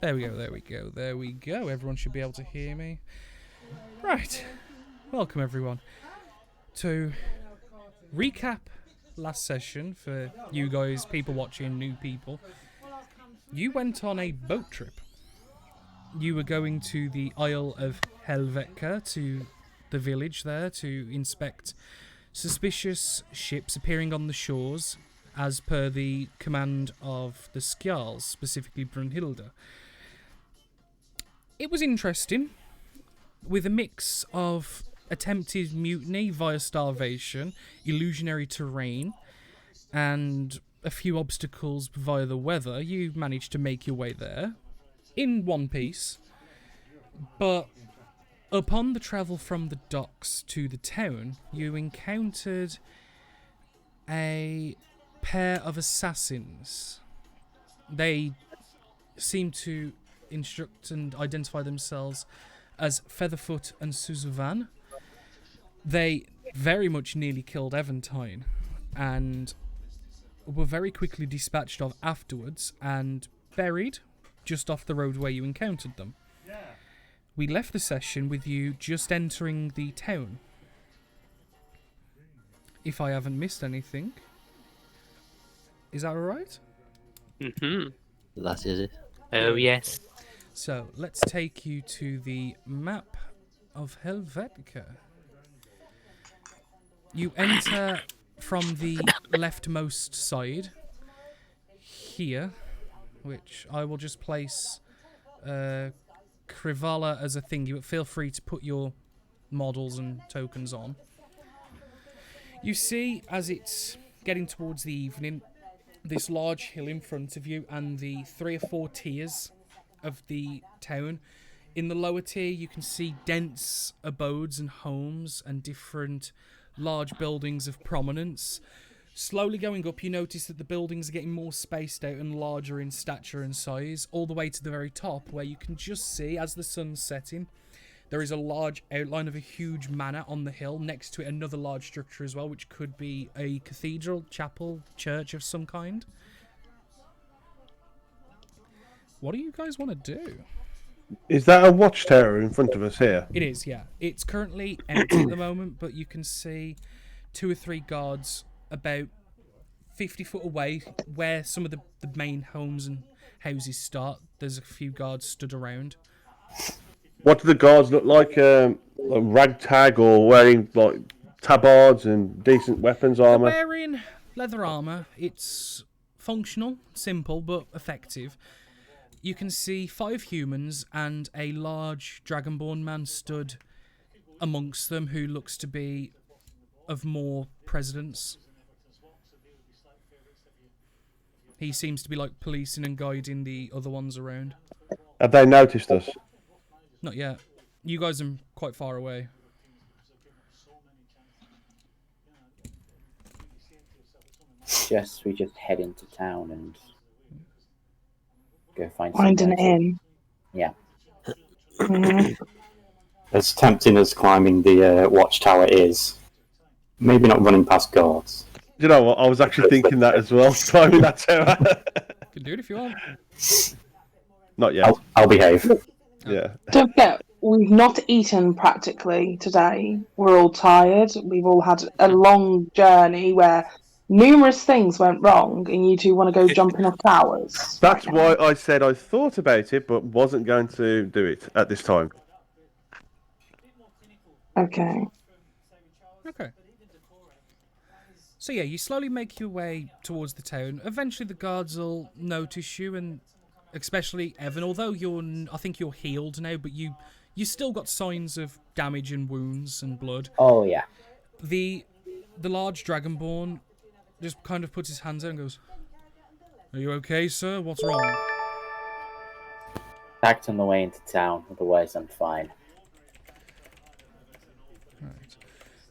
There we go, there we go, there we go. Everyone should be able to hear me. Right. Welcome, everyone. To recap last session for you guys, people watching, new people, you went on a boat trip. You were going to the Isle of Helvetica, to the village there, to inspect suspicious ships appearing on the shores, as per the command of the Skjarls, specifically Brunhilde. It was interesting, with a mix of attempted mutiny via starvation, illusionary terrain, and a few obstacles via the weather. You managed to make your way there in one piece, but upon the travel from the docks to the town, you encountered a pair of assassins. They seemed to instruct and identify themselves as Featherfoot and Suzuvan. They very much nearly killed Eventine and were very quickly dispatched of afterwards and buried just off the road where you encountered them. We left the session with you just entering the town. If I haven't missed anything. Is that alright? Mm-hmm. That is it. Oh, yes. So, let's take you to the map of Helvetica. You enter from the leftmost side, here, which I will just place Krivala as a thingy, but feel free to put your models and tokens on. You see, as it's getting towards the evening, this large hill in front of you and the 3 or 4 tiers of the town. In the lower tier, you can see dense abodes and homes and different large buildings of prominence. Slowly going up, you notice that the buildings are getting more spaced out and larger in stature and size, all the way to the very top, where you can just see, as the sun's setting, there is a large outline of a huge manor on the hill. Next to it, another large structure as well, which could be a cathedral, chapel, church of some kind. What do you guys want to do? Is that a watchtower in front of us here? It is, yeah. It's currently empty at the moment, but you can see 2 or 3 guards about 50 foot away, where some of the main homes and houses start. There's a few guards stood around. What do the guards look like? Ragtag or wearing like tabards and decent weapons armor? They're wearing leather armor. It's functional, simple, but effective. You can see 5 humans and a large dragonborn man stood amongst them, who looks to be of more precedence. He seems to be like policing and guiding the other ones around. Have they noticed us? Not yet. You guys are quite far away. We just head into town and go find an inn. Yeah. As tempting as climbing the watchtower is, maybe not running past guards. You know what? I was actually thinking that as well. Climbing that tower. Can do it if you want. Not yet. I'll behave. Yeah. Don't forget, we've not eaten practically today. We're all tired. We've all had a long journey where numerous things went wrong, and you two want to go jumping off towers. That's why I said I thought about it, but wasn't going to do it at this time. Okay. Okay. So yeah, you slowly make your way towards the town. Eventually the guards will notice you, and especially Evan, although I think you're healed now, but you still got signs of damage and wounds and blood. Oh, yeah. The large dragonborn just kind of puts his hands out and goes, "Are you okay, sir? What's wrong?" Packed on the way into town, otherwise I'm fine. Right.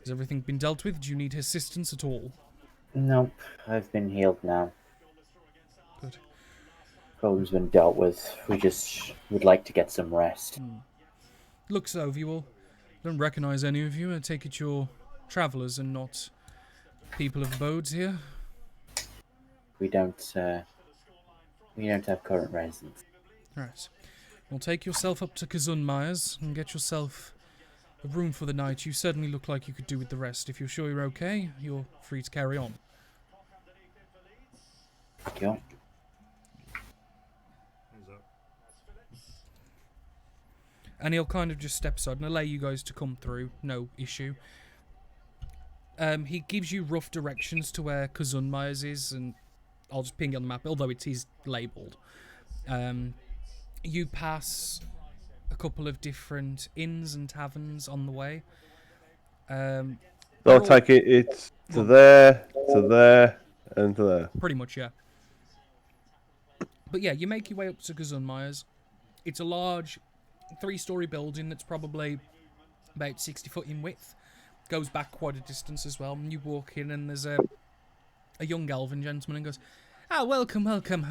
Has everything been dealt with? Do you need assistance at all? Nope, I've been healed now. Good. Problem's been dealt with. We just would like to get some rest. Looks over you all. Don't recognise any of you. I take it you're travellers and not people of abodes here. We don't have current residents. Right. Well, take yourself up to Kazunmeyer's and get yourself a room for the night. You certainly look like you could do with the rest. If you're sure you're okay, you're free to carry on. Thank you. And he'll kind of just step aside and allow you guys to come through. No issue. He gives you rough directions to where Kazunmeyer's is, and I'll just ping it on the map, although it is labelled. You pass a couple of different inns and taverns on the way. I'll take it. It's to there, and to there. Pretty much, yeah. But yeah, you make your way up to Kazunmeyer's. It's a large 3-story building that's probably about 60 foot in width. Goes back quite a distance as well. And you walk in and there's a young elven gentleman and goes, "Ah, welcome. What can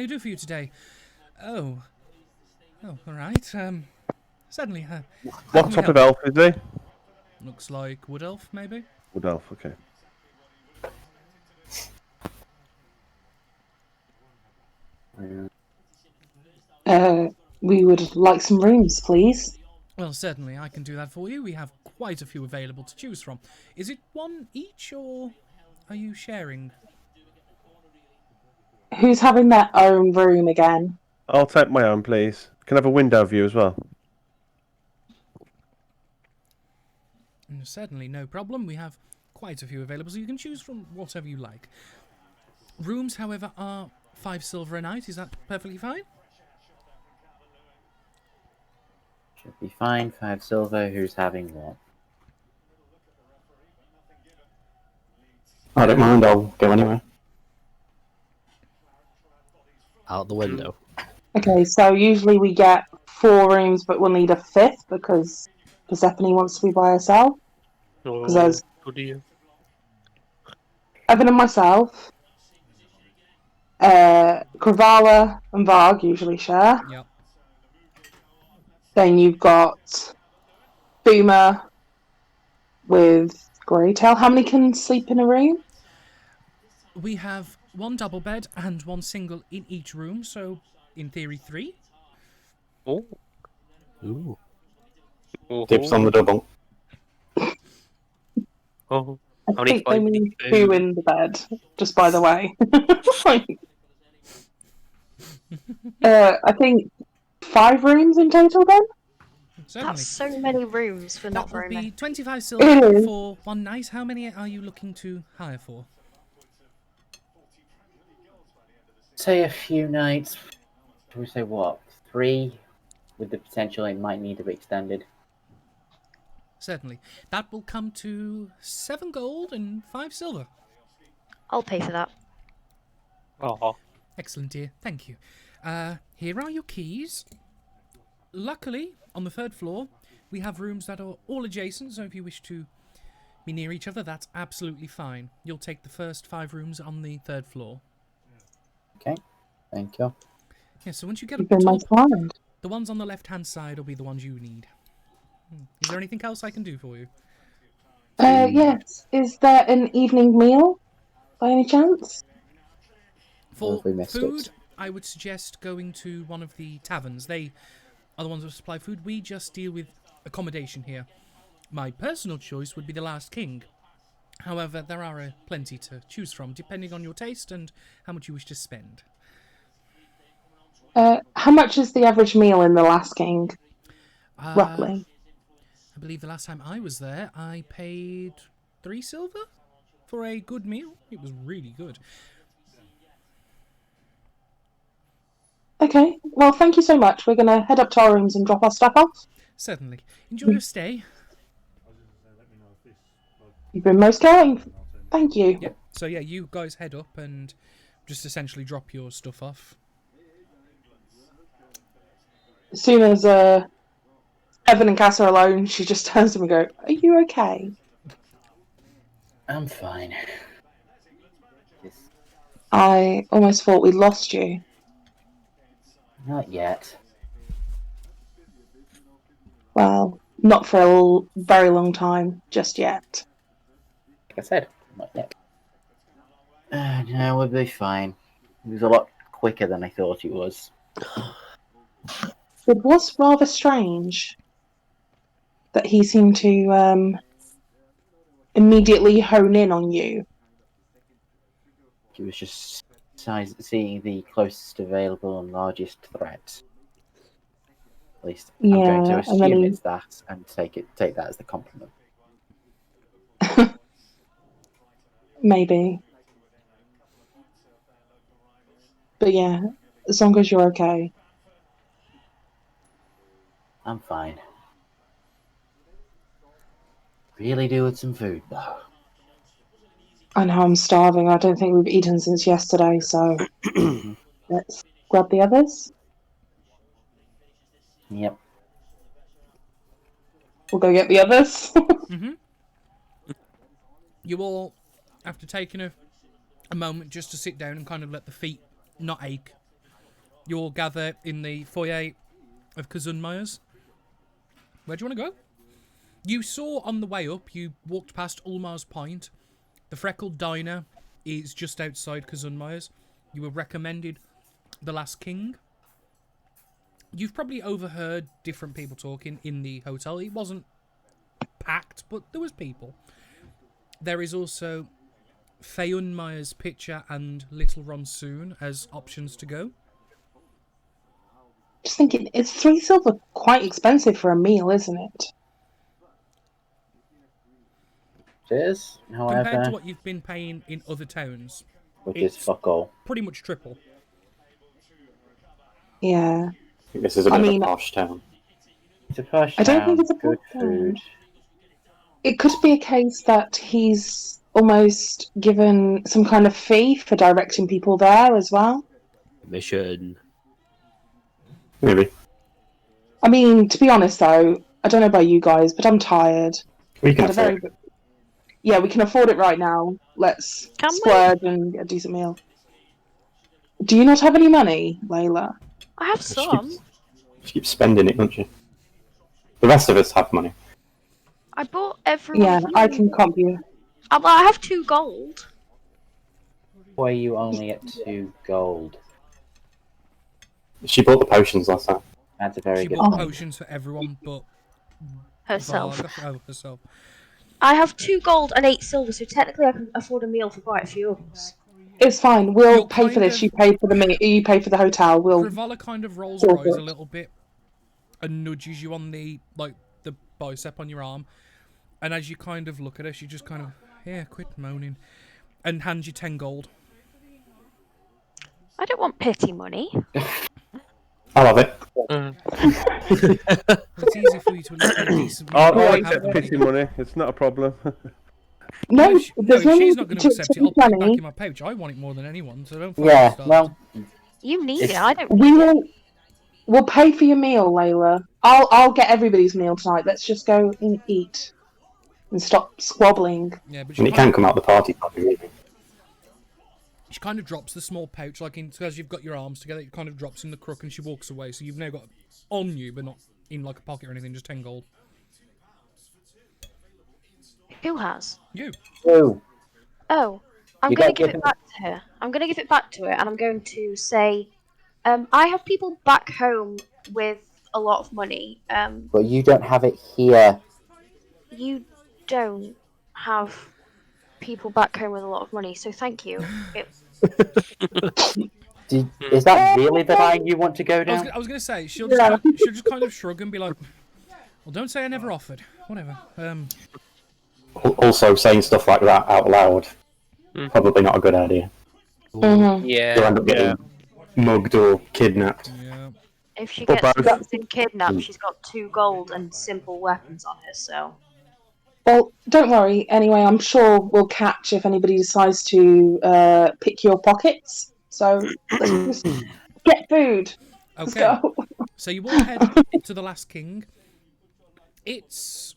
I do for you today?" Oh, all right. Certainly. What type of elf is he? Looks like wood elf, maybe. Wood elf. Okay. We would like some rooms, please. Well, certainly, I can do that for you. We have quite a few available to choose from. Is it one each, or are you sharing? Who's having their own room again? I'll take my own, please. Can I have a window view as well? Certainly, no problem. We have quite a few available, so you can choose from whatever you like. Rooms, however, are 5 silver a night. Is that perfectly fine? Should be fine. 5 silver. Who's having what? I don't mind, I'll go anywhere. Out the window. Okay, so usually we get 4 rooms, but we'll need a 5th because Persephone wants to be by herself. Because there's Evan and myself, Kravala and Varg usually share. Yep. Then you've got Boomer with Greytail. How many can sleep in a room? We have 1 double bed and 1 single in each room, so in theory 3. Oh. Ooh. Dibs on the double. Oh. I How many think they five mean do 2 in the bed, just by the way. I think 5 rooms in total then? Certainly. That's so many rooms for not That will very be many. 25 silver is. for 1 night. How many are you looking to hire for? Say a few nights. Do we say what? 3? With the potential it might need to be extended. Certainly. That will come to 7 gold and 5 silver. I'll pay for that. Oh. Excellent, dear. Thank you. Here are your keys. Luckily, on the 3rd floor, we have rooms that are all adjacent, so if you wish to be near each other, that's absolutely fine. You'll take the first 5 rooms on the 3rd floor. Okay. Thank you. Yeah, so once you get You've up been the my top, friend. the ones on the left-hand side will be the ones you need. Is there anything else I can do for you? Yes. Is there an evening meal by any chance? For Have we missed food, it? I would suggest going to one of the taverns. They are the ones that supply food. We just deal with accommodation here. My personal choice would be the Last King. However, there are plenty to choose from, depending on your taste and how much you wish to spend. How much is the average meal in the Last King, roughly? I believe the last time I was there, I paid 3 silver for a good meal. It was really good. Okay, well, thank you so much. We're going to head up to our rooms and drop our stuff off. Certainly. Enjoy your stay. You've been most caring. Thank you. Yep. So yeah, you guys head up and just essentially drop your stuff off. As soon as Evan and Cass are alone, she just turns to me and goes, "Are you okay?" I'm fine. Just I almost thought we lost you. not yet. Well, not for a very long time, just yet. Like I said, not yet. No, we'll be fine. It was a lot quicker than I thought it was. It was rather strange that he seemed to immediately hone in on you. He was just seeing the closest available and largest threat. At least I'm going to Yeah, and then assume he... it's that and take that as the compliment. Maybe. But yeah, as long as you're okay. I'm fine. Really do with some food though. I know I'm starving. I don't think we've eaten since yesterday, so let's grab the others. Yep. We'll go get the others. Mm-hmm. You all, after taking a moment just to sit down and kind of let the feet not ache, you all gather in the foyer of Kazunmaya's. Where do you want to go? You saw on the way up, you walked past Ulmar's Point. The Freckled Diner is just outside Kazunmaya's. You were recommended The Last King. You've probably overheard different people talking in the hotel. It wasn't packed, but there was people. There is also Feyunmaya's Picture and Little Ronsoon as options to go. Just thinking, it's 3 silver quite expensive for a meal, isn't it? Cheers. Compared to However, what you've been paying in other towns, which is it's fuck all. pretty much triple. Yeah. I think this is a bit of a posh town. It's a posh I don't town, think it's a good posh food. town. It could be a case that he's almost given some kind of fee for directing people there as well. Mission. Maybe. I mean, to be honest though, I don't know about you guys, but I'm tired. We can Had a afford very... Yeah, we can afford it right now. Let's Can we? splurge and get a decent meal. Do you not have any money, Leila? I have some. She keeps spending it, don't you? The rest of us have money. I bought everyone. Yeah, I can comp you. I have 2 gold. Why you only at 2 gold? She bought the potions last time. That's a very She good bought point. potions for everyone but Herself. herself. I have 2 gold and 8 silver, so technically I can afford a meal for quite a few of us. It's fine. We'll You're pay for kind this. of- You pay for the you pay for the hotel. We'll. Gravala kind of rolls Sort her eyes it. a little bit and nudges you on the bicep on your arm. And as you kind of look at her, she just kind of, yeah, quit moaning, and hands you 10 gold. I don't want pity money. I love it. It's easy for you to at least get decent. I'll Right. accept pity money. It's not a problem. No, if there's no she's need not going to to accept it, be I'll put it back funny. in my pouch. I want it more than anyone, so don't. Yeah, start. well, You need It's- it. I don't. We will. We'll pay for your meal, Layla. I'll get everybody's meal tonight. Let's just go and eat and stop squabbling. Yeah, but And it can come out the party. she kind of drops the small pouch, as you've got your arms together, it kind of drops in the crook, and she walks away. So you've now got on you, but not in like a pocket or anything, just 10 gold. Who has? You. Ooh, Oh, I'm You going to got give given- it back to her. I'm going to give it back to her, and I'm going to say, I have people back home with a lot of money. but you don't have it here. You don't have people back home with a lot of money, so thank you. Is that really the line you want to go I was, down? I was going to say she'll just kind of shrug and be like, "Well, don't say I never offered. Whatever." Also, saying stuff like that out loud, probably not a good idea. Mm-hmm. You'll Yeah. end up getting mugged or kidnapped. Yeah. If she Or gets both. mugged and kidnapped, she's got 2 gold and simple weapons on her, so... Well, don't worry. Anyway, I'm sure we'll catch if anybody decides to pick your pockets. So let's just get food. Let's Okay. go. So you all head to the Last King. It's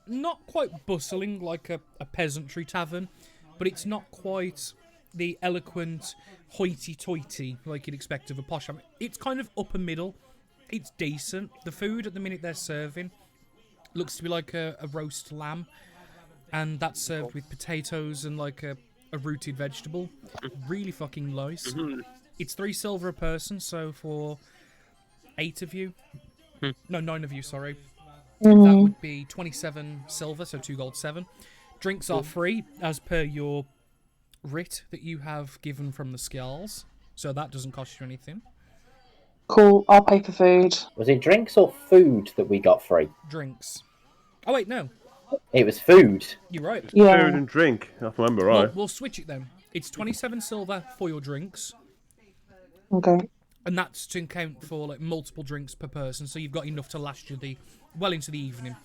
not quite bustling like a peasantry tavern, but it's not quite the eloquent hoity-toity like you'd expect of a posh tavern. It's kind of upper middle. It's decent. The food at the minute they're serving looks to be like a roast lamb, and that's served with potatoes and like a rooted vegetable. Really fucking nice. It's 3 silver a person, so for 8 of you, No, 9 of you, sorry. That Mm. would be 27 silver, so 2 gold, 7. Drinks are free, as per your writ that you have given from the skills, so that doesn't cost you anything. Cool. I'll pay for food. Was it drinks or food that we got free? Drinks. Oh, wait, no. It was food. You're right. Yeah. Food and drink, if I remember We'll, right. we'll switch it then. It's 27 silver for your drinks, Okay. and that's to account for like multiple drinks per person, so you've got enough to last you well into the evening.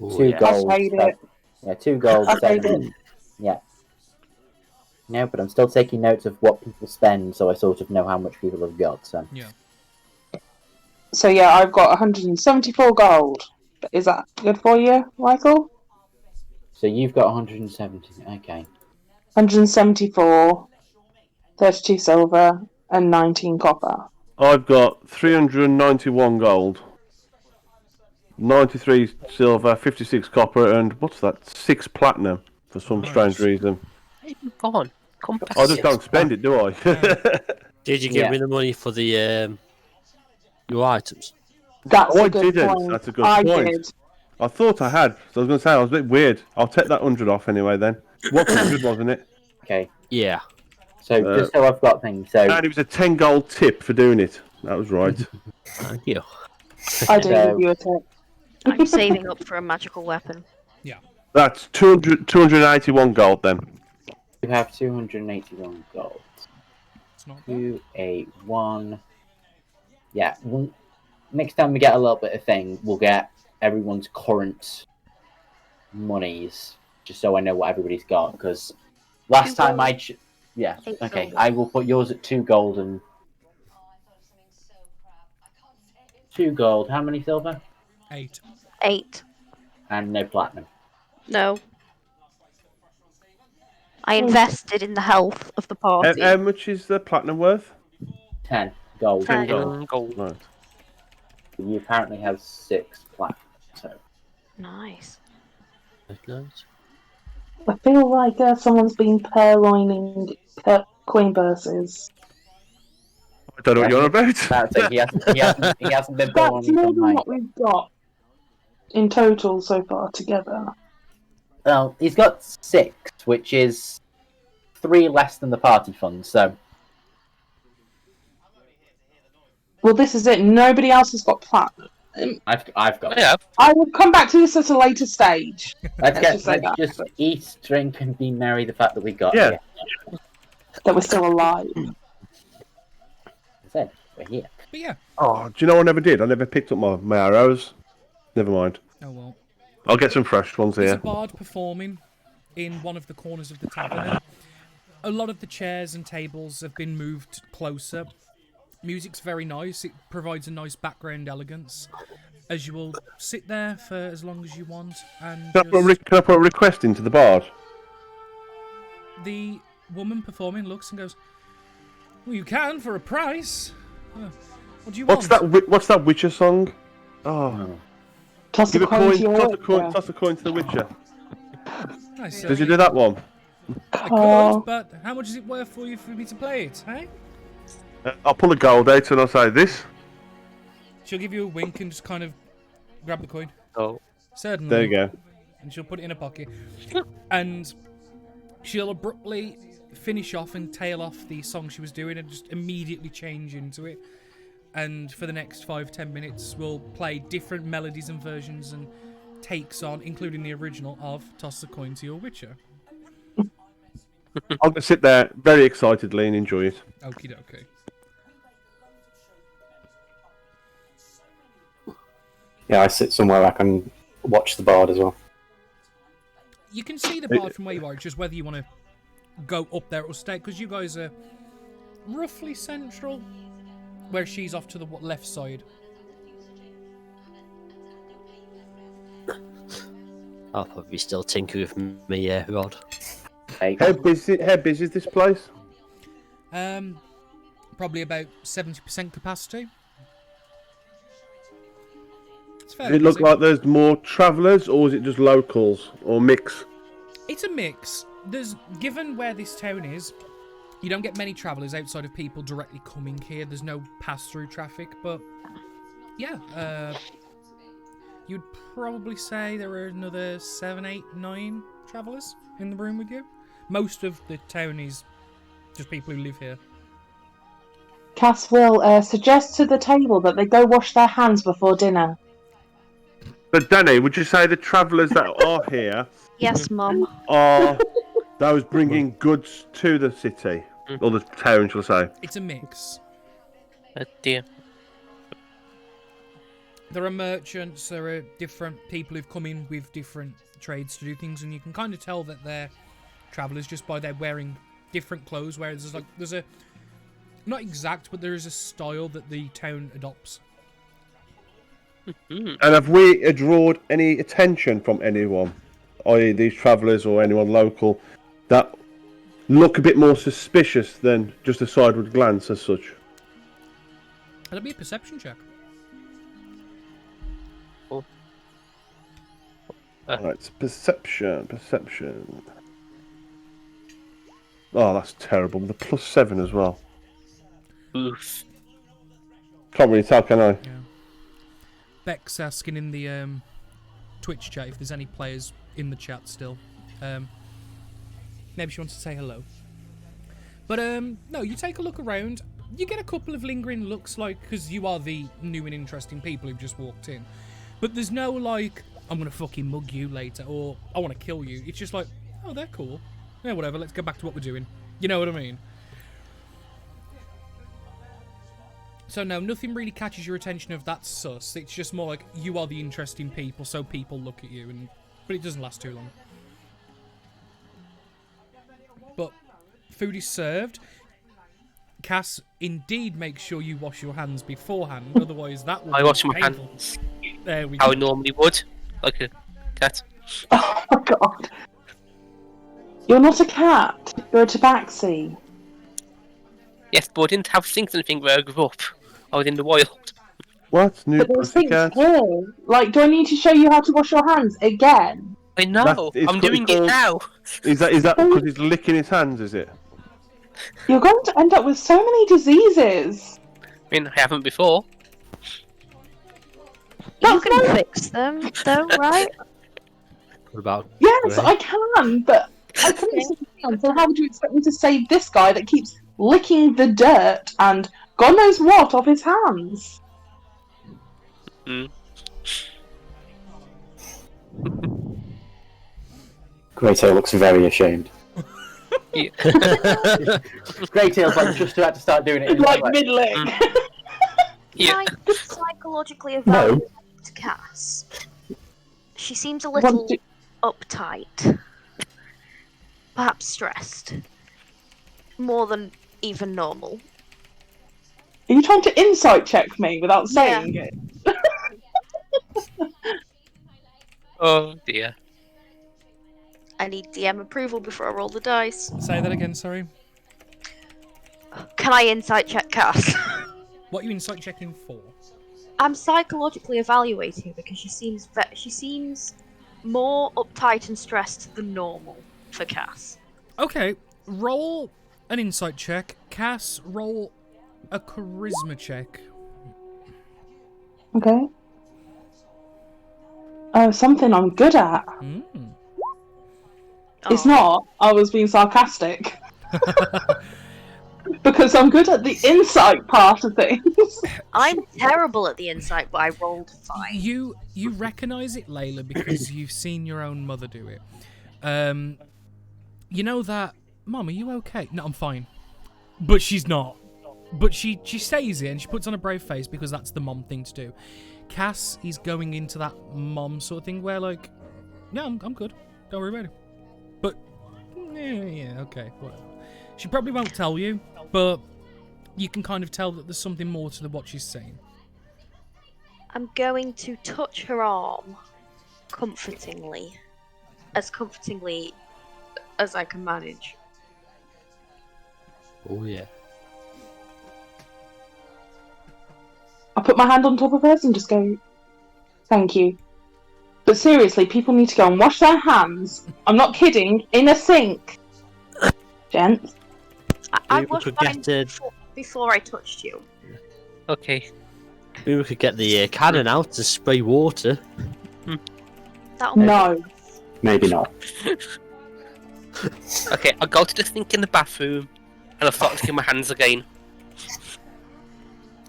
Ooh, 2 yeah. gold. I paid it. Yeah, 2 gold. I paid 7. it. Yeah. No, but I'm still taking notes of what people spend, so I sort of know how much people have got. So Yeah. So yeah, I've got 174 gold. Is that good for you, Michael? you've got 170. Okay. 174, 32 silver, and 19 copper. I've got 391 gold, 93 silver, 56 copper, and what's that? 6 platinum for some strange Nice. reason. Come on. Come back. I just don't spend it, do I? Did you give Yeah. me the money for the your items? That's Oh, a I good didn't. point. That's a good I point. did. I thought I had. So I was going to say, I was a bit weird. I'll take that 100 off anyway then. What's 100, wasn't it? Okay. Yeah. So just so I've got things. So And it was a 10 gold tip for doing it. That was right. Thank you. I did So- give you a tip. I'm saving up for a magical weapon. That's 281 gold then. you have 281 gold. It's not bad. 281. Yeah. Next time we get a little bit of thing, we'll get everyone's current monies, just so I know what everybody's got. Because last 2 time gold. yeah. 8 Okay. silver. I will put yours at 2 gold and 2 gold. How many silver? 8. 8. And no platinum. No. I invested in the health of the party. How much is the platinum worth? 10 gold. 10. Gold. Right. You apparently have 6 platinum. So Nice. Nice. I feel like someone's been purloining coin purses. I don't know what you're on about. that's it. He hasn't been That's born more from than mine. what we've got in total so far together. Well, he's got 6, which is 3 less than the party fund. So Well, this is it. Nobody else has got platinum. I've got. Yeah. I will come back to this at a later stage. Let's say that. just eat, drink, and be merry. The fact that we got Yeah. here. That we're still alive. I said we're here. But yeah. Oh, do you know what I never did? I never picked up my arrows. Never mind. Oh well. I'll get some fresh ones There's a here. bard performing in one of the corners of the tavern. And a lot of the chairs and tables have been moved closer. Music's very nice. It provides a nice background elegance. As you will sit there for as long as you want, and Can I put a request into the bard? the woman performing looks and goes, "Well, you can for a price. What do you What's want?" that? What's that Witcher song? Oh, Toss give a a coin coin. to your Toss a work, coin. yeah. Toss a coin to the Witcher. Nice. Does he do that one? I Oh. could, but how much is it worth for you for me to play it, hey? I'll pull a gold out and I'll say this. She'll give you a wink and just kind of grab the coin. Oh. Certainly. There you go. And she'll put it in her pocket. And she'll abruptly finish off and tail off the song she was doing and just immediately change into it. And for the next 5-10 minutes, we'll play different melodies and versions and takes on, including the original of Toss the Coin to Your Witcher. I'm gonna sit there very excitedly and enjoy it. Okie dokie. Yeah, I sit somewhere I can watch the bard as well. You can see the bard from where you are, it's just whether you want to go up there or stay, because you guys are roughly central, where she's off to the left side. I'll probably still tinker with me rod. Hey, How busy is this place? Probably about 70% capacity. It's Does fairly it look busy. like there's more travellers, or is it just locals, or mix? It's a mix. Given where this town is, you don't get many travellers outside of people directly coming here. There's no pass-through traffic, but Yeah, you'd probably say there are another 7, 8, 9 travellers in the room with you. Most of the town is just people who live here. Cass will suggest to the table that they go wash their hands before dinner. But Danny, would you say the travellers that are here Yes, Mum. are those bringing goods to the city? Or the town, shall I say? It's a mix. Dear. There are merchants, there are different people who've come in with different trades to do things, and you can kind of tell that they're travellers just by their wearing different clothes, where there's a not exact, but there is a style that the town adopts. And have we drawn any attention from anyone, i.e. these travellers or anyone local, that look a bit more suspicious than just a sideward glance as such? That'll be a perception check. Alright, perception. Oh, that's terrible. The +7 as well. Oof. Can't really tell, can I? Yeah. Beck's asking in the Twitch chat if there's any players in the chat still. Maybe she wants to say hello. But no, you take a look around. You get a couple of lingering looks, like, because you are the new and interesting people who've just walked in. But there's no, like, I'm going to fucking mug you later, or I want to kill you. It's just like, oh, they're cool. Yeah, whatever, let's get back to what we're doing. You know what I mean? So no, nothing really catches your attention of that sus. It's just more like, you are the interesting people, so people look at you, but it doesn't last too long. But food is served. Cass, indeed make sure you wash your hands beforehand, otherwise that will I be wash my painful. hands There we how go. I normally would, like a cat. Oh my god. You're not a cat. You're a tabaxi. Yes, but I didn't have sinks and anything where I grew up. I was in the wild. What? New But there's things pussycat? here. Like, do I need to show you how to wash your hands again? I know. It's I'm doing it called- now. Is that because he's licking his hands, is it? You're going to end up with so many diseases. I mean, I haven't before. You can fix them, though, right? What about? Yes, Right. I can, but I couldn't see my hands. So how would you expect me to save this guy that keeps licking the dirt and God knows what off his hands? Greytail looks very ashamed. Yeah. Grey Tail's like just about to start doing it. In Like like, mid-lick. Yeah. Can I psychologically evaluate Cass? She seems a little uptight. Perhaps stressed. More than even normal. Are you trying to insight check me without saying it? Oh dear. I need DM approval before I roll the dice. Say that again, sorry. Can I insight check Cass? What are you insight checking for? I'm psychologically evaluating because she seems more uptight and stressed than normal for Cass. Okay, roll an insight check. Cass, roll a charisma check. Okay. Something I'm good at. Mm. It's Oh. not. I was being sarcastic. Because I'm good at the insight part of things. I'm terrible at the insight, but I rolled 5. You recognise it, Leila, because you've seen your own mother do it. You know that, Mum, are you okay? No, I'm fine. But she's not. But she says it and she puts on a brave face because that's the mom thing to do. Cass is going into that mom sort of thing where, like, yeah, I'm good. Don't worry about it. But, yeah, okay, whatever. She probably won't tell you, but you can kind of tell that there's something more to what she's saying. I'm going to touch her arm comfortingly. As comfortingly as I can manage. Oh yeah. I put my hand on top of hers and just go, thank you. But seriously, people need to go and wash their hands. I'm not kidding, in a sink. Gents. I We washed could mine get before I touched you. Okay. Maybe we could get the cannon out to spray water. That'll make No. Maybe not. Okay, I'll go to the sink in the bathroom, and I'll start licking my hands again.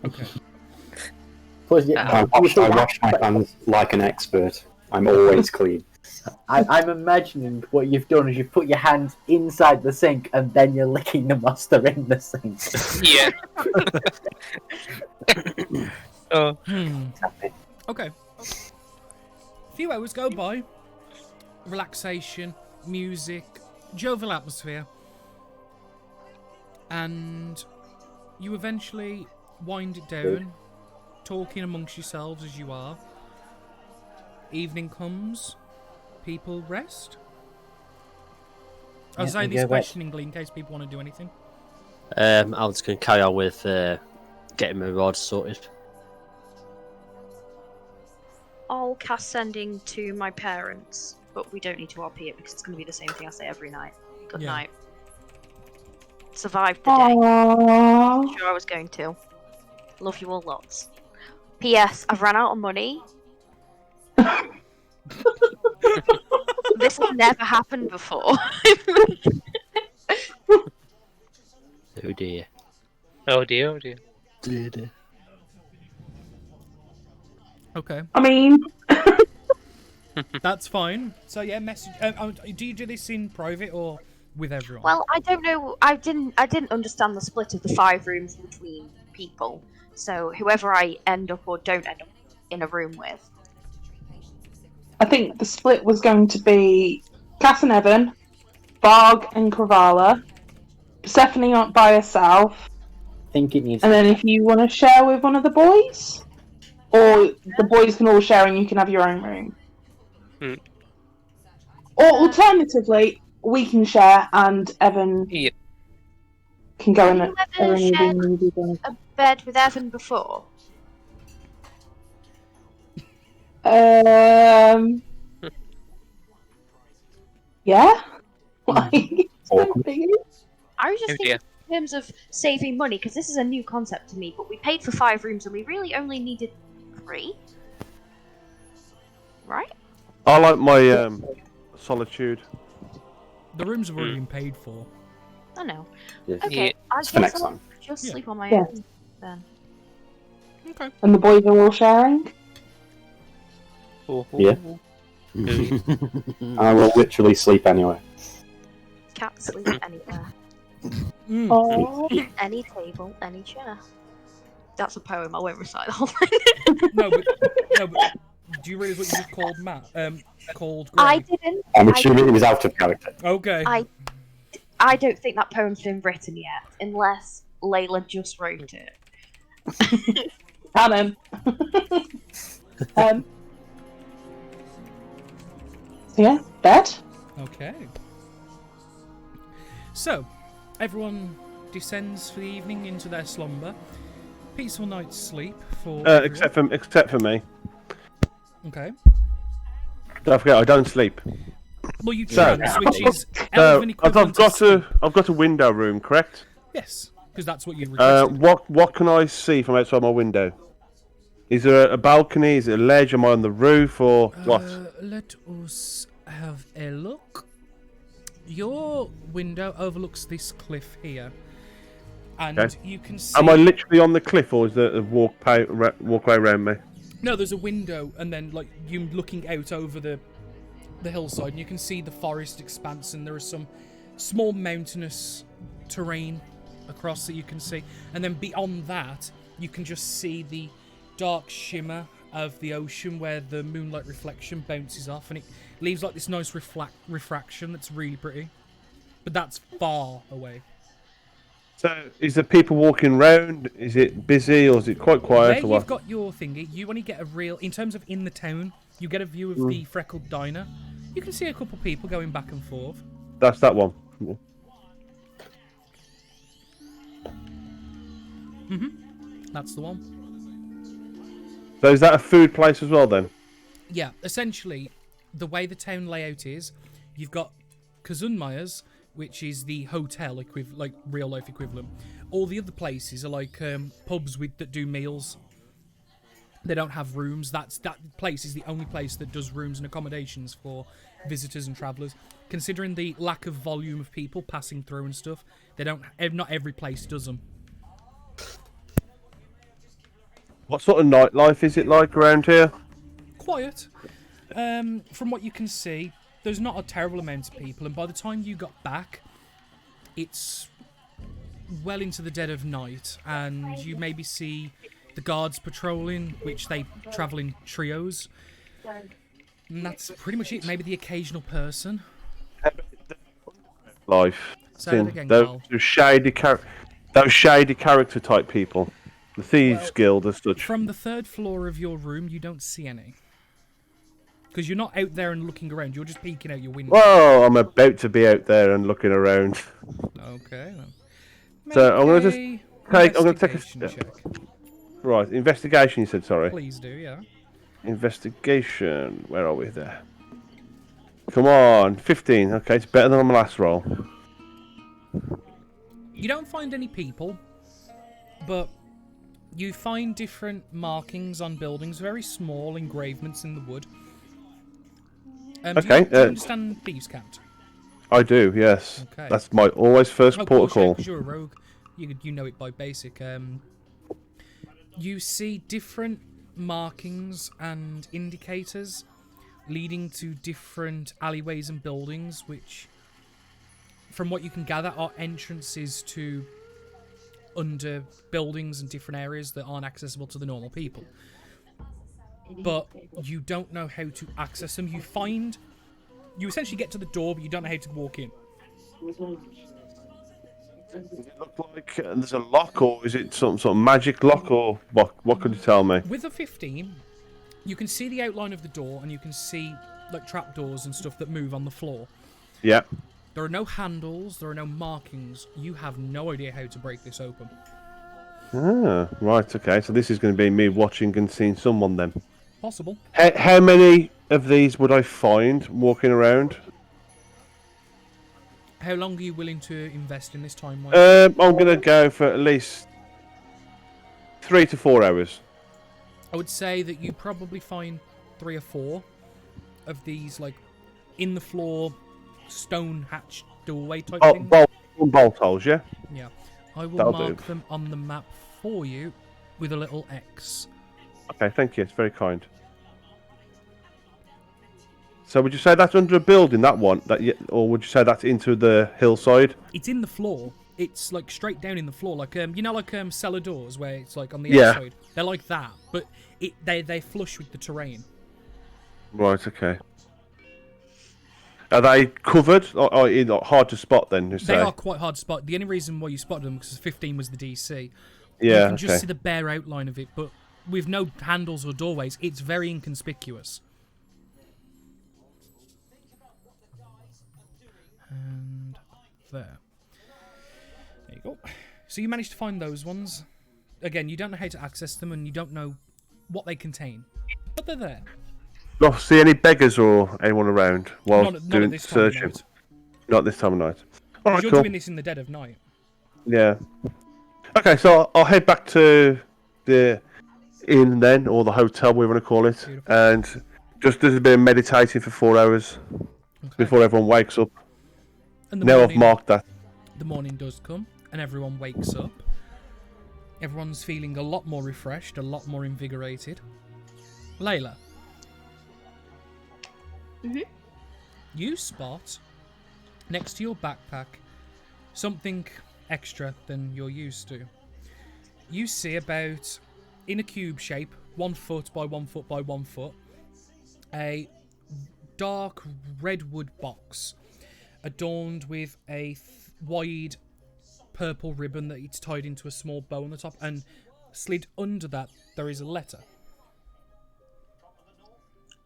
Okay. Plus, yeah, I wash my hands like an expert. I'm always clean. I'm imagining what you've done is you've put your hands inside the sink and then you're licking the master in the sink. Yeah. Oh. Okay. A few hours go by. Relaxation, music, jovial atmosphere. And you eventually wind it down, talking amongst yourselves as you are. Evening comes, people rest. I'll say this questioningly in case people want to do anything. I was just going to carry on with getting my rod sorted. I'll cast sending to my parents, but we don't need to RP it because it's going to be the same thing I say every night. Good Yeah. night. Survived the day. Aww. Sure I was going to. Love you all lots. P.S. I've ran out of money. This has never happened before. Oh dear. Oh dear, oh dear. Dear. Okay, I mean, that's fine. So yeah, message. Do you do this in private or with everyone? Well, I don't know. I didn't understand the split of the 5 rooms between people. So whoever I end up or don't end up in a room with. I think the split was going to be Cass and Evan, Barg and Kravala, Persephone up by herself, I think it needs and then if you want to share with one of the boys, or the boys can all share and you can have your own room. Or alternatively, we can share and Evan Yeah. can go in Have at you ever shared movie. a bed with Evan before? Yeah. Like, Awkward. I was just Oh thinking dear. in terms of saving money, because this is a new concept to me, but we paid for 5 rooms and we really only needed 3. Right? I like my solitude. The rooms have already been paid for. I know. Yes. Okay, Yeah. I It's for guess next I'll time. just Yeah. sleep on my Yeah. own then. Okay. And the boys are all sharing. Yeah. I will literally sleep anywhere. Can't sleep anywhere. Mm. Oh, Any table, any chair. That's a poem. I won't recite the whole thing. No, but do you realise what you just called Matt? Called Gray? I didn't. I'm assuming it was out of character. Okay. I don't think that poem's been written yet, unless Leila just wrote it. canon. So yeah, bed. Okay. So, everyone descends for the evening into their slumber. Peaceful night's sleep for everyone. Except for me. Okay. Don't forget, I don't sleep. Well, you So- can switch is So elven I've equivalent got to I've got a window room, correct? yes, because that's what you requested. What can I see from outside my window? Is there a balcony? Is it a ledge? Am I on the roof or what? Let us have a look. Your window overlooks this cliff here, and Okay. you can see. Am I literally on the cliff, or is there a walkway around me? No, there's a window, and then like you looking out over the hillside, and you can see the forest expanse, and there is some small mountainous terrain across that you can see, and then beyond that, you can just see the dark shimmer of the ocean where the moonlight reflection bounces off, and it leaves like this nice refraction that's really pretty. But that's far away. So, is there people walking around? Is it busy, or is it quite quiet? Where or what? you've got your thingy, you only get a real, in terms of in the town, you get a view of the freckled diner. You can see a couple people going back and forth. That's that one. That's the one. So, is that a food place as well then? Yeah, essentially, the way the town layout is, you've got Kazunmaya's, which is the hotel like real life equivalent. All the other places are like pubs that do meals. They don't have rooms. That place is the only place that does rooms and accommodations for visitors and travellers. Considering the lack of volume of people passing through and stuff, they don't. Not every place does them. What sort of nightlife is it like around here? Quiet. From what you can see, there's not a terrible amount of people, and by the time you got back, it's well into the dead of night, and you maybe see the guards patrolling, which they travel in trios. And that's pretty much it. Maybe the occasional person. Life. Say that again, Carl. Those shady character type people. The Thieves Guild as such. From the third floor of your room, you don't see any. Because you're not out there and looking around, you're just peeking out your window. Well, I'm about to be out there and looking around. Okay. So I'm going to just take. I'm going to take a investigation check. Right, investigation. You said sorry. Please do, yeah. Investigation. Where are we there? Come on, 15. Okay, it's better than my last roll. You don't find any people, but you find different markings on buildings, very small engravements in the wood. Okay. Do you understand Thieves' Cant? I do, yes. Okay. That's my always first port of call. Because you're a rogue, you know it by basic. You see different markings and indicators leading to different alleyways and buildings, which, from what you can gather, are entrances to under buildings and different areas that aren't accessible to the normal people. But you don't know how to access them. You essentially get to the door, but you don't know how to walk in. Does it look like there's a lock, or is it some sort of magic lock, or what could you tell me? With a 15, you can see the outline of the door, and you can see like trapdoors and stuff that move on the floor. Yeah. There are no handles, there are no markings. You have no idea how to break this open. Ah, right, okay. So this is going to be me watching and seeing someone then. Possible. How many of these would I find walking around? How long are you willing to invest in this time? I'm going to go for at least 3 to 4 hours. I would say that you probably find 3 or 4 of these, like, in the floor, stone hatch doorway type thing. Bolt holes, yeah? Yeah. I will That'll mark do. them on the map for you with a little X. Okay, thank you. It's very kind. So would you say that's under a building, that one? Or would you say that's into the hillside? It's in the floor. It's like straight down in the floor, like like cellar doors where it's like on the Yeah. outside. They're like that, but they flush with the terrain. Right, okay. Are they covered? Or hard to spot then, you say? They are quite hard to spot. The only reason why you spotted them because 15 was the DC. Yeah, You can just see the bare outline of it, but with no handles or doorways, it's very inconspicuous. And there you go. So you managed to find those ones. Again, you don't know how to access them, and you don't know what they contain, but they're there. Not see any beggars or anyone around while Not doing at this time of searching. night. Not this time of night. All right, You're cool. doing this in the dead of night. Yeah. Okay, so I'll head back to the inn then, or the hotel, we want to call it, Beautiful. and just do a bit of meditating for 4 hours before everyone wakes up. And Now I've marked that. The morning does come, and everyone wakes up. Everyone's feeling a lot more refreshed, a lot more invigorated. Leila. Mhm. You spot, next to your backpack, something extra than you're used to. You see about, in a cube shape, 1 foot by 1 foot by 1 foot, a dark redwood box adorned with a wide purple ribbon that it's tied into a small bow on the top, and slid under that there is a letter.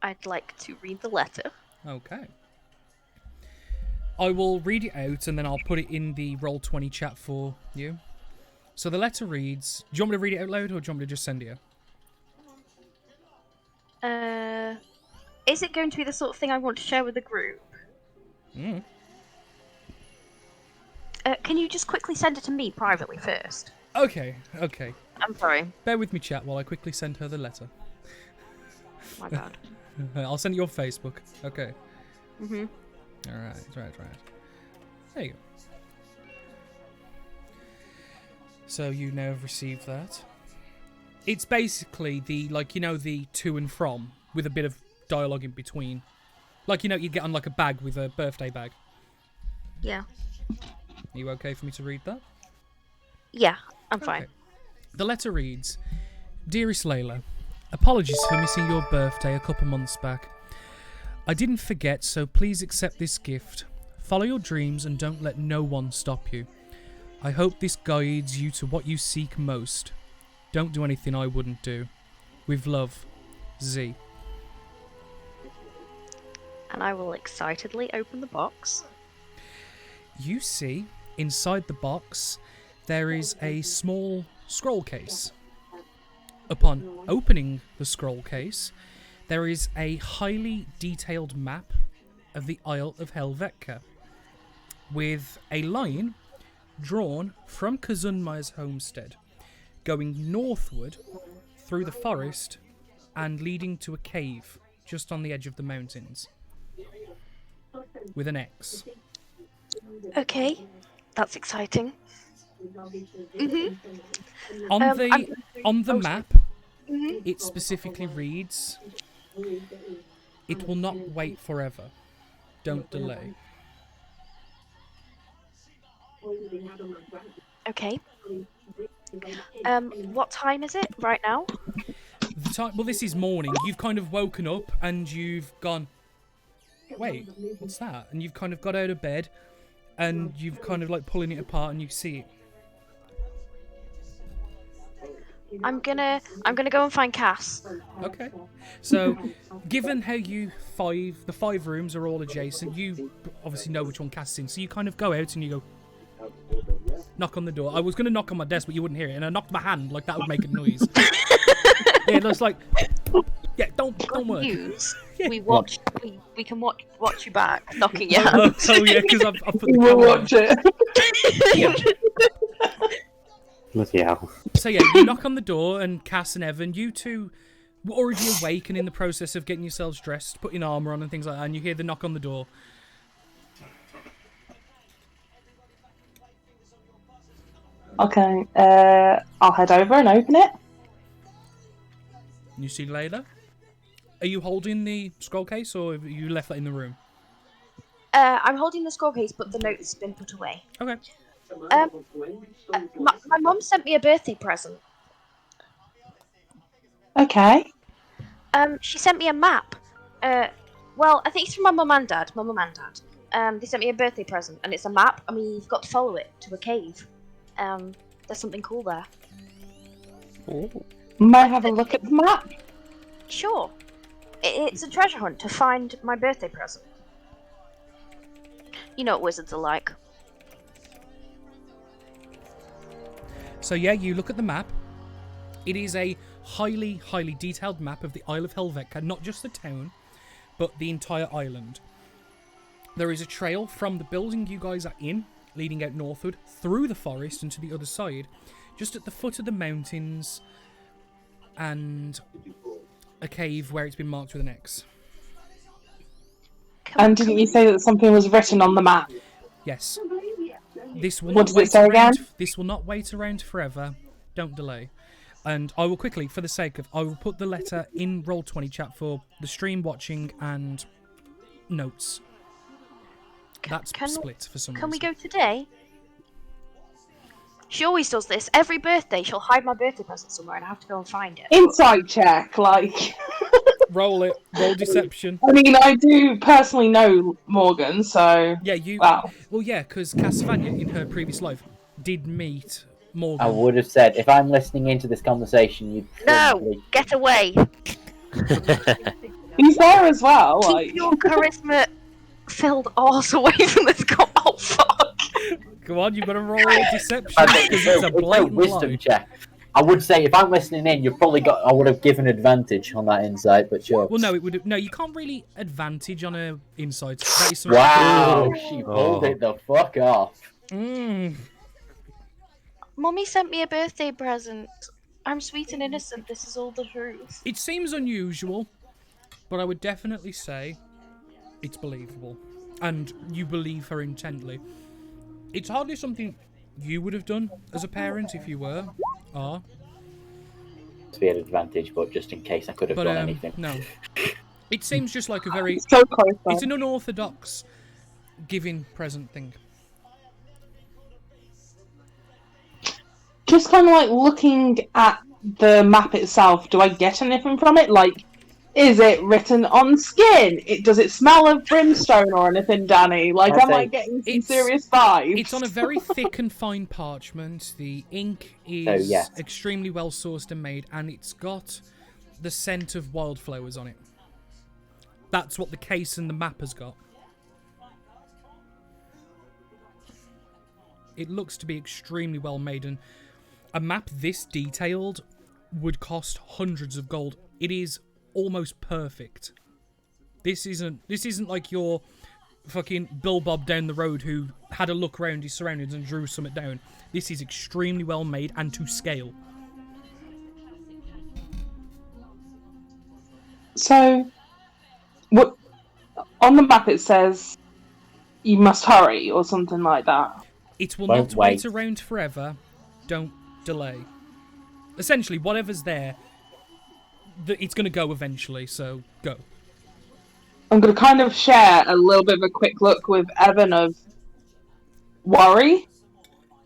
I'd like to read the letter. Okay. I will read it out and then I'll put it in the Roll20 chat for you. So the letter reads... Do you want me to read it out loud or do you want me to just send it you? Is it going to be the sort of thing I want to share with the group? Can you just quickly send it to me privately first? Okay. I'm sorry. Bear with me, chat, while I quickly send her the letter. My bad. I'll send you on Facebook. Okay. Mhm. All right. There you go. So you now have received that. It's basically the the to and from with a bit of dialogue in between. You get on like a bag with a birthday bag. Yeah. Are you okay for me to read that? Yeah, I'm fine. Okay. The letter reads, Dearest Leila, apologies for missing your birthday a couple months back. I didn't forget, so please accept this gift. Follow your dreams and don't let no one stop you. I hope this guides you to what you seek most. Don't do anything I wouldn't do. With love, Z. And I will excitedly open the box. You see, inside the box, there is a small scroll case. Upon opening the scroll case, there is a highly detailed map of the Isle of Helvetica, with a line drawn from Kazunma's homestead, going northward through the forest and leading to a cave just on the edge of the mountains, with an X. Okay, that's exciting. Mhm. On the oh, map, Mhm. it specifically reads, "It will not wait forever. Don't delay." Okay. What time is it right now? The time. Well, this is morning. You've kind of woken up and you've gone, wait, what's that? And you've kind of got out of bed and you've kind of like pulling it apart and you see it. I'm gonna go and find Cass. Okay. So, given how the 5 rooms are all adjacent, you obviously know which one Cass is in. So you kind of go out and you go, knock on the door. I was going to knock on my desk, but you wouldn't hear it, and I knocked my hand like that would make a noise. Yeah, it's like, yeah, don't work. Yeah. We can watch you back knocking your hand. Oh yeah, because I've put the We'll camera on. watch it. Yeah. Bloody hell. So yeah, you knock on the door, and Cass and Evan, you two were already awake and in the process of getting yourselves dressed, putting armour on and things like that, and you hear the knock on the door. Okay, I'll head over and open it. You see Leila? Are you holding the scroll case, or have you left that in the room? I'm holding the scroll case, but the note has been put away. Okay. My mum sent me a birthday present. Okay. She sent me a map. Well, I think it's from my mum and dad. They sent me a birthday present, and it's a map. I mean, you've got to follow it to a cave. There's something cool there. May I have a look at the map? Sure. It's a treasure hunt to find my birthday present. You know what wizards are like. So yeah, you look at the map. It is a highly, highly detailed map of the Isle of Helvetica, not just the town, but the entire island. There is a trail from the building you guys are in, leading out northward, through the forest and to the other side, just at the foot of the mountains, and a cave where it's been marked with an X. And didn't you say that something was written on the map? Yes. This will What not does it wait say around. again? This will not wait around forever. Don't delay. And I will quickly, for the sake of, I will put the letter in Roll20 chat for the stream watching and notes. That's split for some reason. Can we go today? She always does this. Every birthday, she'll hide my birthday present somewhere and I have to go and find it. Insight check, like. Roll it. Roll deception. I mean, I do personally know Morgan, so. Yeah, you. Wow. Well, yeah, because Castlevania in her previous life did meet Morgan. I would have said, if I'm listening into this conversation, you'd probably... No! Get away! He's there as well, Keep like. your charisma-filled arse away from this guy. Oh, fuck! Go on, you've got to roll deception because it's a blatant wisdom lie. check. I would say, if I'm listening in, you've probably got... I would have given advantage on that insight, but sure. Well, no, it would. No, you can't really advantage on a insight. That is something- Wow, she pulled it the fuck off. Mummy sent me a birthday present. I'm sweet and innocent. This is all the truth. It seems unusual. But I would definitely say it's believable. And you believe her intently. It's hardly something you would have done as a parent if you are. To be an advantage, but just in case I could have But done anything. no. It seems just like a very... So close. It's an unorthodox giving present thing. Just kind of like looking at the map itself, do I get anything from it? Like, is it written on skin? Does it smell of brimstone or anything, Danny? Like, am I getting some serious vibes? It's on a very thick and fine parchment. The ink is extremely well sourced and made, and it's got the scent of wildflowers on it. That's what the case and the map has got. It looks to be extremely well made, and a map this detailed would cost hundreds of gold. It is almost perfect. This isn't like your fucking Bill Bob down the road who had a look around his surroundings and drew something down. This is extremely well made and to scale. So, what on the map it says you must hurry or something like that. It will not wait around forever. Don't delay. Essentially, whatever's there, it's going to go eventually, so go. I'm going to kind of share a little bit of a quick look with Evan of worry,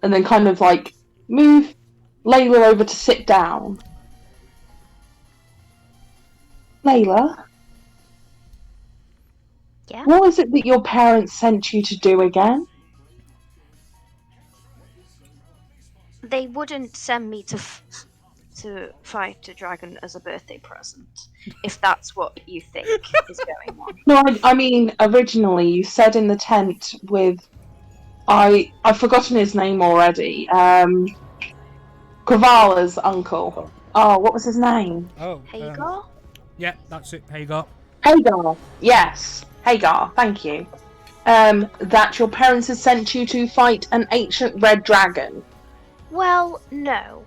and then kind of like move Leila over to sit down. Leila? Yeah? What is it that your parents sent you to do again? They wouldn't send me to fight a dragon as a birthday present, if that's what you think is going on. No, I mean, originally you said in the tent with... I've forgotten his name already. Kravala's uncle. Oh, what was his name? Oh, Hagar? Yeah, that's it, Hagar. Hagar. Yes, Hagar. Thank you. That your parents had sent you to fight an ancient red dragon. Well, no.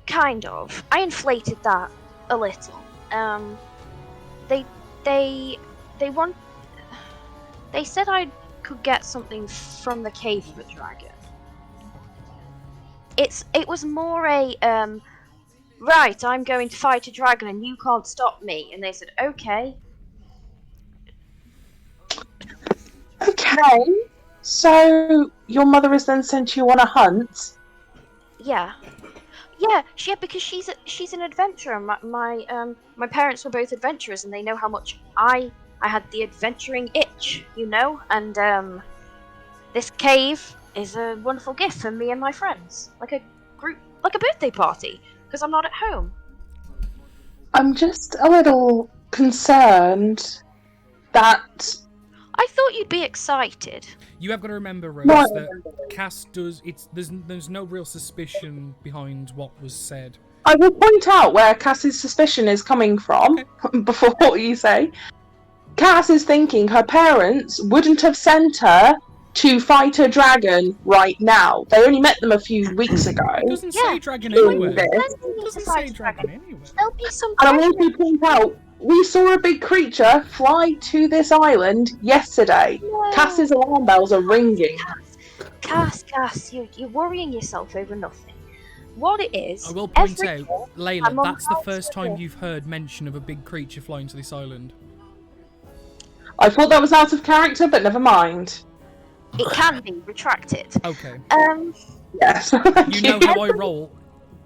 Kind of. I inflated that a little. They said I could get something from the cave of the dragon. It was more a, right, I'm going to fight a dragon and you can't stop me. And they said, okay. Okay. So, your mother has then sent you on a hunt? Yeah. Yeah, because she's an adventurer. My parents were both adventurers, and they know how much I had the adventuring itch, you know. And this cave is a wonderful gift for me and my friends, like a birthday party, because I'm not at home. I'm just a little concerned that... I thought you'd be excited. You have got to remember, Rose, that Cass does... There's no real suspicion behind what was said. I will point out where Cass's suspicion is coming from, before what you say. Cass is thinking her parents wouldn't have sent her to fight a dragon right now. They only met them a few weeks ago. It doesn't say dragon anywhere. It doesn't say dragon anywhere. There'll be some. And I want to point out, we saw a big creature fly to this island yesterday. No. Cass's alarm bells are ringing. Cass, you're worrying yourself over nothing. What it is... I will point every out, year, Layla, I'm on that's the house first time visit. you've heard mention of a big creature flying to this island. I thought that was out of character, but never mind. It can be retracted. Okay. Yes. You know how I roll.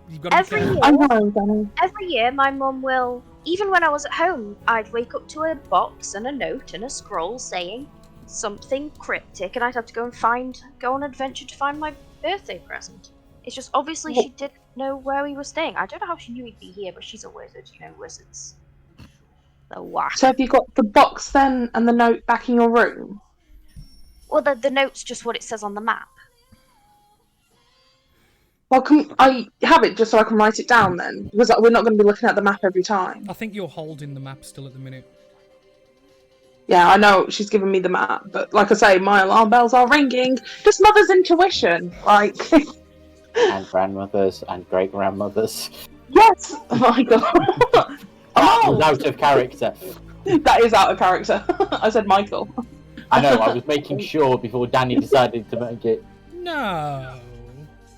You've got to be Every careful. year, I know, Danny. every year, my mum will. Even when I was at home, I'd wake up to a box and a note and a scroll saying something cryptic, and I'd have to go on an adventure to find my birthday present. It's just obviously she didn't know where we were staying. I don't know how she knew we'd be here, but she's a wizard. You know, wizards. The whack. So have you got the box then and the note back in your room? Well, the note's just what it says on the map. Well, can I have it just so I can write it down then? Because we're not going to be looking at the map every time. I think you're holding the map still at the minute. Yeah, I know she's giving me the map, but like I say, my alarm bells are ringing. Just mother's intuition, like. And grandmothers and great grandmothers. Yes! Oh my god. That Oh! was out of character. That is out of character. I said Michael. I know, I was making sure before Danny decided to make it. No.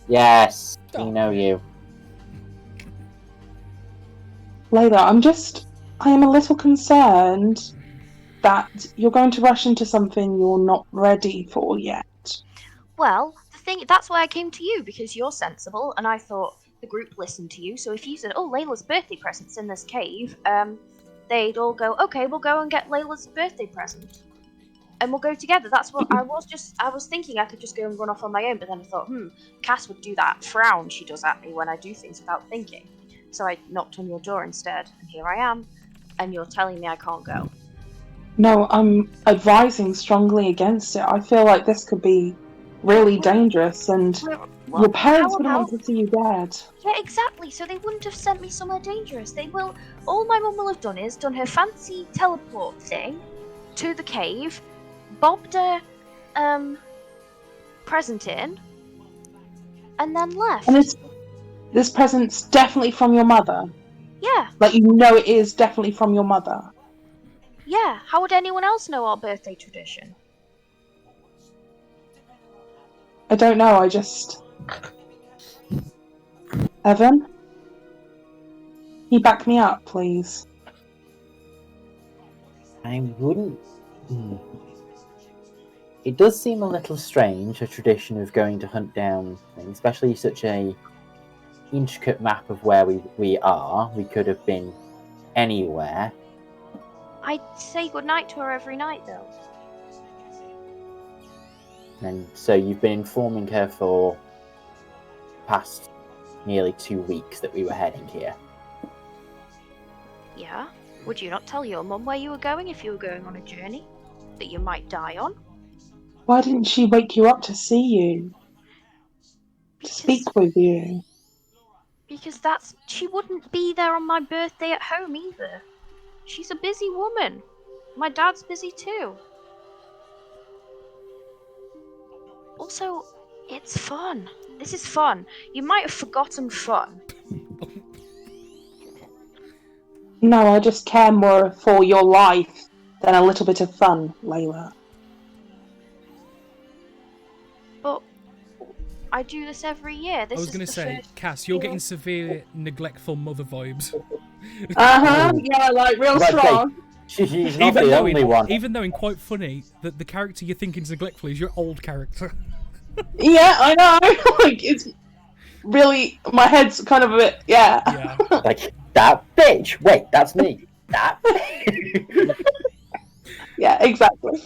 Yes, we Stop know it. you. Leila, I am a little concerned that you're going to rush into something you're not ready for yet. Well, that's why I came to you, because you're sensible, and I thought the group listened to you, so if you said, oh, Layla's birthday present's in this cave, they'd all go, okay, we'll go and get Layla's birthday present. And we'll go together. That's what I was thinking I could just go and run off on my own, but then I thought, Cass would do that frown she does at me when I do things without thinking. So I knocked on your door instead, and here I am, and you're telling me I can't go. No, I'm advising strongly against it. I feel like this could be really dangerous, and your parents wouldn't want to see you dead. Yeah, exactly. So they wouldn't have sent me somewhere dangerous. They will. All my mum will have done is done her fancy teleport thing to the cave, bobbed a present in, and then left. And this present's definitely from your mother. Yeah. Like, you know it is definitely from your mother. Yeah. How would anyone else know our birthday tradition? I don't know, Evan? Can you back me up, please? I wouldn't. It does seem a little strange, a tradition of going to hunt down things, especially such a intricate map of where we are. We could have been anywhere. I'd say goodnight to her every night, though. And so you've been informing her for past nearly 2 weeks that we were heading here. Yeah? Would you not tell your mum where you were going if you were going on a journey that you might die on? Why didn't she wake you up to see you? To speak with you? Because she wouldn't be there on my birthday at home either. She's a busy woman. My dad's busy too. Also, it's fun. This is fun. You might have forgotten fun. No, I just care more for your life than a little bit of fun, Leila. But I do this every year. I was going to say, Cass, you're getting severe neglectful mother vibes. Yeah, like real strong. She's not the only one. Even though, in quite funny, that the character you're thinking is neglectful is your old character. Yeah, I know. Like, it's really, my head's kind of a bit, yeah. Like, that bitch. Wait, that's me. That. Yeah, exactly.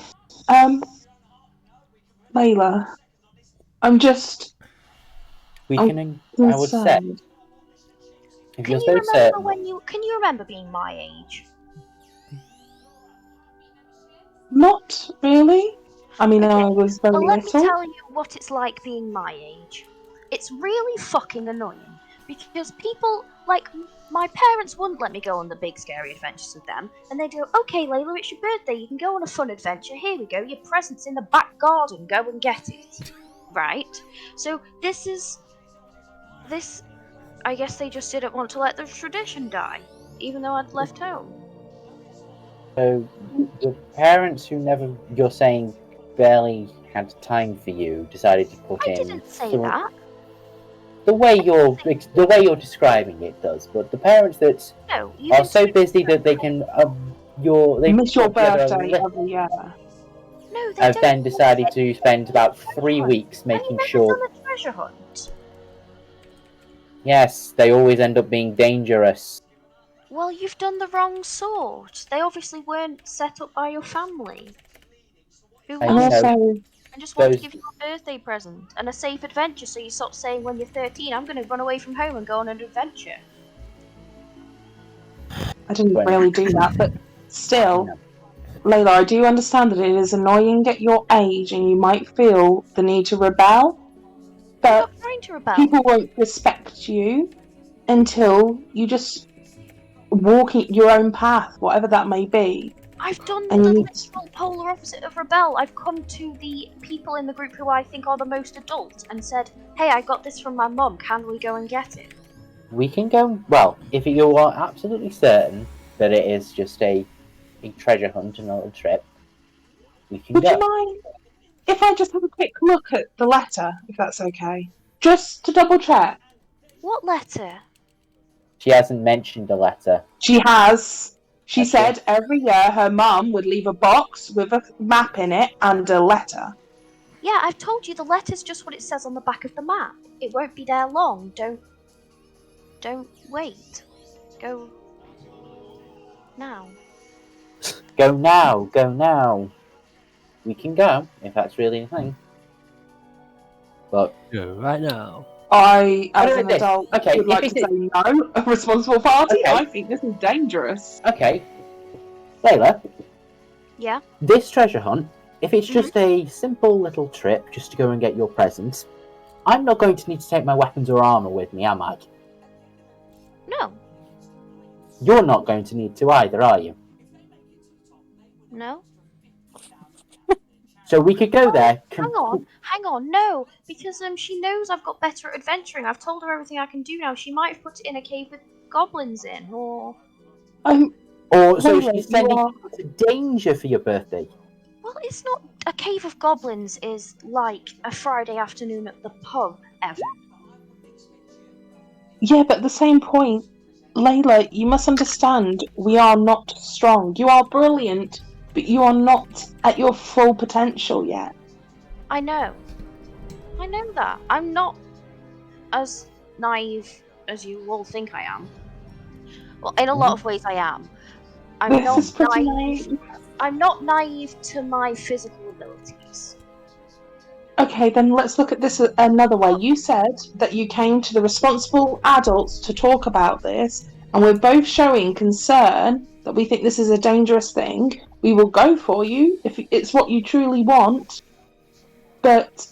Leila, I would say. If you're so certain. Can you remember being my age? Not really. I mean, I was very Well, let me little. tell you what it's like being my age. It's really fucking annoying because people, like, my parents wouldn't let me go on the big scary adventures with them, and they'd go, okay, Layla, it's your birthday, you can go on a fun adventure, here we go, your present's in the back garden, go and get it. Right? So this, I guess they just didn't want to let the tradition die, even though I'd left home. So, your parents who you're saying, barely had time for you, decided to put in... I didn't say that. The way you're describing it does, but the parents that are so busy that they can they miss your birthday every year. No, they have don't. then decided to spend about 3 weeks making sure. On a treasure hunt. Yes, they always end up being dangerous. Well, you've done the wrong sort. They obviously weren't set up by your family. Who I just want to give you a birthday present and a safe adventure, so you stop saying when you're 13, I'm going to run away from home and go on an adventure. I didn't really do that, but still, Leila, I do understand that it is annoying at your age and you might feel the need to rebel, but I'm not trying to rebel. People won't respect you until you just walk your own path, whatever that may be. I've done the literal polar opposite of rebel. I've come to the people in the group who I think are the most adult and said, hey, I got this from my mum, can we go and get it? We can go, well, if you are absolutely certain that it is just a treasure hunt and a little trip, we can Would go. you mind if I just have a quick look at the letter, if that's okay? Just to double check. What letter? She hasn't mentioned a letter. She has. She Okay. said every year her mum would leave a box with a map in it and a letter. Yeah, I've told you the letter's just what it says on the back of the map. It won't be there long. Don't wait. Go now. Go now, go now. We can go, if that's really a thing. But Go right now. I, as don't an know this. adult, Okay, would like if to it's say no. A responsible party? Okay. I think this is dangerous. okay. Layla, Yeah. this treasure hunt, if it's just a simple little trip just to go and get your presents, I'm not going to need to take my weapons or armor with me, am I? No. You're not going to need to either, are you? No. So we could go there. Hang on, no, because she knows I've got better at adventuring. I've told her everything I can do now. She might have put it in a cave with goblins in, or Or so Layla, she's sending you are- you to danger for your birthday. well, it's not a cave of goblins. Is like a Friday afternoon at the pub, Evan. Yeah, but at the same point, Layla, you must understand, we are not strong. You are brilliant, but you are not at your full potential yet. I know that. I'm not as naive as you all think I am. Well, in a lot of ways, I am. I'm This not is pretty naive. naive. I'm not naive to my physical abilities. Okay, then let's look at this another way. You said that you came to the responsible adults to talk about this, and we're both showing concern that we think this is a dangerous thing. We will go for you if it's what you truly want, but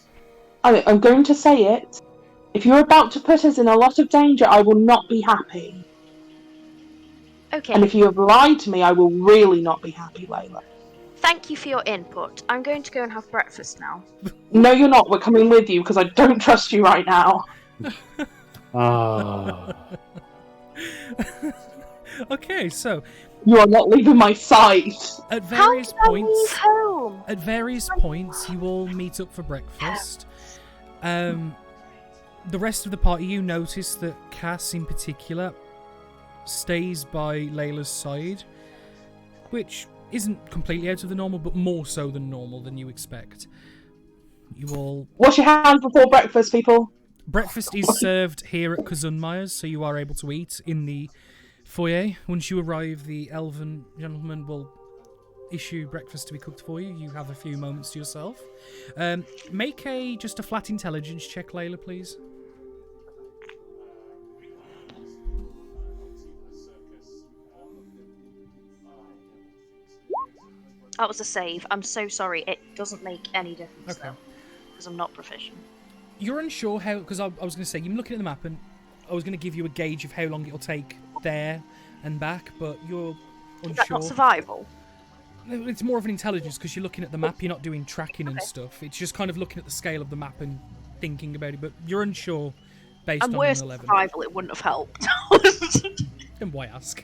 I'm going to say it. If you're about to put us in a lot of danger, I will not be happy. Okay. And if you have lied to me, I will really not be happy, Layla. Thank you for your input. I'm going to go and have breakfast now. No, you're not. We're coming with you because I don't trust you right now. Oh. Okay, so You are not leaving my sight. at How various did I points, leave home? at various points, you all meet up for breakfast. The rest of the party, you notice that Cass, in particular, stays by Layla's side, which isn't completely out of the normal, but more so than normal than you expect. You all... Wash your hands before breakfast, people. Breakfast is served here at Kazunmaya's, so you are able to eat in the foyer. Once you arrive, the elven gentleman will issue breakfast to be cooked for you. You have a few moments to yourself. Make just a flat intelligence check, Layla, please. That was a save. I'm so sorry. It doesn't make any difference, Okay. though, because I'm not proficient. You're unsure how, because I was going to say, you're looking at the map and I was going to give you a gauge of how long it'll take there and back, but you're unsure. Is that not survival? It's more of an intelligence because you're looking at the map, you're not doing tracking and stuff. It's just kind of looking at the scale of the map and thinking about it, but you're unsure based And on worse an than 11. survival, it wouldn't have helped. Then why ask?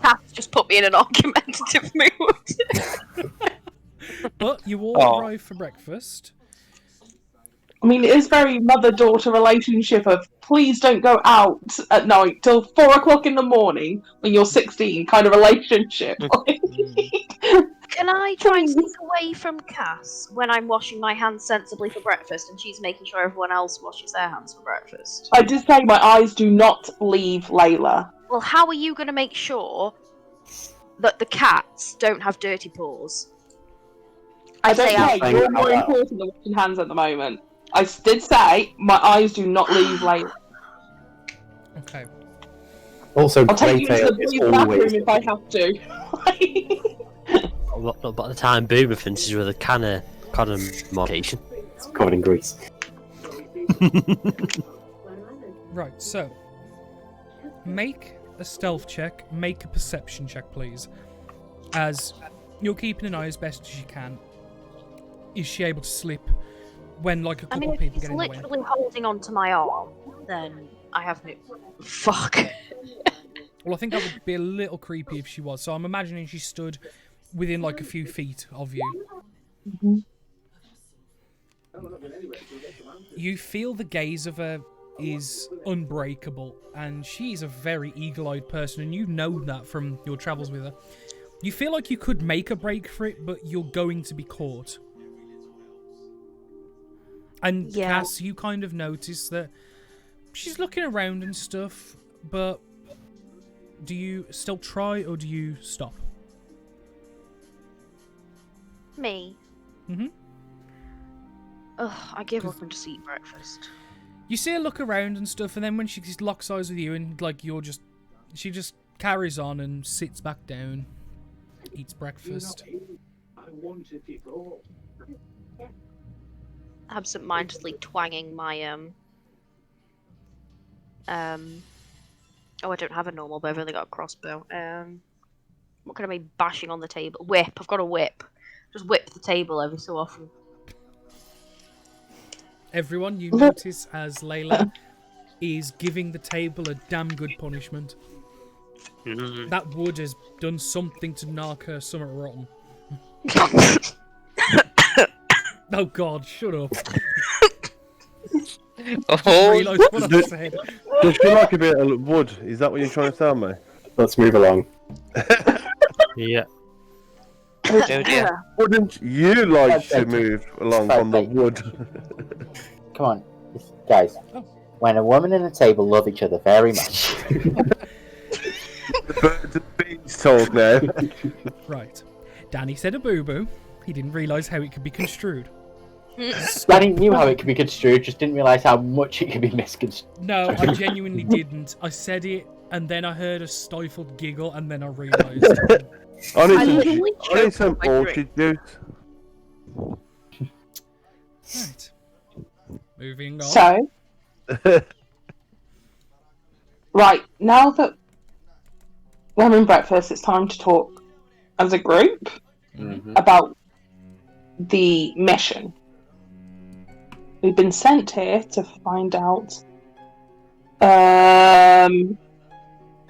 Cass just put me in an argumentative mood. But you all arrive for breakfast. I mean, it is very mother-daughter relationship of please don't go out at night till 4 o'clock in the morning when you're 16 kind of relationship. Can I try and sneak away from Cass when I'm washing my hands sensibly for breakfast and she's making sure everyone else washes their hands for breakfast? I did say my eyes do not leave Layla. Well, how are you going to make sure that the cats don't have dirty paws? I don't say care, out. you're more important than washing hands at the moment. I did say my eyes do not leave Layla. Okay. Also, I'll take you into Greytail the is boys' bathroom always... if I have to. Not by the time Boomer finishes with a can of medication. It's covered in grease. Right, so make a stealth check, make a perception check, please. As you're keeping an eye as best as you can. Is she able to slip when, like, a I couple mean, of if people he's get in the way? literally holding onto my arm, then I have no... Fuck. Well, I think that would be a little creepy if she was. So I'm imagining she stood within like a few feet of you. Mhm. You feel the gaze of her is unbreakable, and she is a very eagle-eyed person, and you know that from your travels with her. You feel like you could make a break for it, but you're going to be caught. And Yeah. Cass, you kind of notice that she's looking around and stuff, but do you still try or do you stop? Me. Mm-hmm. Ugh, I give up and just eat breakfast. You see her look around and stuff, and then when she locks eyes with you and like she just carries on and sits back down, eats breakfast. Absent-mindedly twanging my oh, I don't have a normal bow, I've only got a crossbow. What can I be bashing on the table? Whip. I've got a whip. Just whip the table every so often. Everyone, you notice as Leila is giving the table a damn good punishment. That wood has done something to knock her somewhat rotten. Oh God, shut up. Oh, Realise what I said. Does she like a bit of wood? Is that what you're trying to tell me? Let's move along. Yeah. oh dear. Wouldn't you like That's to okay. move along That's on the okay. wood? Come on, guys. Oh. When a woman and a table love each other very much. The birds and bees talk now. Right. Danny said a boo-boo. He didn't realise how it could be construed. Danny knew how it could be construed, just didn't realise how much it could be misconstrued. No, I genuinely didn't. I said it, and then I heard a stifled giggle, and then I realised. I need literally some choked on my orchid juice. Right. Moving on. So, right, now that we're having breakfast, it's time to talk as a group about the mission. We've been sent here to find out.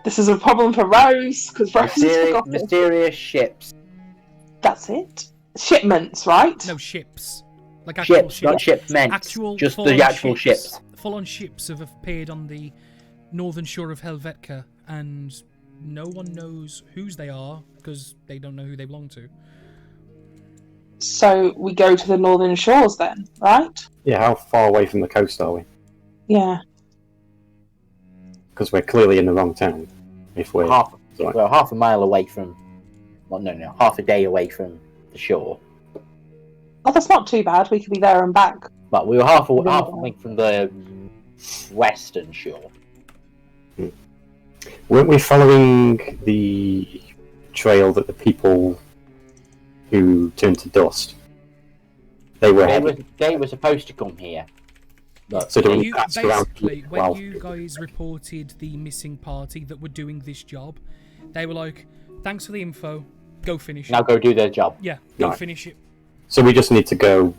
This is a problem for Rose, because Rose has forgotten. Mysterious ships. That's it. Shipments, right? No, ships. Like actual Ships, not shipments. Actual Just full-on the actual ships. Full-on ships have appeared on the northern shore of Helvetica, and no one knows whose they are because they don't know who they belong to. So we go to the northern shores then, right? Yeah, how far away from the coast are we? Yeah. Because we're clearly in the wrong town. If we're Well, half a mile away from. Well, no, half a day away from the shore. Oh, that's not too bad. We could be there and back. But we were half a length from the western shore. weren't we following the trail that the people who turned to dust? They were heading. They were supposed to come here. But So do we You, pass around basically, when while- you guys reported the missing party that were doing this job, they were like, "Thanks for the info. Go finish now it." go do their job. Yeah, go Right. finish it. So we just need to go.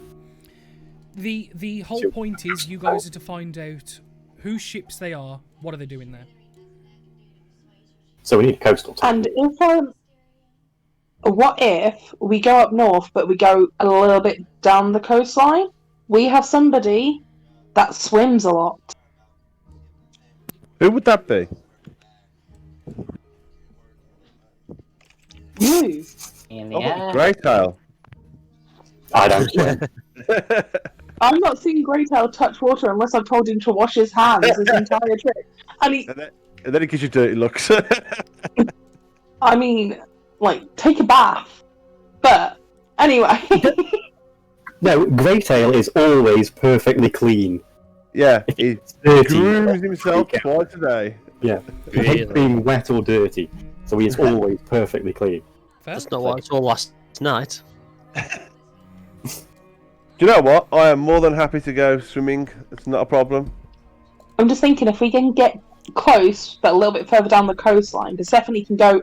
The whole point is you guys are to find out whose ships they are. What are they doing there? So we need a coastal town. And what if we go up north, but we go a little bit down the coastline? We have somebody that swims a lot. Who would that be? You. In Oh, the air. Greytail. I don't swim. I've not seen Greytail touch water unless I've told him to wash his hands his entire trip. And he, And then it gives you dirty looks. I mean, like, take a bath. But anyway, No, Greytail is always perfectly clean. Yeah, he It's dirty. grooms himself twice a day. Yeah, he hates Really? being wet or dirty, so he is always perfectly clean. Fair? That's not what I saw last night. Do you know what? I am more than happy to go swimming. It's not a problem. I'm just thinking if we can get close, but a little bit further down the coastline, Persephone can go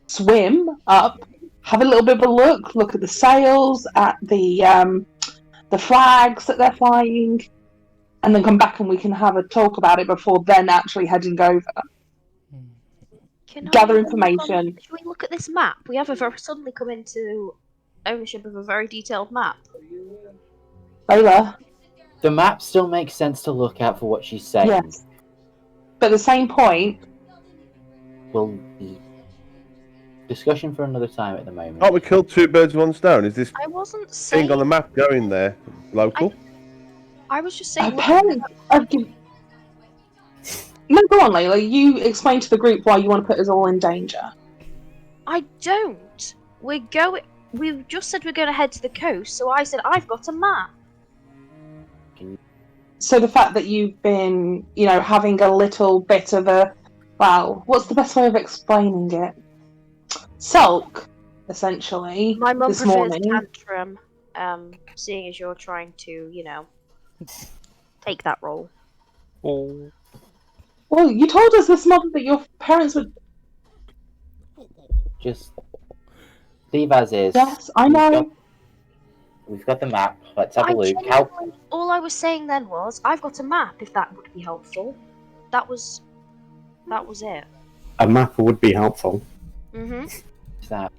swim up, have a little bit of a look at the sails, at the flags that they're flying, and then come back and we can have a talk about it before then actually heading over. gather information. Should we look at this map? We have suddenly come into ownership of a very detailed map. Leila, The map still makes sense to look at for what she's saying. yes. But at the same point, Well, discussion for another time at the moment. Can't we kill two birds with one stone? Is this I wasn't saying. thing on the map going there local? I was just saying. apparently, no, go on, Leila. You explain to the group why you want to put us all in danger. I don't. We're going. We've just said we're going to head to the coast, so I said I've got a map. So the fact that you've been, having a little bit of a, well, what's the best way of explaining it? Sulk, essentially. My mum this prefers morning. tantrum, seeing as you're trying to, take that role. Oh. Well, you told us this month that your parents would. Just leave as is. Yes, I know. We've got the map. Let's have a look. All I was saying then was, I've got a map, if that would be helpful. That was it. A map would be helpful. Mm-hmm. That.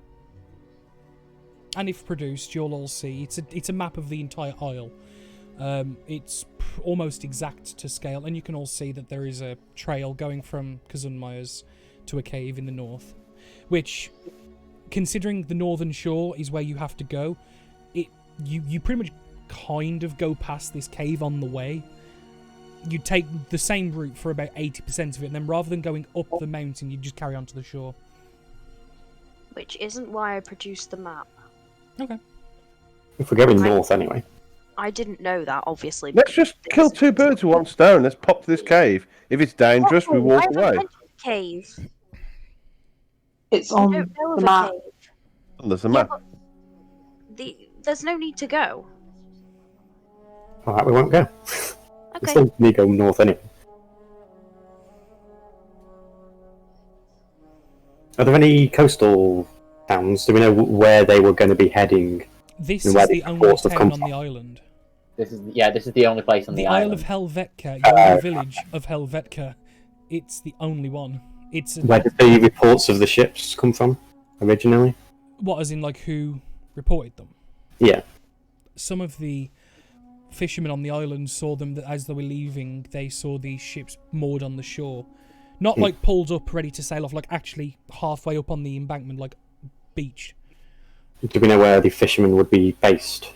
And if produced, you'll all see it's a map of the entire isle. It's almost exact to scale, and you can all see that there is a trail going from Kazunmeyer's to a cave in the north, which, considering the northern shore is where you have to go, you pretty much kind of go past this cave on the way. You take the same route for about 80% of it, and then rather than going up the mountain, you just carry on to the shore. Which isn't why I produced the map. Okay. If we're going north anyway. I didn't know that, obviously. Let's just kill two birds with one stone. Let's pop to this cave. If it's dangerous, we walk away. Cave. It's I on don't know the of map. a cave. There's a map. There's no need to go. Alright, we won't go. We Okay. still need to go north anyway. Are there any coastal towns? Do we know where they were going to be heading? This And is where the the only force have town come on from? the island. This is the only place on the Isle island. of Helvetka, your village of Helvetka. It's the only one. It's Where did the reports of the ships come from originally? what, as in like who reported them? Yeah. Some of the fishermen on the island saw them that as they were leaving, they saw these ships moored on the shore. Not like pulled up, ready to sail off, like actually halfway up on the embankment, like beach. Do we know where the fishermen would be based?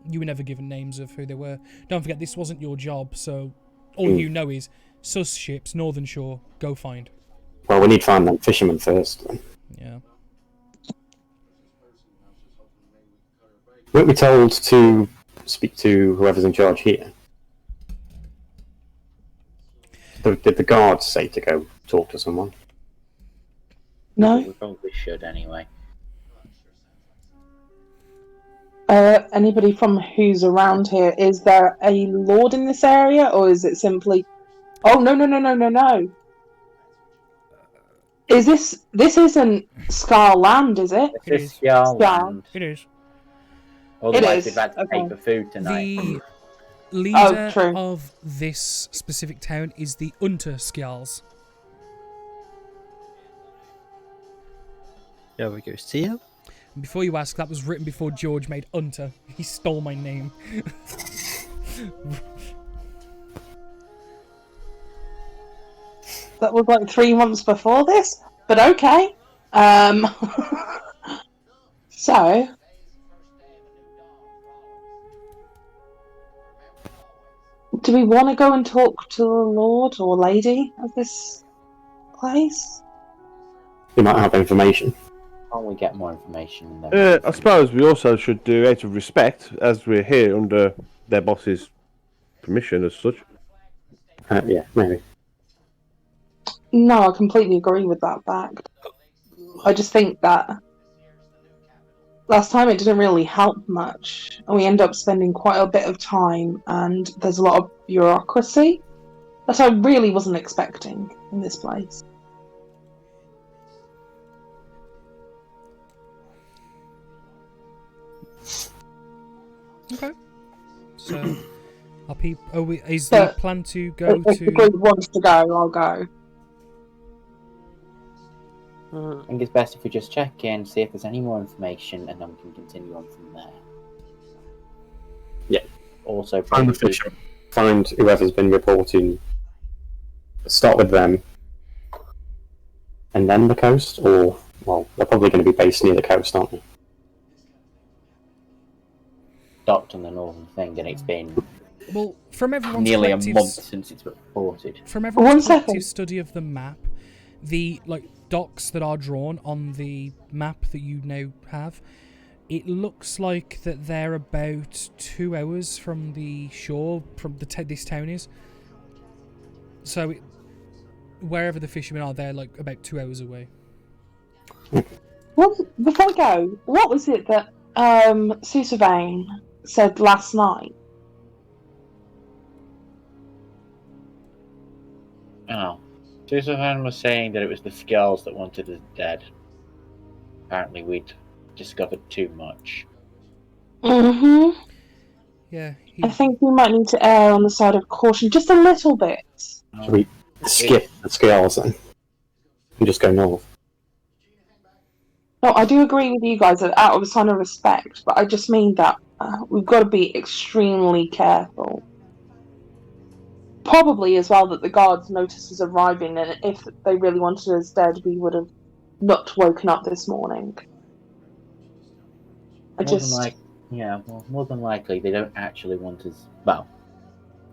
You were never given names of who they were. Don't forget, this wasn't your job, so all you know is sus ships, northern shore, go find. Well, we need to find them fishermen first. Then. Yeah. Weren't we told to speak to whoever's in charge here? Did the guards say to go talk to someone? No. We probably should anyway. Anybody from who's around here? Is there a lord in this area, or is it simply? Oh no! Is this isn't Scar Land, is it? This is your land. It is. Otherwise, is. they've had to pay for food tonight. The leader true. of this specific town is the Unterskjals. There we go. See you. Before you ask, that was written before George made Unter. He stole my name. That was like 3 months before this, but okay. So, do we want to go and talk to the lord or lady of this place? We might have information. Can't we get more information? Than I suppose we also should do out of respect, as we're here under their boss's permission as such. Yeah, maybe. No, I completely agree with that fact. I just think that last time it didn't really help much, and we end up spending quite a bit of time, and there's a lot of bureaucracy that I really wasn't expecting in this place. Okay. So, is the plan to go If to... the group wants to go, I'll go. I think it's best if we just check in, see if there's any more information, and then we can continue on from there. Yeah. Also, Find the probably fisher. Find whoever's been reporting. Start with them. And then the coast? Or, well, they're probably going to be based near the coast, aren't they? docked on the northern thing, and it's been Well, from everyone's nearly a collective month since it's reported. From One everyone's second. collective study of the map, the docks that are drawn on the map that you now have, it looks like that they're about 2 hours from the shore from this town is. So wherever the fishermen are, they're like about 2 hours away. Well, before we go, what was it that Susa Vane said last night? Oh. Susan was saying that it was the Skulls that wanted us dead. Apparently we'd discovered too much. Mm-hmm. Yeah. I think we might need to err on the side of caution just a little bit. Should we skip the scales then? And just go north? No, I do agree with you guys that out of a sign of respect, but I just mean that we've got to be extremely careful. Probably as well that the guards noticed us arriving, and if they really wanted us dead, we would have not woken up this morning. More than likely they don't actually want us. Well,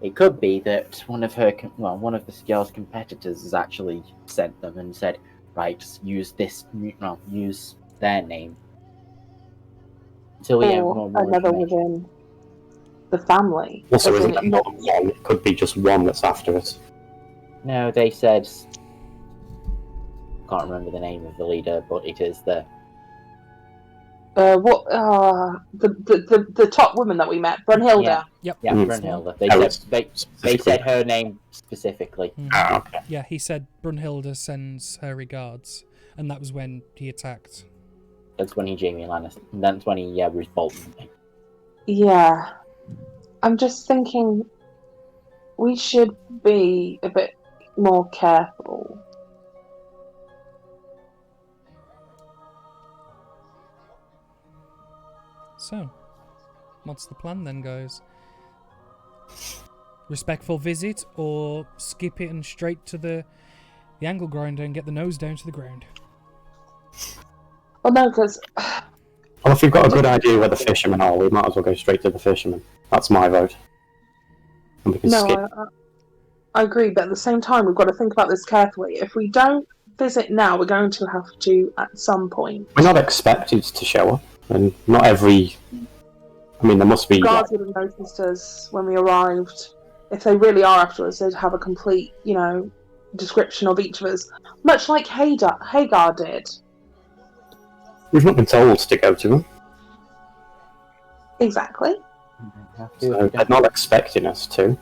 it could be that one of the Skulls' competitors has actually sent them and said, right, use their name. Until we have more another information. within the family. Also, As in isn't it more than one? It could be just one that's after us. No, they said. Can't remember the name of the leader, but it is the the top woman that we met, Brunhilde. Yep. Yeah, Mm. Brunhilde. They said her name specifically. Ah, okay. Yeah, he said Brunhilde sends her regards, and that was when he attacked. That's when he Jamie Lannister. And that's when he was Bolton. Yeah. I'm just thinking we should be a bit more careful. So, what's the plan then, guys? Respectful visit, or skip it and straight to the angle grinder and get the nose down to the ground? Well, no, because Well, if we've got a good idea where the fishermen are, we might as well go straight to the fishermen. That's my vote. And we can skip. I agree, but at the same time, we've got to think about this carefully. If we don't visit now, we're going to have to at some point. We're not expected to show up, and not every. I mean, there must be. Guards would have noticed us when we arrived. If they really are after us, they'd have a complete, description of each of us, much like Hagar did. We've not been told to go to them, Exactly. so they're not expecting us to.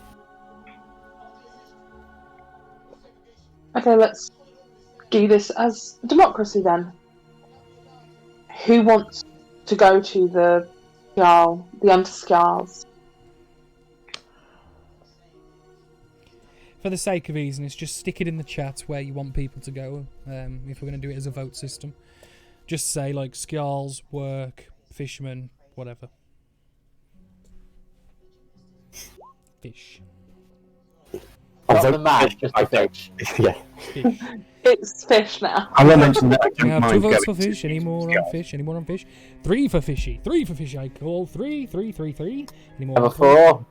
Okay, let's do this as democracy then. Who wants to go to the Underscars? For the sake of easiness, just stick it in the chat where you want people to go, if we're going to do it as a vote system. Just say, Skjalls, work, fishermen, whatever. Fish. I'll Not vote the man, fish. just the fish. Yeah. Fish. It's fish now. I will mention that I We don't have 2 mind votes for going to fish. Any more on Skjalls. fish? Any more on fish? 3 for fishy. 3 for fishy. I call 3. Any more? Have a on fish? 4.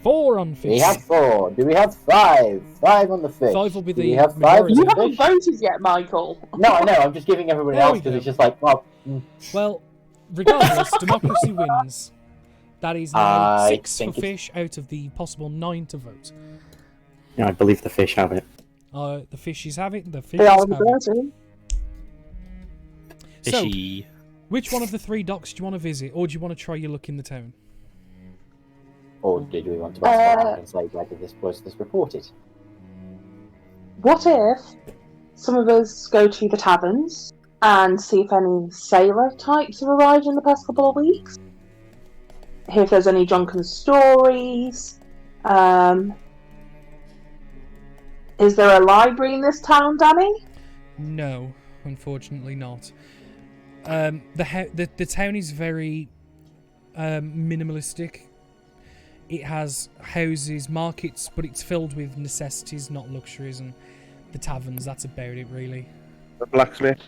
4 on fish. We have 4. Do we have 5? 5 on the fish. 5 will be Do the we have 5 majority. on You the haven't fish? voted yet, Michael. No, I know. I'm just giving everybody There else we because go. it's just like, Well, regardless, democracy wins. That is now I 6 for think it's- fish out of the possible 9 to vote. Yeah, I believe the fish have it. The fishies have it. The They fishies are have the it. dirty. So, Fishy. which one of the 3 docks do you want to visit, or do you want to try your luck in the town? or did we want to ask around and say whether this was reported? What if some of us go to the taverns and see if any sailor types have arrived in the past couple of weeks? Hear if there's any drunken stories. Is there a library in this town, Danny? No. unfortunately not. The town is very minimalistic. It has houses, markets, but it's filled with necessities, not luxuries, and the taverns. That's about it, really. The blacksmith.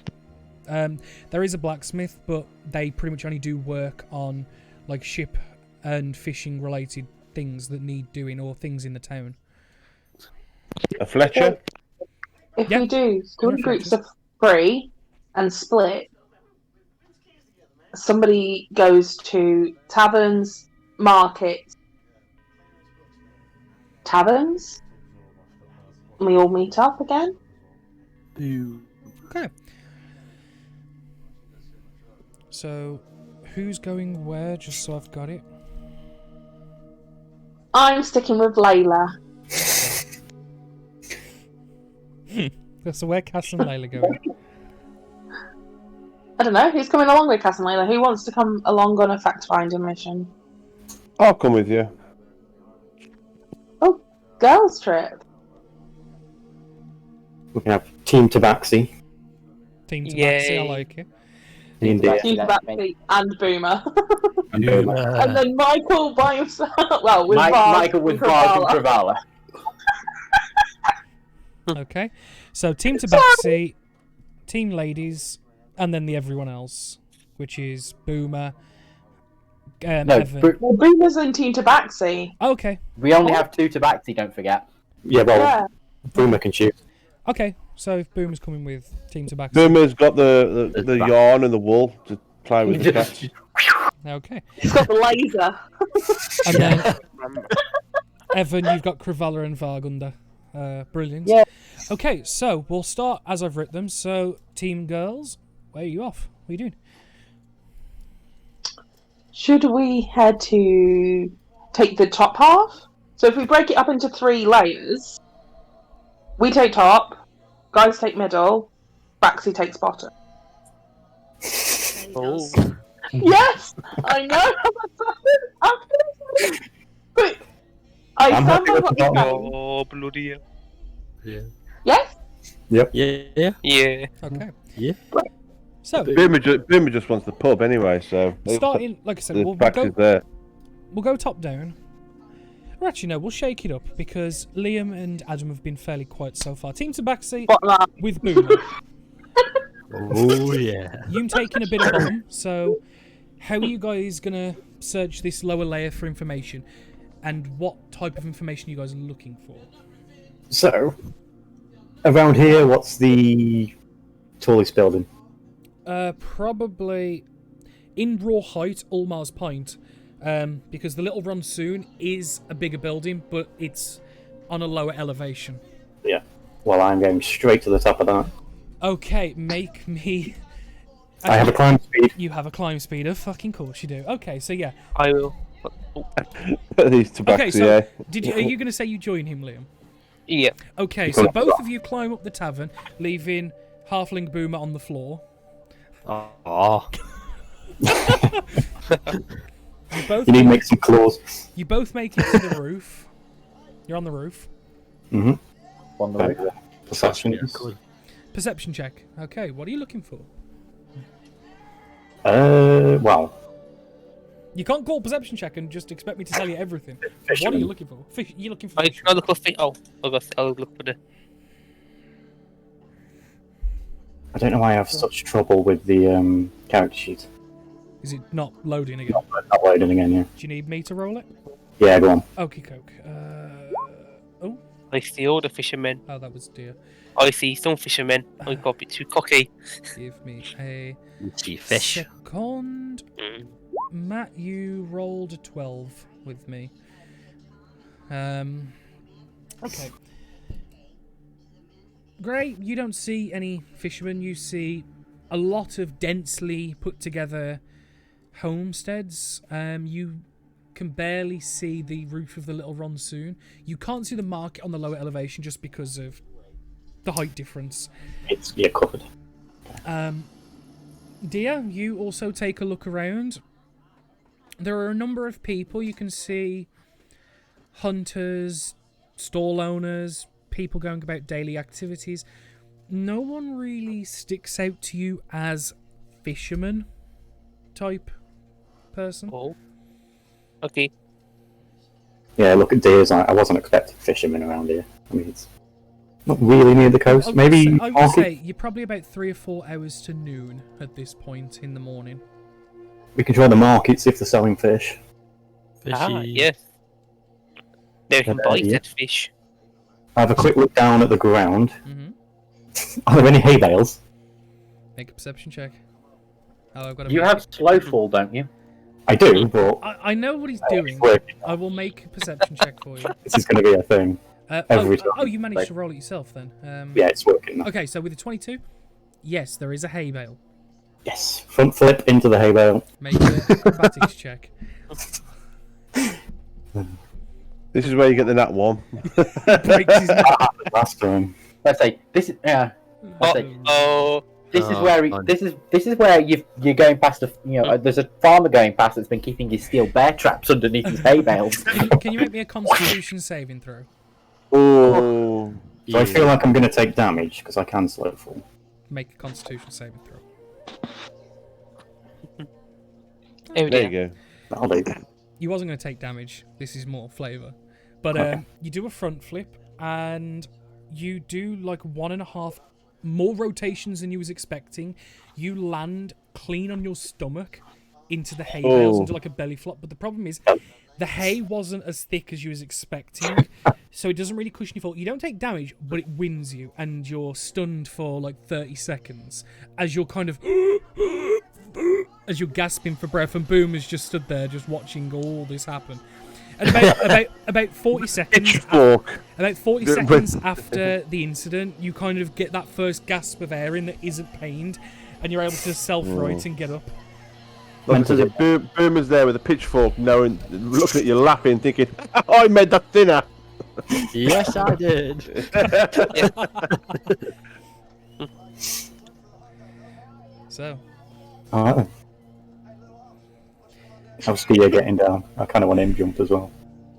There is a blacksmith, but they pretty much only do work on like ship and fishing related things that need doing, or things in the town. A Fletcher. If Yeah. we do 3 Yeah, groups Fletchers. of 3 and split, somebody goes to taverns, markets, taverns, and we all meet up again. Okay. So, who's going where? Just so I've got it. I'm sticking with Layla. So where Cass and Leila going? I don't know, who's coming along with Cass and Layla? Who wants to come along on a fact-finding mission? I'll come with you. Oh, girls' trip. We can have Team Tabaxi. Team Tabaxi, I Yay. like it. Indeed. Team that's Batsy and Boomer. And And then Michael by himself. Well, with Varg Michael with and Varg and Kravala. Kravala. Okay. So Team Tabaxi, Team Ladies, and then the everyone else, which is Boomer, No, Evan. Well, Boomer's in Team Tabaxi. Okay. we only have 2 Tabaxi, don't forget. Yeah, well, Yeah. Boomer can shoot. Okay. So if Boomer's coming with Team Tabaxi. Boomer's got the yarn and the wool to play with the cats. Okay. He's got the laser. And then Evan, you've got Kravala and Varg under. Brilliant. Yeah. Okay, so we'll start as I've written them. So, Team Girls, where are you off? What are you doing? Should we head to take the top half? So if we break it up into 3 layers, we take top, guys take middle, Baxi takes bottom. Oh. Yes! I know! Quick! I I'm stand happy by with what the you bottom. say. Oh, bloody hell. Yes? Yeah. Yeah. Okay. Yeah. So, Boomer just wants the pub anyway, so starting, like I said, the we'll back go, is there. we'll go top down. Or actually, no, we'll shake it up because Liam and Adam have been fairly quiet so far. Team Tabaxi Bottom half. with Boomer. Oh yeah. You taking a bit of bottom, so how are you guys going to search this lower layer for information? And what type of information are you guys are looking for? So, around here, what's the tallest building? Probably in raw height, Ulmar's Point, because the Little Ronsoon is a bigger building, but it's on a lower elevation. Yeah. Well, I'm going straight to the top of that. Okay, make me. I have a climb speed. You have a climb speed, of fucking course you do. Okay, so yeah. I will. These Tabaxi, Okay, so yeah. are you going to say you join him, Liam? Yeah. Okay, so both of you climb up the tavern, leaving Halfling Boomer on the floor. Oh. You both You need to make some claws. You both make it to the roof. You're on the roof. Mm-hmm. On the roof. Perception. Perception check. Okay, what are you looking for? Well, You can't call perception check and just expect me to tell you everything. What are fisherman. you looking for? Fish. You're looking for I fish. can look for fish. Oh, I'll look for the. I don't know why I have such trouble with the character sheet. Is it not loading again? Not loading again, yeah. Do you need me to roll it? Yeah, go on. Okie coke. Oh, I see all the fishermen. oh, that was dear. I see some fishermen. I got a bit too cocky. Give me a See fish. second. Mm. Matt, you rolled a 12 with me. Okay. Great, you don't see any fishermen. You see a lot of densely put together homesteads. You can barely see the roof of the Little Ronsoon. You can't see the market on the lower elevation just because of the height difference. It's covered. Dia, you also take a look around. There are a number of people. You can see hunters, stall owners, people going about daily activities. No one really sticks out to you as fisherman type person. Oh. Okay. Yeah, look at deers. I wasn't expecting fishermen around here. I mean, it's not really near the coast. Maybe I would say you're probably about 3 or 4 hours to noon at this point in the morning. we can try the markets if they're selling fish. Fishy. Yes. They can buy yeah. that fish. I have a quick look down at the ground. Mm-hmm. Are there any hay bales? Make a perception check. Oh, I've got. You have slow fall, don't you? I do, but I know what he's doing. I will make a perception check for you. this is going to be a thing. Every time. Oh, you managed to roll it yourself then. Yeah, it's working. Okay, so with a 22, yes, there is a hay bale. Yes, front flip into the hay bale. Make an acrobatics check. This is where you get the nat 1. Breaks his neck. Last time. Let's say this is Oh. this is where this is where you're going past there's a farmer going past that's been keeping his steel bear traps underneath his hay bales. Can you make me a Constitution saving throw? Oh. So I feel like I'm going to take damage because I can slow fall. Make a Constitution saving throw. Oh, There you go. That'll do. You wasn't going to take damage. This is more flavour. But you do a front flip, and you do like 1.5 more rotations than you was expecting. You land clean on your stomach into the hay bales, into like a belly flop. But the problem is, the hay wasn't as thick as you was expecting, so it doesn't really cushion your fall. You don't take damage, but it wins you, and you're stunned for like 30 seconds as you're kind of... as you're gasping for breath, and Boom has just stood there just watching all this happen. And about 40 seconds after the incident, you kind of get that first gasp of air in that isn't pained, and you're able to self-right and get up. Look, Boom is there with a pitchfork, looking at you, laughing, thinking, "I made that dinner." Yes, I did. So. Alright then. How's Skier getting down? I kind of want him jumped as well.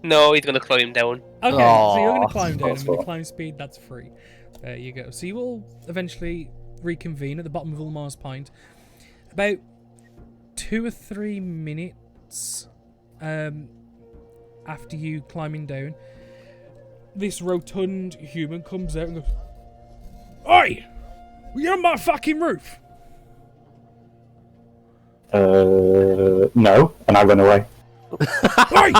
No, he's gonna climb down. Okay, so you're going to climb down, That's and with the fine. climb speed, that's free. There you go. So you will eventually reconvene at the bottom of Ulmar's Pint. About 2 or 3 minutes after you climbing down, this rotund human comes out and goes, "Oi! You're on my fucking roof!" No, and I run away. "Oi!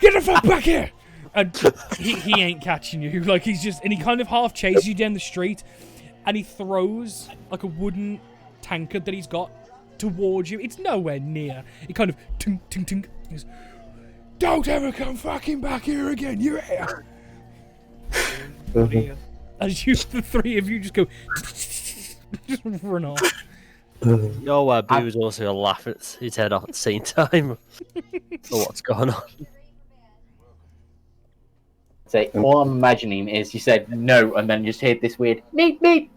Get the fuck back here!" And he ain't catching you. Like, he's just... And he kind of half chases you down the street, and he throws, like, a wooden tankard that he's got towards you. It's nowhere near. He kind of... Tink, tink, tink. He goes, "Don't ever come fucking back here again, you hear?" As you, the three of you just go... just run off. Your Boo was also going to laugh at his head off at the same time. For what's going on. So all I'm imagining is you said no, and then just heard this weird meep meep.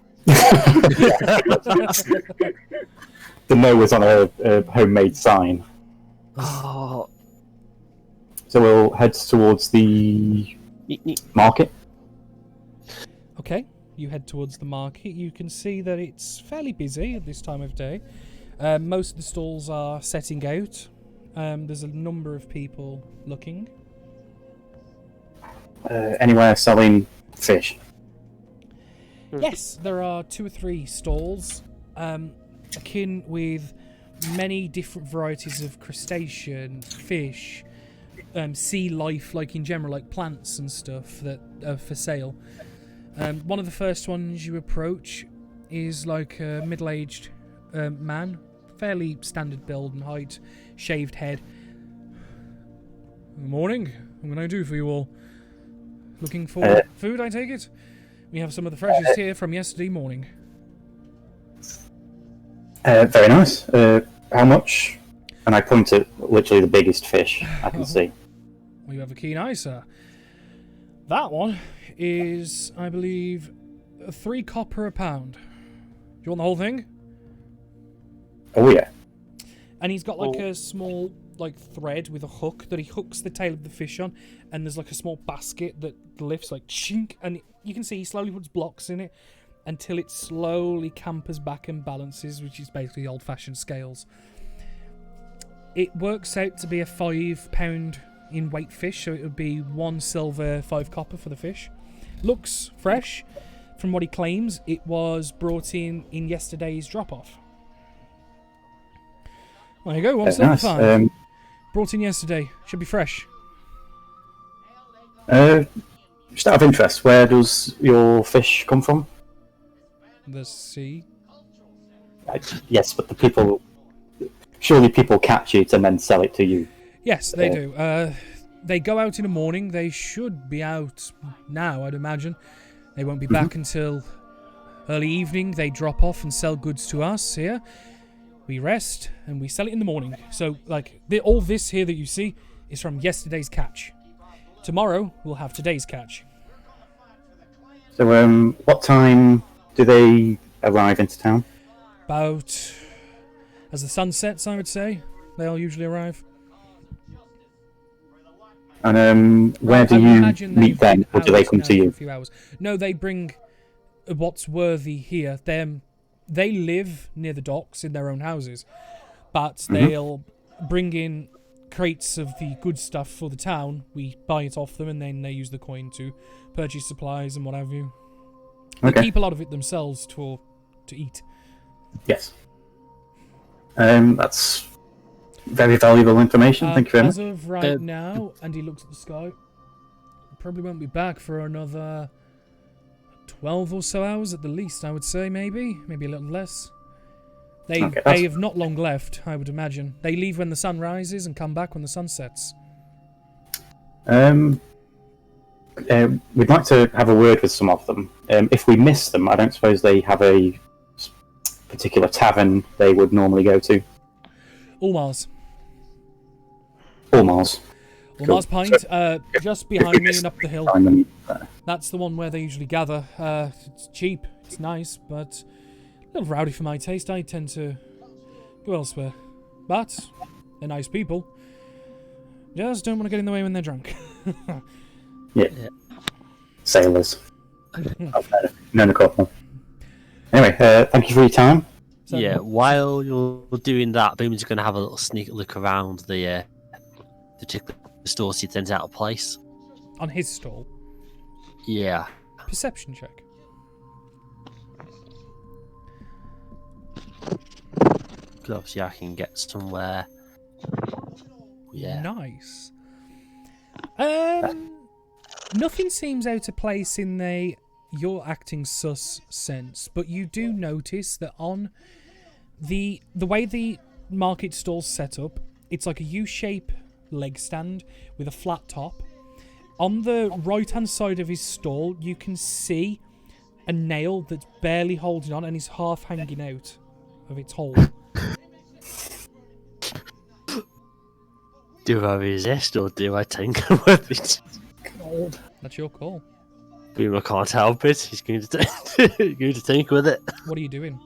The no was on a homemade sign. Oh, So we'll head towards the market. Okay, you head towards the market. You can see that it's fairly busy at this time of day. Most of the stalls are setting out. There's a number of people looking. Anywhere selling fish. Yes, there are 2 or 3 stalls, akin with many different varieties of crustacean, fish, sea life, like in general, like plants and stuff that are for sale. One of the first ones you approach is like a middle-aged man, fairly standard build and height, shaved head. "Good morning. What can I do for you all? Looking for food, I take it? We have some of the freshest here from yesterday morning." Very nice. How much? And I point at literally the biggest fish I can see. Well, you have a keen eye, sir. That one is, I believe, 3 copper a pound. Do you want the whole thing? Oh yeah. And he's got like a small like thread with a hook that he hooks the tail of the fish on, and there's like a small basket that lifts like chink, and you can see he slowly puts blocks in it, until it slowly campers back and balances, which is basically old-fashioned scales. It works out to be a £5 in weight fish, so it would be 1 silver, 5 copper for the fish. Looks fresh. From what he claims, it was brought in yesterday's drop-off. There you go, 175. Nice. Brought in yesterday. Should be fresh. Just out of interest, where does your fish come from? The sea. Yes, but the people... Surely people catch it and then sell it to you. Yes, they do. They go out in the morning. They should be out now, I'd imagine. They won't be back until early evening. They drop off and sell goods to us here. We rest and we sell it in the morning. So, all this here that you see is from yesterday's catch. Tomorrow, we'll have today's catch. So, what time do they arrive into town? About as the sun sets, I would say. They'll usually arrive. And where do you meet them, or do they come to you? A few hours. No, they bring what's worthy here. They live near the docks in their own houses, but they'll bring in crates of the good stuff for the town. We buy it off them, and then they use the coin to purchase supplies and what have you. They keep a lot of it themselves to eat. Yes. That's very valuable information. Thank you very much. As of right now, and he looks at the sky, probably won't be back for another 12 or so hours at the least, I would say, maybe a little less. They have not long left, I would imagine. They leave when the sun rises and come back when the sun sets. We'd like to have a word with some of them. If we miss them, I don't suppose they have a particular tavern they would normally go to. Ulmar's. Ulmar's Pint, just behind me and up the hill. That's the one where they usually gather. It's cheap, it's nice, but a little rowdy for my taste. I tend to go elsewhere. But they're nice people. Just don't want to get in the way when they're drunk. Yeah. Sailors. I've known a couple. Anyway, thank you for your time. Yeah, while you're doing that, Boom's going to have a little sneak look around the particular stores he tends out of place. On his stall? Yeah. Perception check. Because obviously I can get somewhere. Yeah. Nice. Nothing seems out of place in the you're acting sus sense, but you do notice that on the way the market stall's set up, it's like a U-shape leg stand with a flat top. On the right-hand side of his stall, you can see a nail that's barely holding on and is half hanging out of its hole. Do I resist or do I tinker with it? That's your call. Boomer can't help it. He's going to tinker with it. What are you doing?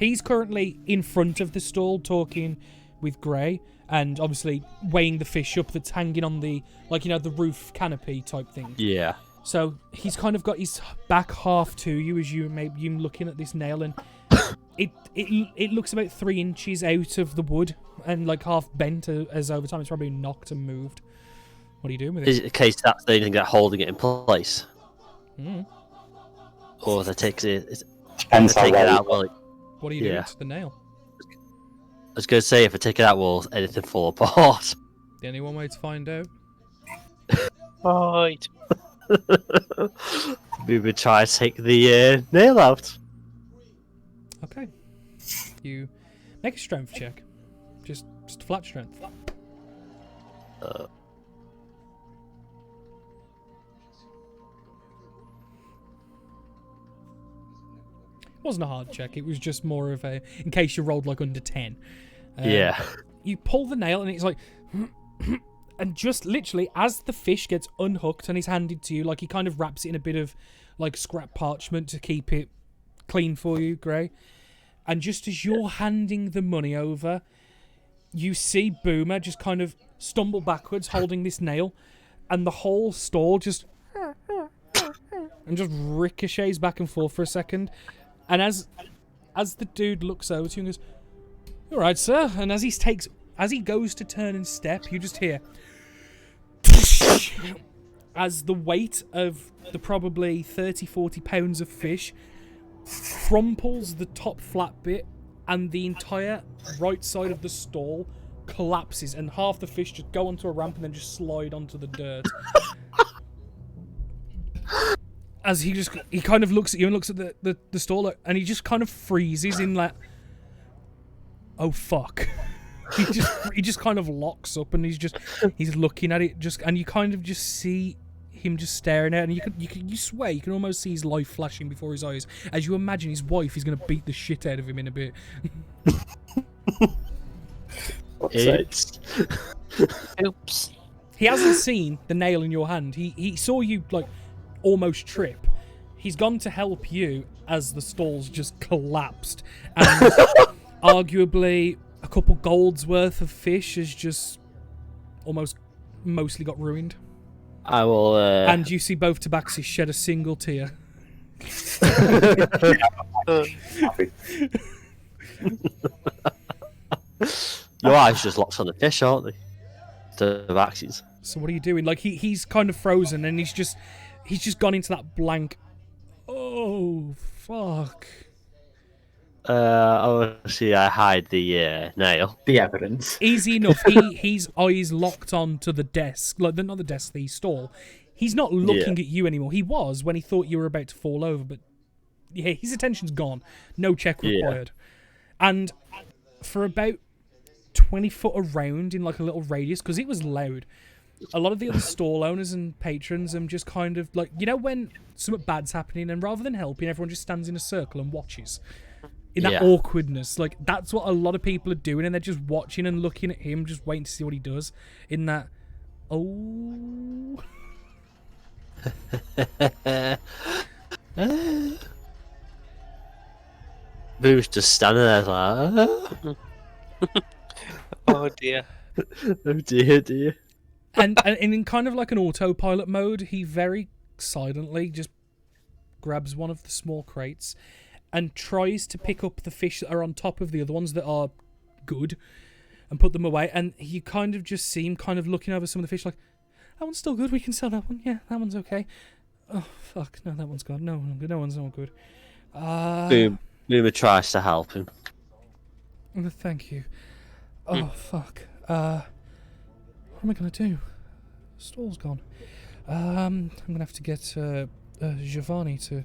He's currently in front of the stall talking with Gray and obviously weighing the fish up that's hanging on the, the roof canopy type thing. Yeah. So he's kind of got his back half to you as you looking at this nail, and it looks about 3 inches out of the wood and half bent as over time it's probably knocked and moved. What are you doing with it? Is it a case that's the only thing that's holding it in place? Or if they take it, depends how well. What are you doing to the nail? I was going to say, if I take it out, will anything fall apart? The only one way to find out. Right. We would try to take the nail out. Okay. You make a strength check. Just flat strength. It wasn't a hard check. It was just more of a, in case you rolled under 10. Yeah. You pull the nail and it's like, and just literally as the fish gets unhooked and is handed to you, he kind of wraps it in a bit of scrap parchment to keep it clean for you, Gray. And just as you're handing the money over, you see Boomer just kind of stumble backwards holding this nail, and the whole stall just and just ricochets back and forth for a second. And as the dude looks over to you and goes, "All right, sir," and as he goes to turn and step, you just hear as the weight of the probably 30-40 pounds of fish crumples the top flat bit, and the entire right side of the stall collapses, and half the fish just go onto a ramp and then just slide onto the dirt. As he kind of looks at you and looks at the stall, and he just kind of freezes in like, oh fuck. he just kind of locks up, and he's looking at it, and you kind of just see him just staring at it, and you swear you can almost see his life flashing before his eyes as you imagine his wife is going to beat the shit out of him in a bit. Oops. He hasn't seen the nail in your hand. He saw you like almost trip. He's gone to help you as the stall's just collapsed, and arguably a couple gold's worth of fish has just mostly got ruined. I will. And you see both tabaxis shed a single tear. Your eyes just locked on the fish, aren't they? The vaccines. So what are you doing? Like he's kind of frozen, and he's just gone into that blank. Oh fuck. Obviously, I hide the nail. The evidence. Easy enough. He's eyes locked onto the desk, like not the desk, the stall. He's not looking at you anymore. He was when he thought you were about to fall over, but yeah, his attention's gone. No check required. And for about 20 foot around in like a little radius, because it was loud, a lot of the other stall owners and patrons are just kind of like, you know, when something bad's happening, and rather than helping, everyone just stands in a circle and watches. In that awkwardness, like that's what a lot of people are doing, and they're just watching and looking at him, just waiting to see what he does. In that, Boo's just standing there like, Oh dear. oh dear. and in kind of like an autopilot mode, he very silently just grabs one of the small crates and tries to pick up the fish that are on top of the other ones that are good and put them away. And you kind of just see him kind of looking over some of the fish like, that one's still good, we can sell that one. Yeah, that one's okay. Oh, fuck, no, that one's gone. No one's not good. Boomer tries to help him. Thank you. Oh, fuck. What am I going to do? Stall's gone. I'm going to have to get Giovanni to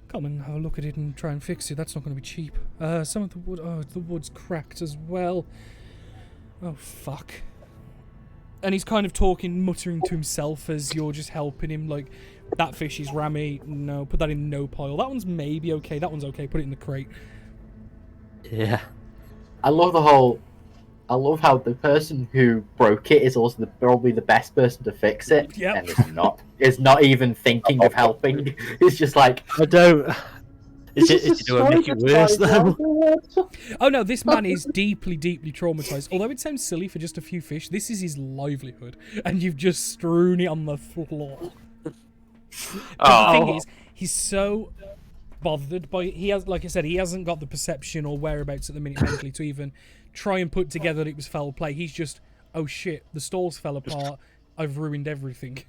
come and have a look at it and try and fix it. That's not going to be cheap. Some of the wood... Oh, the wood's cracked as well. Oh, fuck. And he's kind of talking, muttering to himself as you're just helping him. Like, that fish is rammy. No, put that in no pile. That one's maybe okay. That one's okay. Put it in the crate. Yeah. I love how the person who broke it is also probably the best person to fix it. Yep. And is not even thinking of helping. It's just like, I don't. Is it going to make it worse though? Oh no, this man is deeply, deeply traumatized. Although it sounds silly for just a few fish, this is his livelihood, and you've just strewn it on the floor. The thing is, he's so bothered by he has, like I said, he hasn't got the perception or whereabouts at the minute mentally to even try and put together that it was foul play. He's just, oh shit, the stalls fell apart. I've ruined everything.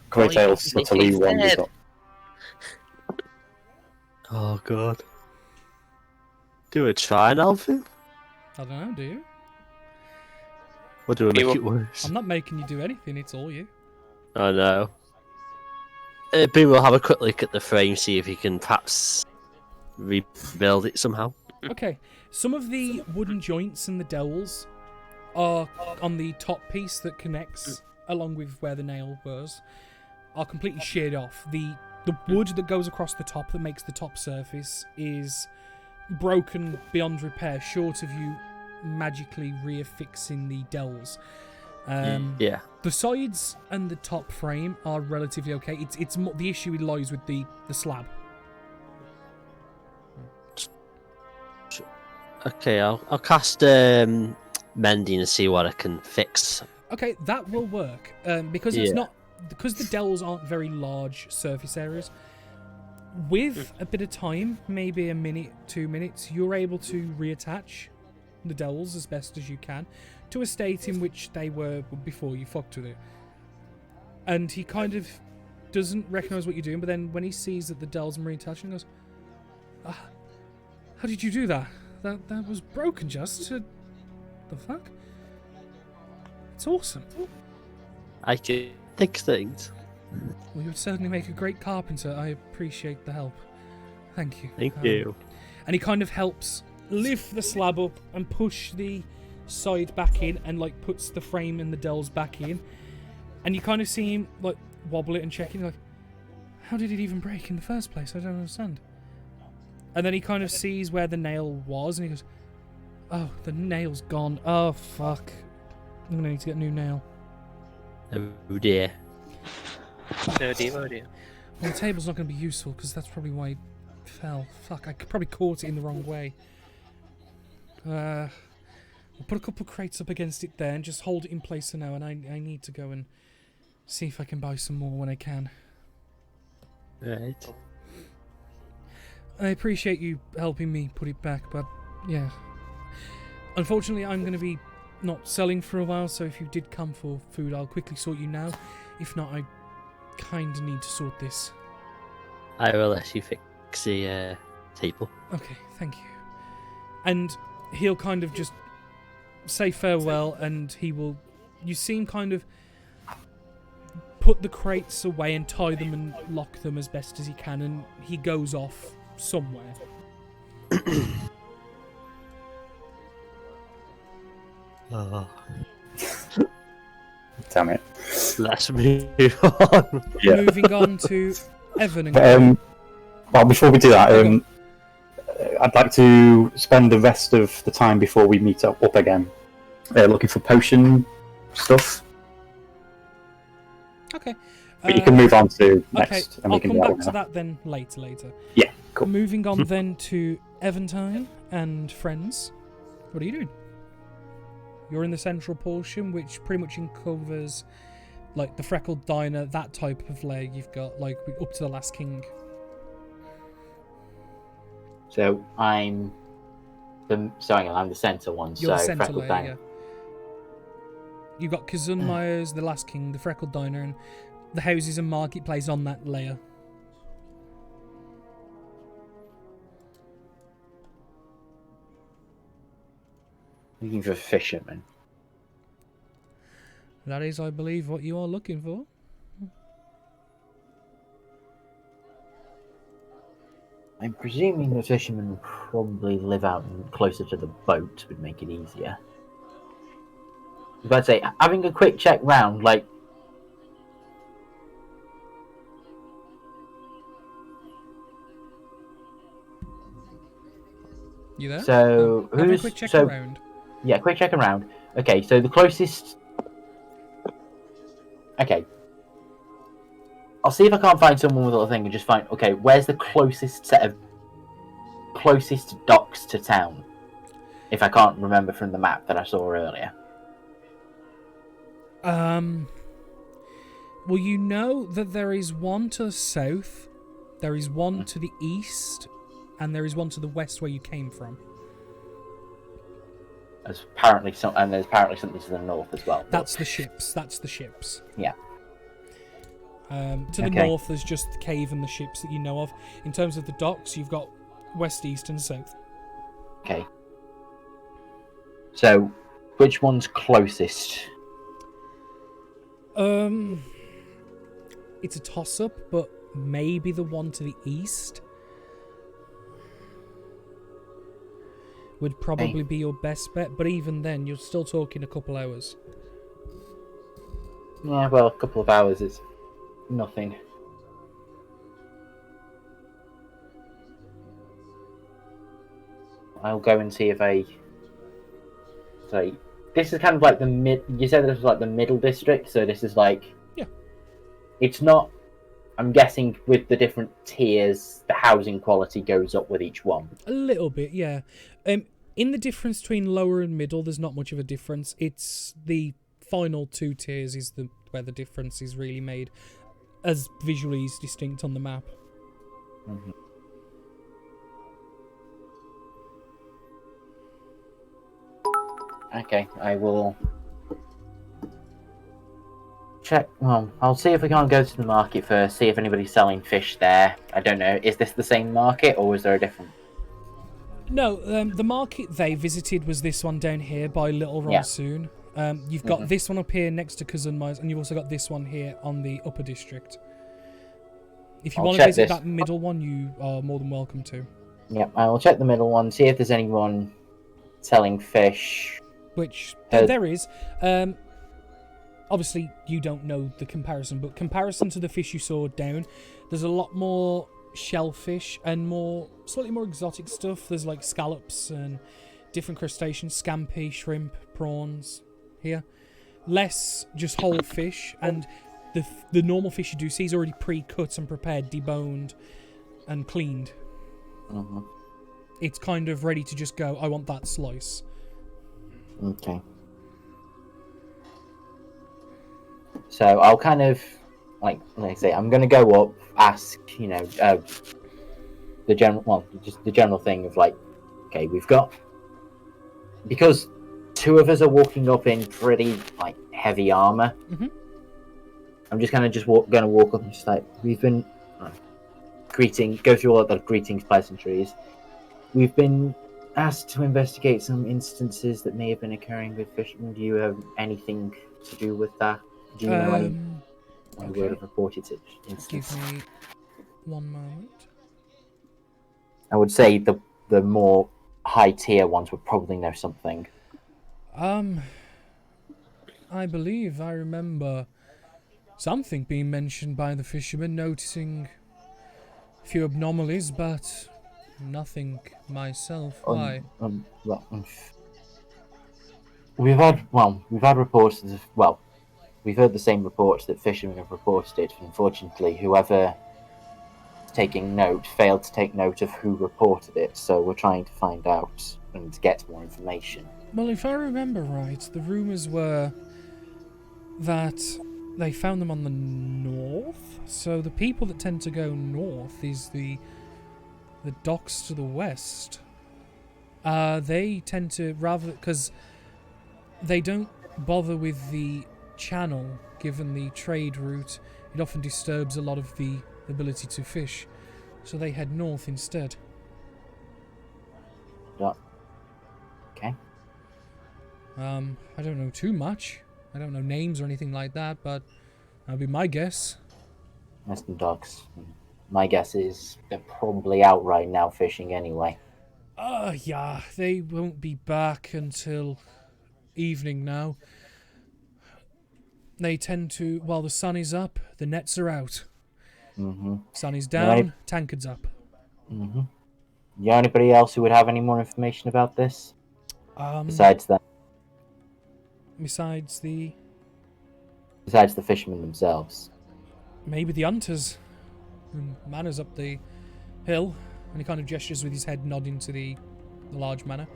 Great tales subtly wanders up. Oh god. Do we try and help him? I don't know, do you? Or do we make it worse? I'm not making you do anything, it's all you. I know. Boo will have a quick look at the frame, see if he can perhaps rebuild it somehow. Okay, some of the wooden joints and the dowels are on the top piece that connects along with where the nail was, are completely sheared off. The wood that goes across the top that makes the top surface is broken beyond repair, short of you magically reaffixing the dowels. Yeah. The sides and the top frame are relatively okay. It's the issue lies with the slab. Okay, I'll cast mending and see what I can fix. Okay, that will work. Because it's Yeah. not because the dells aren't very large surface areas. With a bit of time, maybe a minute, 2 minutes, you're able to reattach the dells as best as you can to a state in which they were before you fucked with it. And he kind of doesn't recognise what you're doing, but then when he sees that the dells are reattaching, he goes, how did you do that? That was broken, just. The fuck? It's awesome. I can fix things. Well, you would certainly make a great carpenter. I appreciate the help. Thank you. Thank you. And he kind of helps lift the slab up and push the side back in and like puts the frame and the dells back in. And you kind of see him like wobble it and check it, like, how did it even break in the first place? I don't understand. And then he kind of sees where the nail was and he goes, oh, the nail's gone. Oh, fuck. I'm going to need to get a new nail. Oh dear. Oh dear, oh dear. Well, the table's not going to be useful because that's probably why it fell. Fuck, I probably caught it in the wrong way. We'll put a couple of crates up against it there and just hold it in place for now, and I need to go and see if I can buy some more when I can. Right. I appreciate you helping me put it back, but yeah. Unfortunately, I'm going to be not selling for a while, so if you did come for food, I'll quickly sort you now. If not, I kind of need to sort this. I will let you fix the table. Okay, thank you. And he'll kind of just say farewell, and he will... You see him kind of put the crates away and tie them and lock them as best as he can, and he goes off somewhere. Oh. Damn it. Let's move on. Yeah. Moving on to Evan and Well, before we do that, I'd like to spend the rest of the time before we meet up again looking for potion stuff. Okay. But you can move on to next. Okay, and I'll we can come do that back one to now. that then later. Yeah, cool. Moving on then to Eventine and friends. What are you doing? You're in the central portion, which pretty much uncovers like the Freckled Diner, that type of lair you've got, like up to the Last King. So I'm the centre one. You're the so centre Freckled lair, Diner. yeah. You've got Kazun Myers, the Last King, the Freckled Diner, and the houses and marketplace on that layer. Looking for fishermen. That is, I believe, what you are looking for. I'm presuming the fishermen probably live out closer to the boat would make it easier. I was about to say, having a quick check round, like... You there? So, Have a who's... quick check so, around. Yeah, quick check around. Okay, so the closest... Okay. I'll see if I can't find someone with a little thing and just find... Okay, where's the closest docks to town? If I can't remember from the map that I saw earlier. Well, you know that there is one to the south, there is one to the east, and there is one to the west where you came from. There's apparently something to the north as well. That's the ships. Yeah. To the Okay. north, there's just the cave and the ships that you know of. In terms of the docks, you've got west, east, and south. Okay. So, which one's closest? It's a toss-up, but maybe the one to the east would probably be your best bet. But even then, you're still talking a couple hours. Yeah, well, a couple of hours is nothing. I'll go and see if So, this is kind of like the mid... You said this was like the middle district, so this is like... Yeah. It's not... I'm guessing with the different tiers, the housing quality goes up with each one. A little bit, yeah. In the difference between lower and middle, there's not much of a difference. It's the final 2 tiers is where the difference is really made, as visually is distinct on the map. Mhm. Okay, I will check. Well, I'll see if we can't go to the market first, see if anybody's selling fish there. I don't know, is this the same market or is there a different? No, the market they visited was this one down here by Little Yeah. Ronsoon. You've got this one up here next to Cousin Miles, and you've also got this one here on the upper district. If you I'll want to check visit this. that middle one, you are more than welcome to. Yep, I will check the middle one, see if there's anyone selling fish. Which Uh, there is. Obviously, you don't know the comparison, but comparison to the fish you saw down, there's a lot more shellfish and slightly more exotic stuff. There's like scallops and different crustaceans, scampi, shrimp, prawns here. Less just whole fish, and the normal fish you do see is already pre-cut and prepared, deboned and cleaned. Mm-hmm. It's kind of ready to just go, I want that slice. Okay. So I'll kind of, like I say, I'm going to go up, ask, the general thing of like, okay, we've got, because 2 of us are walking up in pretty like heavy armor. Mm-hmm. I'm just going to walk up and just like, we've been go through all of the greetings, pleasantries. We've been asked to investigate some instances that may have been occurring with fishermen. Do you have anything to do with that? Do you know any okay. word of reported instance? Give me one moment. I would say the more high tier ones would probably know something. I believe I remember something being mentioned by the fishermen, noticing a few anomalies, but nothing myself. Why? We've had reports we've heard the same reports that fishermen have reported it. Unfortunately, whoever taking note failed to take note of who reported it, so we're trying to find out and get more information. Well, if I remember right, the rumours were that they found them on the north, so the people that tend to go north is the docks to the west. They tend to, rather, because they don't bother with the channel, given the trade route, it often disturbs a lot of the ability to fish, so they head north instead. Okay. I don't know too much. I don't know names or anything like that, but that'd be my guess. Western docks. My guess is they're probably out right now fishing anyway. Yeah, they won't be back until evening now. They tend to, while the sun is up, the nets are out. Mm-hmm. Sun is down, tankards up. Mm-hmm. You know anybody else who would have any more information about this? Besides them? Besides the fishermen themselves. Maybe the hunters. Manner's up the hill, and he kind of gestures with his head, nodding to the large manor.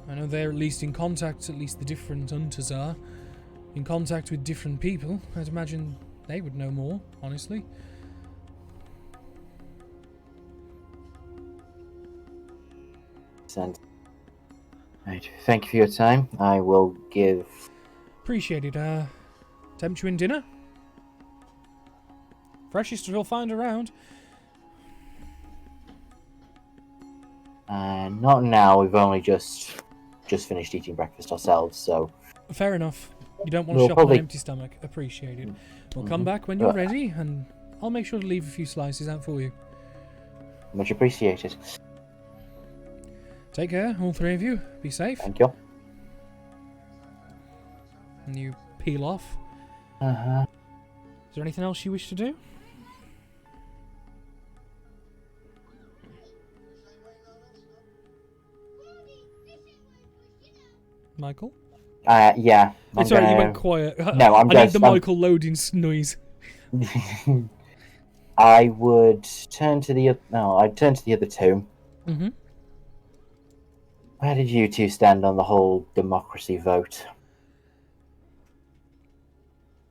I know they're at least in contact, at least the different hunters are, in contact with different people. I'd imagine they would know more, honestly. Right. Thank you for your time. I will give... Appreciate it. Tempt you in dinner? Freshest you'll find around. Not now. We've only just finished eating breakfast ourselves, so... Fair enough. You don't want to shop on an empty stomach. Appreciated. We'll come back when you're ready, and I'll make sure to leave a few slices out for you. Much appreciated. Take care, all 3 of you. Be safe. Thank you. And you peel off. Uh-huh. Is there anything else you wish to do? Michael? Yeah. It's alright, you went quiet. No, I need the Michael loading noise. I would turn to the... No, I'd turn to the other 2. Mm-hmm. Where did you 2 stand on the whole democracy vote?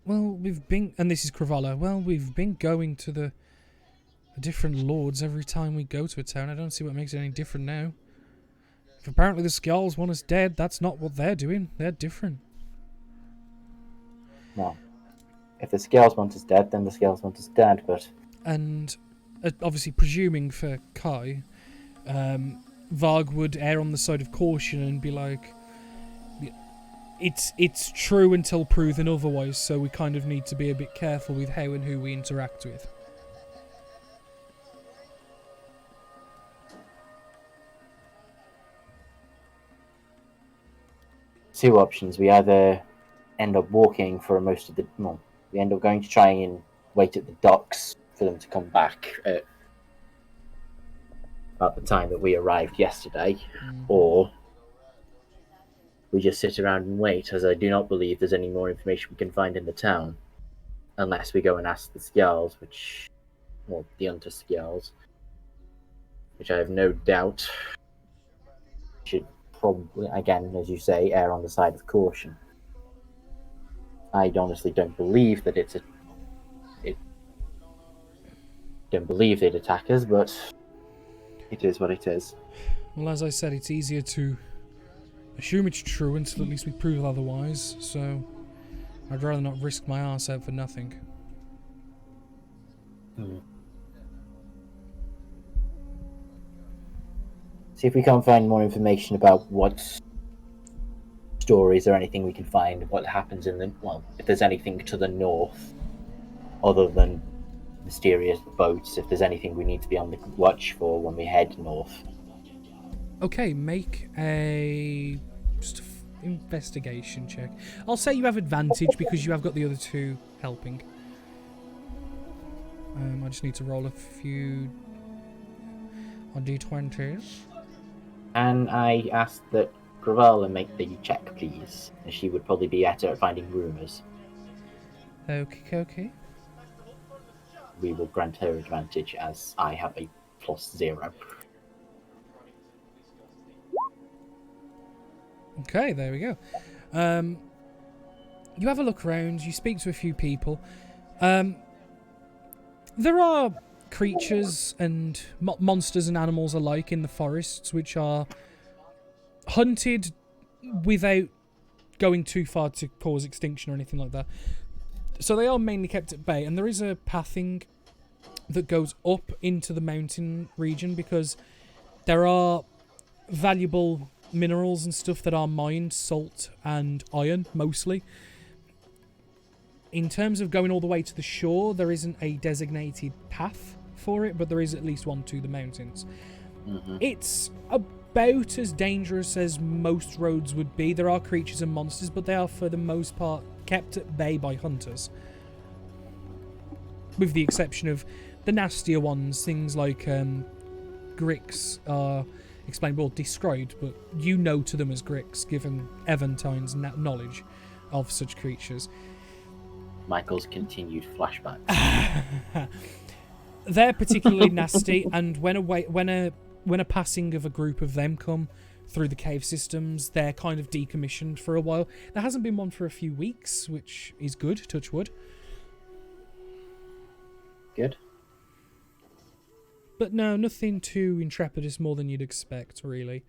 Well, we've been, and this is Cravallo. Well, we've been going to the different lords every time we go to a town. I don't see what makes it any different now. If apparently the Skjalls want us dead, that's not what they're doing. They're different. No. If the Scales want us dead, then the Scales want us dead, but... And obviously, presuming for Kai, Varg would err on the side of caution and be like, it's true until proven otherwise, so we kind of need to be a bit careful with how and who we interact with. Two options. We either end up walking for most of the... Well, we end up going to try and wait at the docks for them to come back at the time that we arrived yesterday, or we just sit around and wait, as I do not believe there's any more information we can find in the town, unless we go and ask the Skjalls, the Unter Skjalls, which I have no doubt should probably, again, as you say, err on the side of caution. I honestly don't believe that don't believe they'd attack us, but it is what it is. Well, as I said, it's easier to assume it's true until at least we prove otherwise, so I'd rather not risk my arse out for nothing. See if we can't find more information about what stories or anything we can find, what happens in the... Well, if there's anything to the north, other than mysterious boats, if there's anything we need to be on the watch for when we head north. Okay, make a investigation check. I'll say you have advantage because you have got the other two helping. I just need to roll a few on d20s. And I asked that Gravala make the check, please, as she would probably be better at finding rumours. Okay. We will grant her advantage as I have a +0. Okay, there we go. You have a look around, you speak to a few people. There are creatures and monsters and animals alike in the forests which are hunted without going too far to cause extinction or anything like that. So they are mainly kept at bay, and there is a pathing that goes up into the mountain region because there are valuable minerals and stuff that are mined, salt and iron mostly. In terms of going all the way to the shore, there isn't a designated path for it, but there is at least one to the mountains. It's about as dangerous as most roads would be. There are creatures and monsters, but they are for the most part kept at bay by hunters. With the exception of the nastier ones, things like Grix are described, but you know to them as Grix, given Evantine's knowledge of such creatures. Michael's continued flashback. They're particularly nasty, and when a passing of a group of them come through the cave systems, they're kind of decommissioned for a while. There hasn't been one for a few weeks, which is good, touch wood. Good. But no, nothing too intrepidous more than you'd expect, really.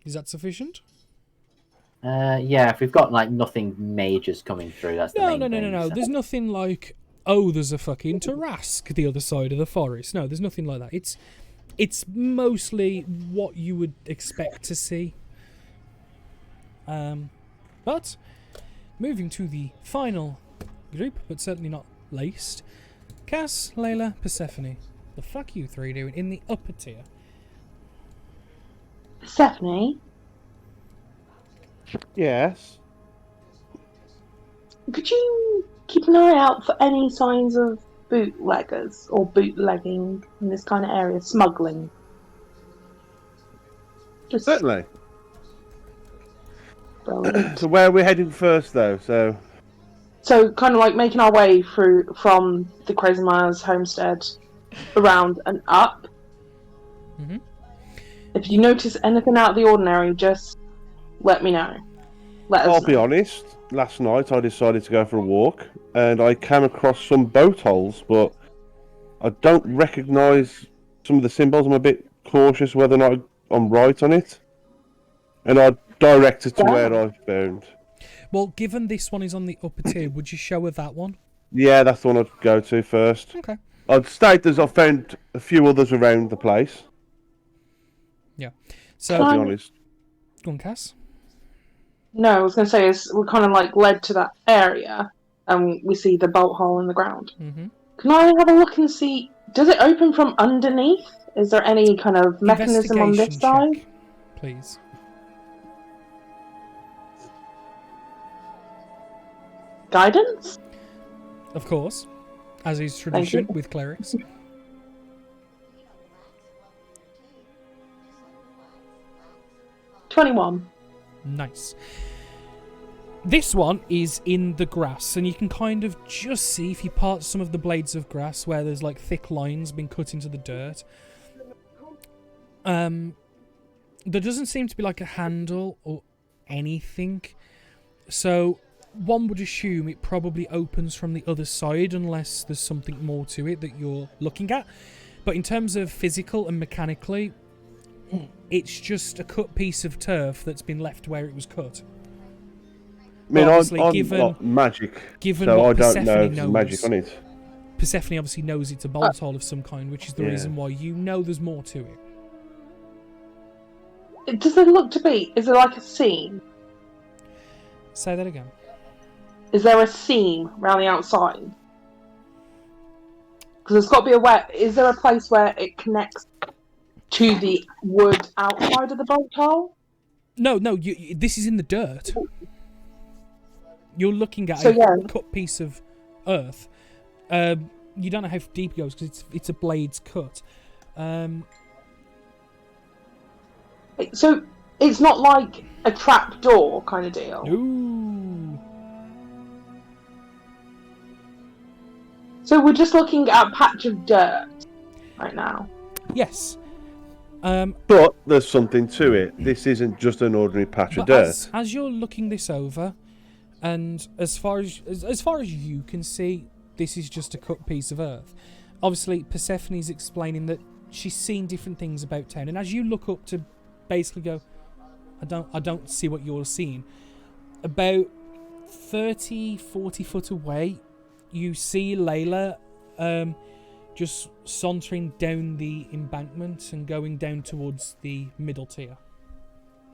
Is that sufficient? Yeah, if we've got nothing majors coming through, that's the main thing. No. So. There's nothing like, oh, there's a fucking Tarask the other side of the forest. No, there's nothing like that. It's mostly what you would expect to see. But moving to the final group, but certainly not least, Cass, Leila, Persephone. The fuck you three doing in the upper tier? Persephone, Yes. could you keep an eye out for any signs of bootleggers or bootlegging in this kind of area, smuggling? Just Certainly. brilliant. So where are we heading first, though? So kind of like making our way through from the Crazy Myers homestead around and up. Mm-hmm. If you notice anything out of the ordinary, just let me know. let us I'll know. be honest. Last night I decided to go for a walk, and I came across some boat holes, but I don't recognise some of the symbols. I'm a bit cautious whether or not I'm right on it, and I directed to where I found. Well, given this one is on the upper tier, would you show her that one? Yeah, that's the one I'd go to first. Okay. I'd state as I've found a few others around the place. Yeah. I'll So, be honest. go on, Cass. No, I was going to say is we're kind of like led to that area, and we see the bolt hole in the ground. Mm-hmm. Can I have a look and see? Does it open from underneath? Is there any kind of mechanism on this Investigation side? check, please. Guidance? Of course, as is tradition you. with clerics. 21. Nice. This one is in the grass, and you can kind of just see if you part some of the blades of grass where there's like thick lines being cut into the dirt. There doesn't seem to be like a handle or anything, so one would assume it probably opens from the other side unless there's something more to it that you're looking at. But in terms of physical and mechanically, it's just a cut piece of turf that's been left where it was cut. I mean, Obviously, I'm given- not magic, given so I what don't know Persephone if there's magic knows. on it. Persephone obviously knows it's a bolt hole of some kind, which is the Yeah. reason why you know there's more to it. Does it look to be? Is there like a seam? Say that again. Is there a seam around the outside? Because there's got to be a way. Is there a place where it connects to the wood outside of the bolt hole? No, this is in the dirt. You're looking at So, a yeah. cut piece of earth. You don't know how deep it goes because it's a blade's cut. So it's not like a trap door kind of deal. Ooh. So we're just looking at a patch of dirt right now. Yes. But there's something to it. This isn't just an ordinary patch of But dirt. as you're looking this over, and as far as you can see, this is just a cut piece of earth. Obviously, Persephone's explaining that she's seen different things about town, and as you look up to basically go, I don't see what you're seeing. About 30, 40 foot away, you see Leila just sauntering down the embankment and going down towards the middle tier.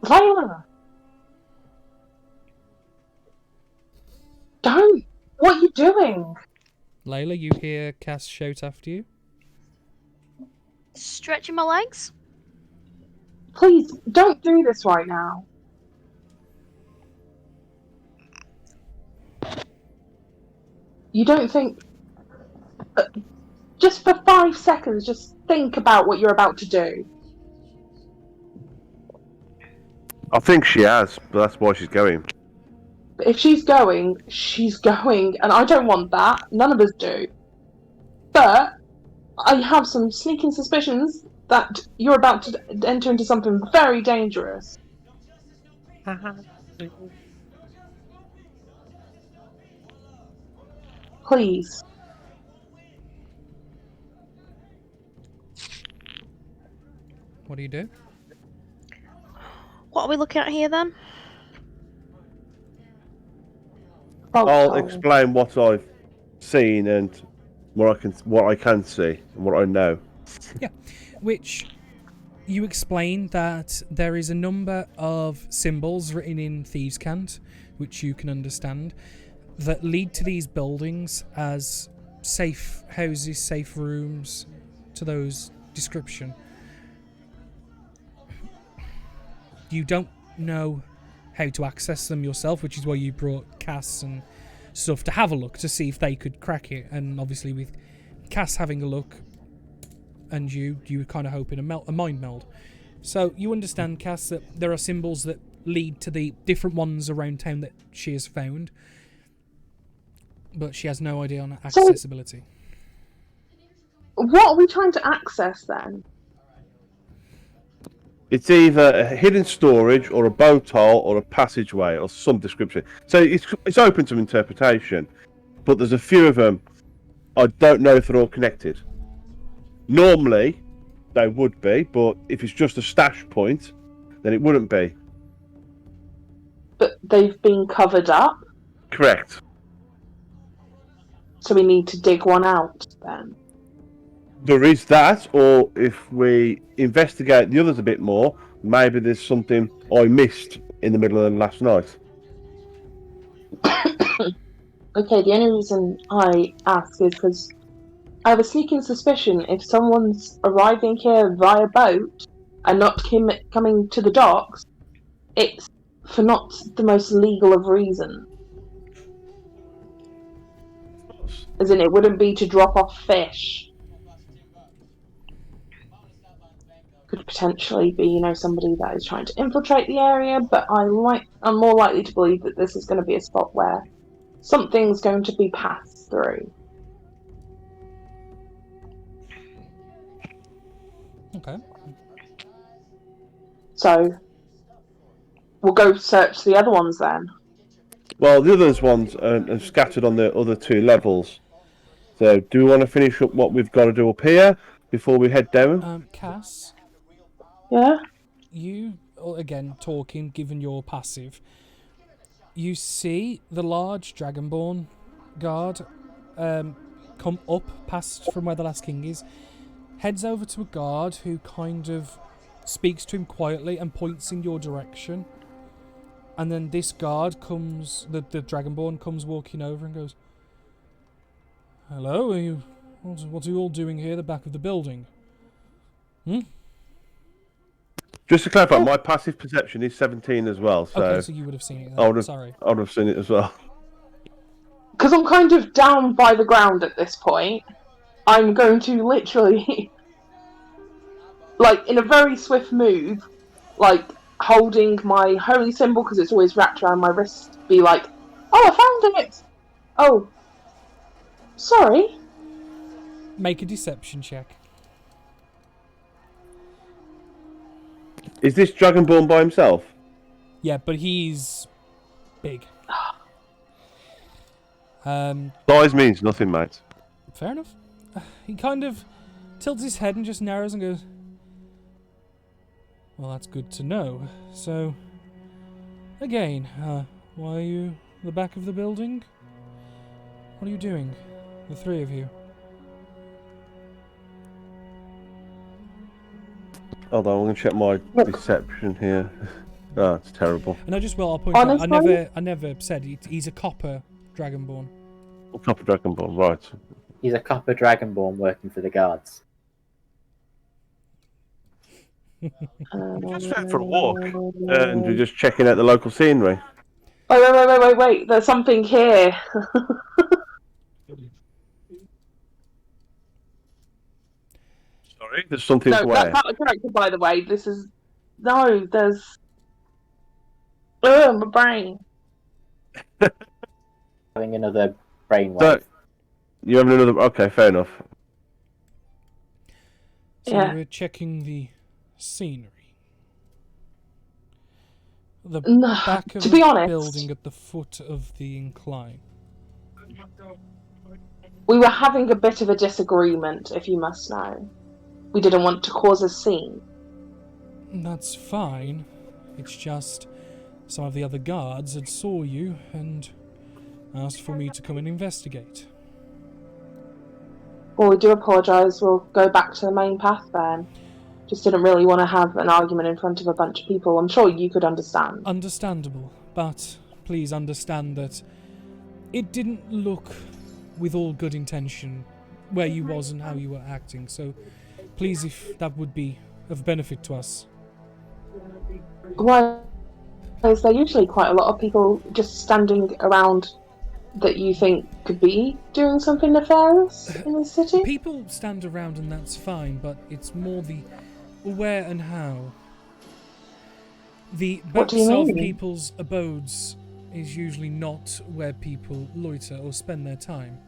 Leila! Don't! What are you doing? Leila, you hear Cass shout after you. Stretching my legs? Please, don't do this right now. You don't think... just for 5 seconds, just think about what you're about to do. I think she has, but that's why she's going. But if she's going, and I don't want that. None of us do. But I have some sneaking suspicions that you're about to enter into something very dangerous. Please. What do you do? What are we looking at here then? I'll explain what I've seen and what I can see and what I know. Yeah, which you explain that there is a number of symbols written in Thieves' Cant, which you can understand, that lead to these buildings as safe houses, safe rooms, to those description. You don't know how to access them yourself, which is why you brought Cass and stuff to have a look to see if they could crack it. And obviously with Cass having a look and you were kind of hoping a mind meld. So you understand, Cass, that there are symbols that lead to the different ones around town that she has found, but she has no idea on accessibility. What are we trying to access then? It's either a hidden storage or a boat hole or a passageway or some description. So it's open to interpretation, but there's a few of them. I don't know if they're all connected. Normally, they would be, but if it's just a stash point, then it wouldn't be. But they've been covered up, Correct. so we need to dig one out then. There is that, or if we investigate the others a bit more, maybe there's something I missed in the middle of them last night. Okay, the only reason I ask is because I have a sneaking suspicion if someone's arriving here via boat and not coming to the docks, it's for not the most legal of reasons. As in, it wouldn't be to drop off fish. Could potentially be, somebody that is trying to infiltrate the area, but I'm more likely to believe that this is going to be a spot where something's going to be passed through. Okay. So, we'll go search the other ones then. Well, the other ones are scattered on the other 2 levels. So, do we want to finish up what we've got to do up here before we head down? Cass, Yeah? you, again, talking, given your passive, you see the large Dragonborn guard come up past from where the last king is, heads over to a guard who kind of speaks to him quietly and points in your direction. And then this guard comes, the Dragonborn comes walking over and goes, "Hello, what are you all doing here at the back of the building?" Just to clarify, my passive perception is 17 as well. So, Okay, so you would have seen it then. Sorry. I would have seen it as well. Because I'm kind of down by the ground at this point, I'm going to literally, in a very swift move, holding my holy symbol, because it's always wrapped around my wrist, be like, "Oh, I found it! Oh, sorry." Make a deception check. Is this Dragonborn by himself? Yeah, but he's big. Size means nothing, mate. Fair enough. He kind of tilts his head and just narrows and goes, "Well, that's good to know. So, again, why are you at the back of the building? What are you doing, the 3 of you?" Hold on, I'm going to check my deception here. Oh, it's terrible. And I'll point out, I never said he's a copper Dragonborn. Copper Dragonborn, right. He's a copper Dragonborn working for the guards. Just went for a walk, and we're just checking out the local scenery. Wait, there's something here. Sorry? There's something No, where? that's not a character, by the way. There's... my brain. Having another brainwave. So, you having another... Okay, fair enough. So Yeah. we're checking the scenery. The No, back of to be the honest- building at the foot of the incline. We were having a bit of a disagreement, if you must know. We didn't want to cause a scene. That's fine. It's just some of the other guards had saw you and asked for me to come and investigate. Well, we do apologise. We'll go back to the main path then. Just didn't really want to have an argument in front of a bunch of people. I'm sure you could understand. Understandable, but please understand that it didn't look with all good intention where you was and how you were acting, so please, if that would be of benefit to us. Why is there usually quite a lot of people just standing around that you think could be doing something nefarious in the city? People stand around and that's fine, but it's more the where and how. The What do backs you of mean? people's abodes is usually not where people loiter or spend their time.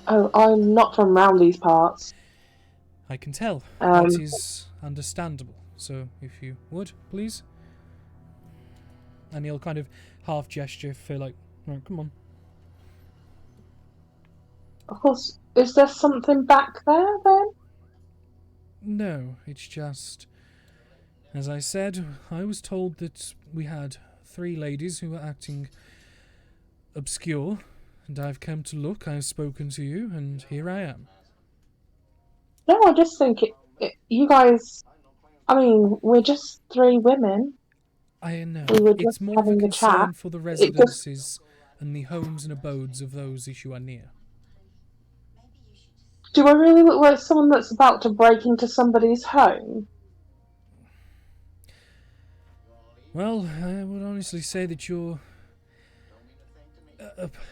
Oh, I'm not from round these parts. I can tell. Um, That is understandable. so if you would, please. And he'll kind of half gesture for like, "Right, come on." Of course, is there something back there then? No, it's just, as I said, I was told that we had 3 ladies who were acting obscure, and I've come to look. I've spoken to you, and here I am. No, I just think you guys. I mean, we're just 3 women. I know. We were just It's more of a having a concern chat. for the It just- residences and the homes and abodes of those who are near. Do I really look like someone that's about to break into somebody's home? Well, I would honestly say that you're...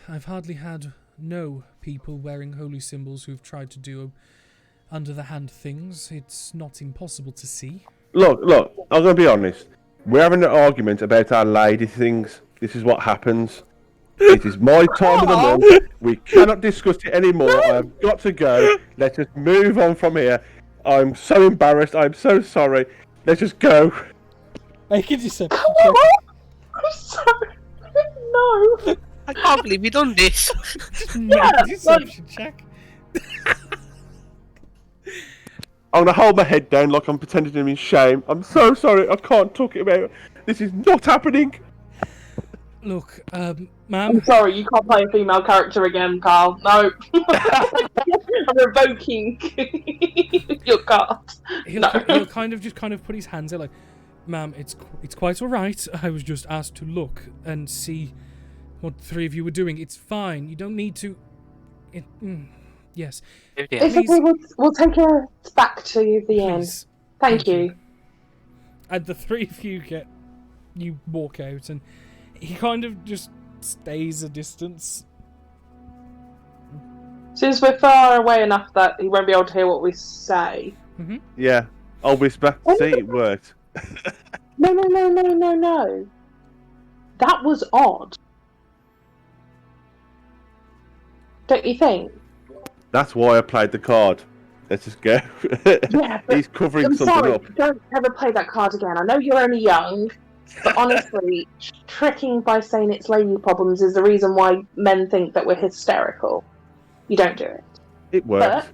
I've hardly had no people wearing holy symbols who've tried to do under-the-hand things. It's not impossible to see. Look, I'm going to be honest. We're having an argument about our lady things. This is what happens. It is my time of the month. We cannot discuss it anymore. I've got to go. Let's just move on from here. I'm so embarrassed. I'm so sorry. Let's just go. Make a deception check. I'm sorry. No. I can't believe you've done this. Make a deception check. I'm going to hold my head down like I'm pretending to be in shame. I'm so sorry. I can't talk about it. This is not happening. Look, ma'am. I'm sorry, you can't play a female character again, Carl. No. I'm revoking your card. He'll kind of put his hands out like, "Ma'am, it's quite all right. I was just asked to look and see what the 3 of you were doing. It's fine. You don't need to." Yes. It's okay. We'll take her back to the inn. Thank you. And the 3 of you walk out, and he kind of just stays a distance. Since we're far away enough that he won't be able to hear what we say. Mm-hmm. Yeah, I'll whisper. See, it worked. No. That was odd. Don't you think? That's why I played the card. Let's just go. Yeah, He's covering I'm something sorry, up. don't ever play that card again. I know you're only young, but honestly, tricking by saying it's lady problems is the reason why men think that we're hysterical. You don't do it. It works.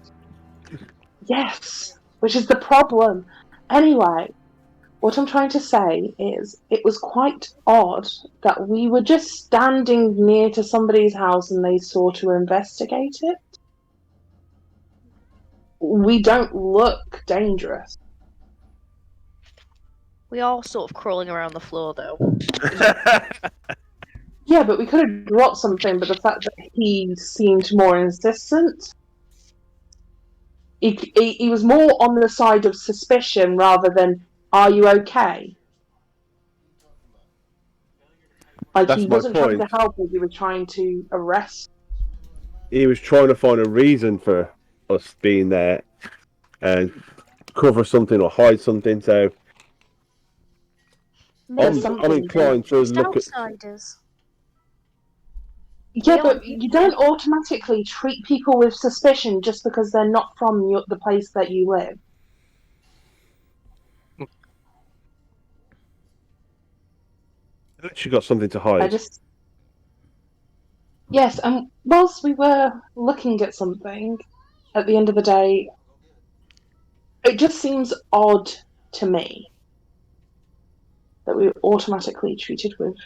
But, yes, which is the problem. Anyway, what I'm trying to say is it was quite odd that we were just standing near to somebody's house and they saw to investigate it. We don't look dangerous. We are sort of crawling around the floor, though. Yeah, but we could have dropped something, but the fact that he seemed more insistent, he was more on the side of suspicion rather than, "Are you okay?" Like, That's he my wasn't trying point. to help us, he was trying to arrest. He was trying to find a reason for us being there and cover something or hide something. So Maybe I'm inclined to just look at. outsiders. Yeah, but you don't automatically treat people with suspicion just because they're not from the place that you live. She got something to hide. Yes, and whilst we were looking at something, at the end of the day, it just seems odd to me that we were automatically treated with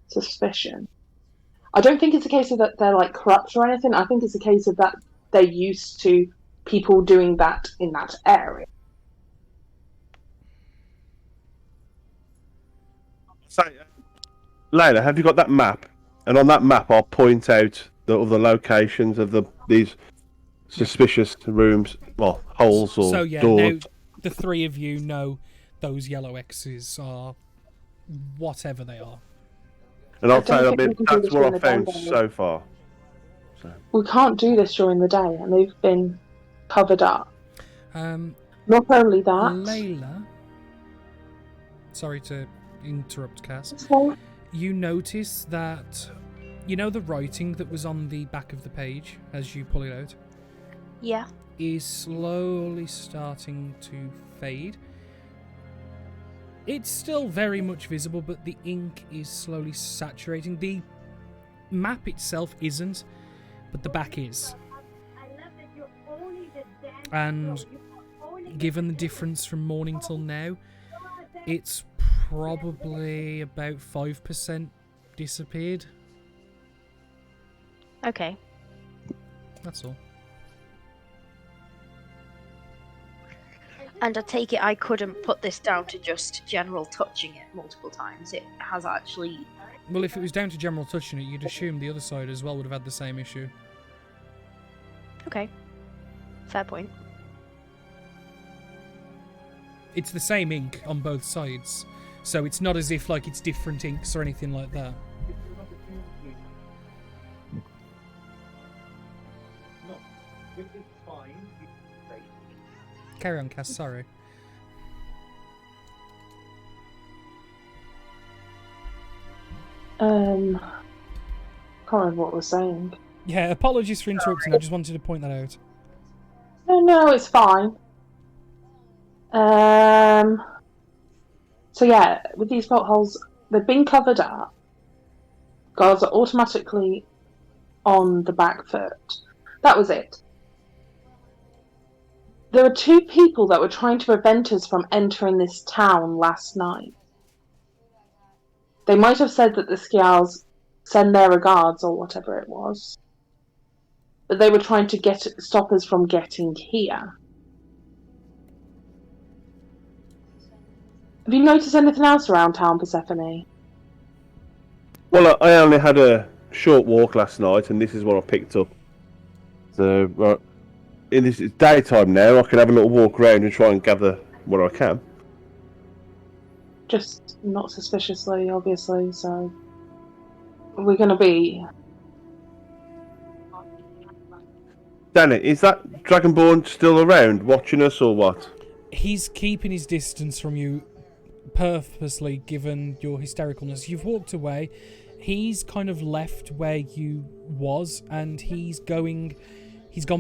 suspicion. I don't think it's a case of that they're like corrupt or anything. I think it's a case of that they're used to people doing that in that area. So, Leila, have you got that map? And on that map, I'll point out the other locations of these suspicious rooms, well, holes or So yeah, doors. now the 3 of you know those yellow X's are whatever they are. And I'll I don't tell think them we can do that's this what during I've the found day. so far. We can't do this during the day, and they've been covered up. Not only that, Leila, sorry to interrupt, Cass. so, You notice that, you know, the writing that was on the back of the page as you pull it out Yeah. is slowly starting to fade. It's still very much visible, but the ink is slowly saturating. The map itself isn't, but the back is. And given the difference from morning till now, it's probably about 5% disappeared. Okay. That's all. And I take it I couldn't put this down to just general touching it multiple times. It has actually... Well, if it was down to general touching it, you'd assume the other side as well would have had the same issue. Okay. Fair point. It's the same ink on both sides, so it's not as if like it's different inks or anything like that. Carry on, Cass, sorry. Can't remember what we're saying. Yeah, apologies for interrupting, I just wanted to point that out. No, it's fine. So yeah, with these potholes, they've been covered up. Guards are automatically on the back foot. That was it. There were 2 people that were trying to prevent us from entering this town last night. They might have said that the Skials send their regards or whatever it was. But they were trying to stop us from getting here. Have you noticed anything else around town, Persephone? Well, I only had a short walk last night, and this is what I picked up. So, right, it's daytime now. I can have a little walk around and try and gather what I can. Just not suspiciously, obviously, so... We're going to be... Danny, is that Dragonborn still around, watching us, or what? He's keeping his distance from you purposely, given your hystericalness. You've walked away. He's kind of left where you was, and he's gone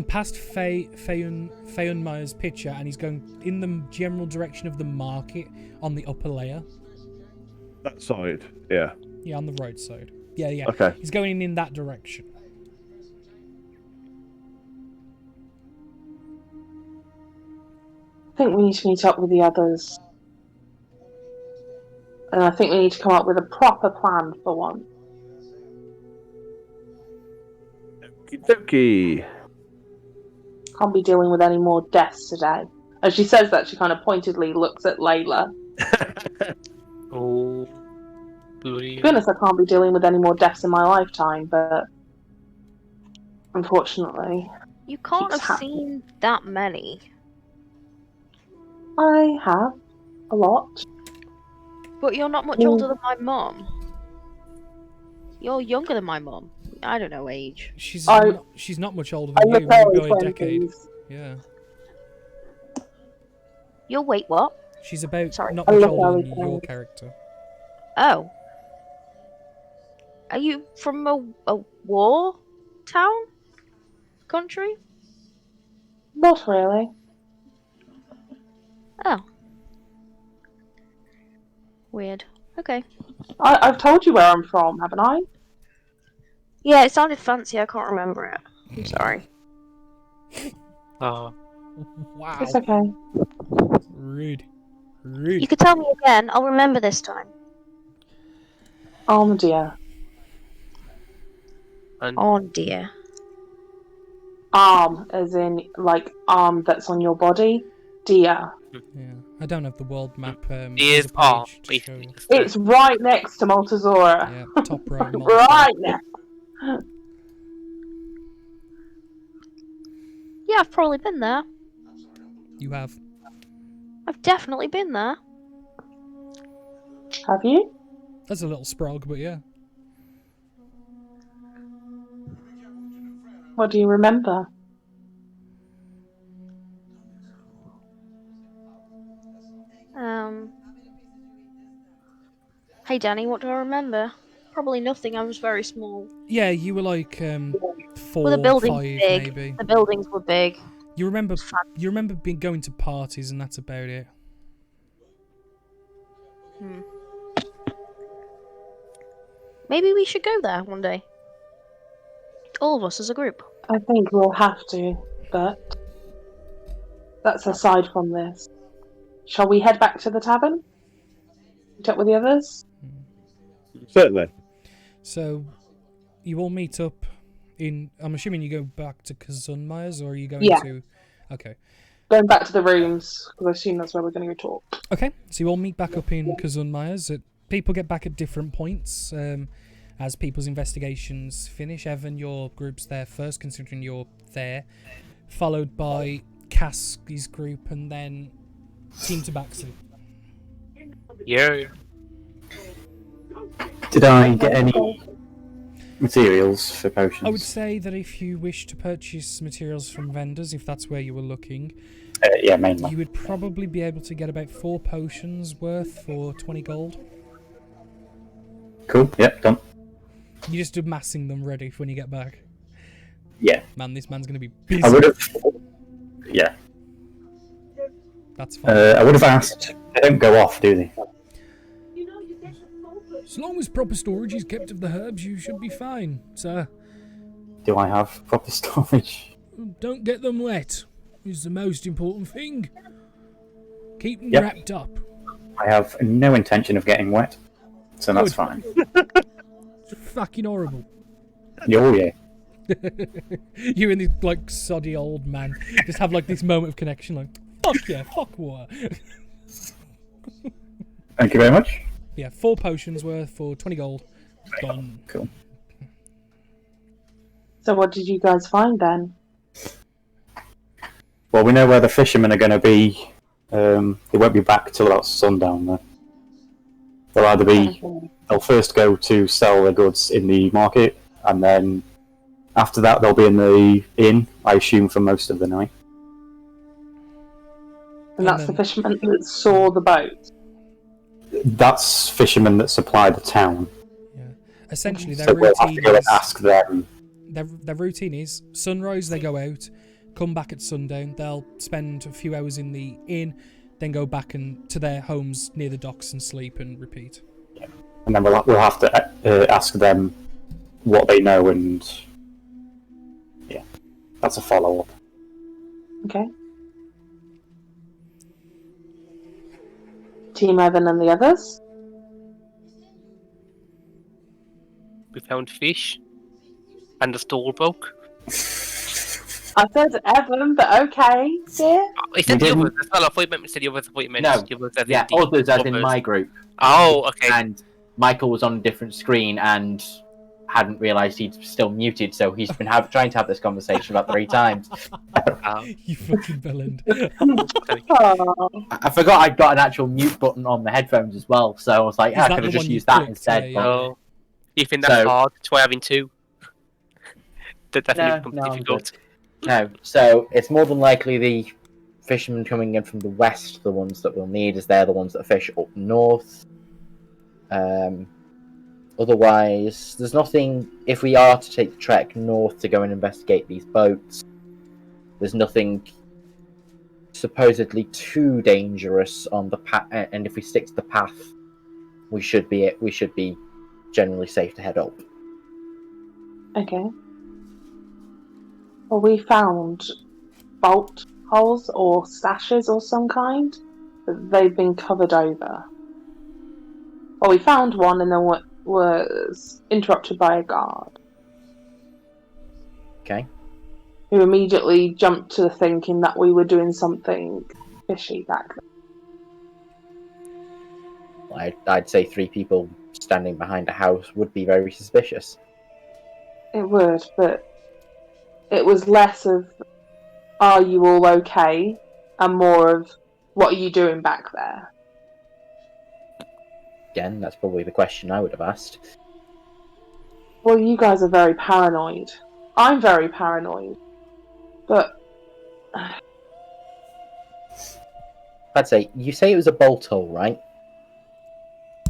past Feyunmeyer's picture, and he's going in the general direction of the market on the upper layer. That side, yeah. Yeah, on the right side. Yeah. Okay. He's going in that direction. I think we need to meet up with the others. And I think we need to come up with a proper plan for one. Okie dokie. Can't be dealing with any more deaths today. As she says that, she kind of pointedly looks at Leila. Oh, bloody. To be honest, I can't be dealing with any more deaths in my lifetime, but unfortunately, You can't keeps have happening. seen that many. I have a lot. But you're not much older than my mum. You're younger than my mum. I don't know age. She's I- not much older I than you, look maybe early by a decade. 20s. Yeah. You'll wait what? She's about Sorry. not I much look older early than your 20s. character. Oh. Are you from a war town? Country? Not really. Oh. Weird. Okay. I've told you where I'm from, haven't I? Yeah, it sounded fancy. I can't remember it. I'm sorry. Oh, Wow. It's okay. Rude. You could tell me again. I'll remember this time. Oh dear. and Oh dear. Arm, as in, like, arm that's on your body. Dear. Yeah. I don't have the world map. he there's is a all page to show you. basically. It's right next to Maltazora. Yeah, top right. Malta. Right now. Yeah, I've probably been there. You have. I've definitely been there. Have you? That's a little sprog, but yeah. What do you remember? Hey Danny, what do I remember? Probably nothing. I was very small. Yeah, you were like 4, Well, the building's 5 big. maybe. The buildings were big. You remember Fun. being going to parties and that's about it. Maybe we should go there one day. All of us as a group. I think we'll have to, but that's aside from this. Shall we head back to the tavern? Meet up with the others? Certainly. So, you all meet up in... I'm assuming you go back to Kazunmaya's, or are you going Yeah. to... Okay. Going back to the rooms, because I assume that's where we're going to go talk. Okay, so you all meet back up in Kazunmaya's. People get back at different points as people's investigations finish. Evan, your group's there first, considering you're there. Followed by Caskie's group, and then Team Tabaxi. Yeah. Did I get any materials for potions? I would say that if you wish to purchase materials from vendors, if that's where you were looking, Yeah, mainly. you would probably be able to get about 4 potions worth for 20 gold. Cool. Yep, done. You're just amassing them ready for when you get back. Yeah. Man, this man's going to be busy. I would have. Yeah. That's fine. I would have asked. They don't go off, do they? As long as proper storage is kept of the herbs, you should be fine, sir. Do I have proper storage? Don't get them wet, is the most important thing. Keep them Yep. wrapped up. I have no intention of getting wet, so that's Good. fine. It's fucking horrible. Oh yeah. You and this, like, soddy old man just have, like, this moment of connection, like, fuck yeah, fuck water. Thank you very much. Yeah, 4 potions worth for 20 gold. Done. Cool. So what did you guys find then? Well, we know where the fishermen are going to be. They won't be back till about sundown, though. They'll either be. They'll first go to sell their goods in the market, and then after that they'll be in the inn, I assume, for most of the night. And that's the fisherman that saw the boat. That's fishermen that supply the town. Yeah. Essentially, their So we'll have to routine go and is... ask them. Their routine is sunrise, they go out, come back at sundown, they'll spend a few hours in the inn, then go back to their homes near the docks and sleep and repeat. And then we'll have to ask them what they know, and yeah, that's a follow-up. Okay. Team Evan and the others? We found fish. And the store broke. I said Evan, but okay, dear. He said You the didn't- others as well. I thought he meant to say the others. I thought he meant No. the others as in Yeah, the others as in others. my group. Oh, okay. And Michael was on a different screen and hadn't realised he'd still muted, so he's been trying to have this conversation about 3 times. You fucking villain. Oh. I forgot I'd got an actual mute button on the headphones as well, so I was like, Is I that could the have just one you used that clicked? instead. Yeah, but- Oh, you think that's So- hard? Try having 2. That definitely becomes No, I'm difficult. No, so it's more than likely the fishermen coming in from the west, the ones that we'll need, as they're the ones that fish up north. Otherwise, there's nothing, if we are to take the trek north to go and investigate these boats, there's nothing supposedly too dangerous on the path, and if we stick to the path, we should be generally safe to head up. Okay. Well, we found bolt holes or stashes or some kind, but they've been covered over. Well, we found one and then was interrupted by a guard, Okay. who immediately jumped to thinking that we were doing something fishy back then. I'd say 3 people standing behind a house would be very suspicious. It would, but it was less of, are you all okay? And more of, what are you doing back there? Again, that's probably the question I would have asked. Well, you guys are very paranoid. I'm very paranoid. But I'd say, you say it was a bolt hole, right?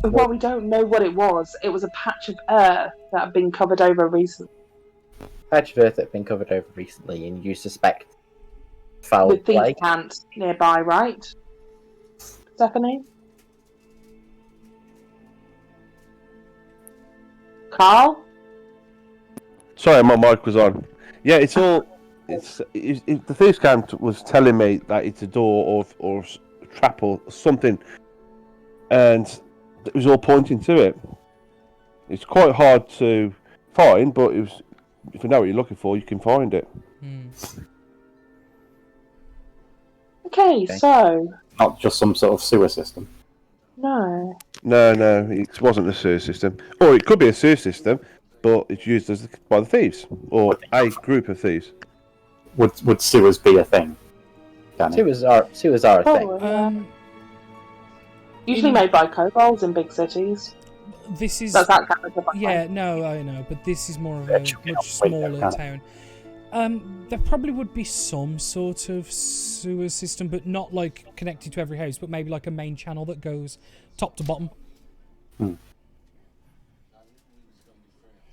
well, we don't know what it was. It was a patch of earth that had been covered over recently Patch of earth that had been covered over recently, and you suspect foul with thief play? camps nearby, right? Stephanie? Carl? Sorry, my mic was on. Yeah, it's all. The thieves' camp was telling me that it's a door or a trap or something, and it was all pointing to it. It's quite hard to find, but if you know what you're looking for, you can find it. Okay, so Not just some sort of sewer system. no. No, it wasn't a sewer system, or it could be a sewer system, but it's used by the thieves or a group of thieves. Would sewers be a thing? Danny? Sewers are a thing. Probably, yeah. Usually made by kobolds in big cities. This is That's that kind of stuff. yeah, no, I know, but this is more of a much smaller town. There probably would be some sort of sewer system, but not like connected to every house, but maybe like a main channel that goes top to bottom.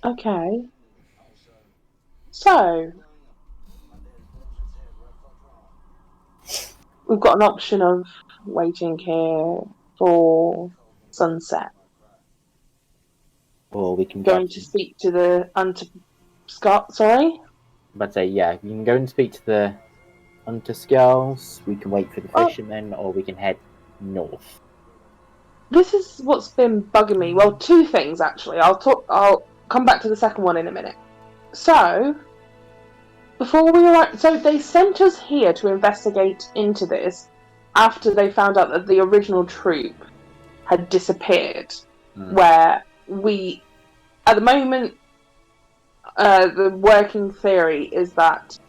Okay. So we've got an option of waiting here for sunset. Or we can Going to speak to the Scott, sorry? But say, yeah, you can go and speak to the Hunter-Skulls, we can wait for the fishermen, or we can head north. This is what's been bugging me. Well, two things actually. I'll come back to the second one in a minute. So, before we arrived, so they sent us here to investigate into this after they found out that the original troop had disappeared. Where we, at the moment, the working theory is that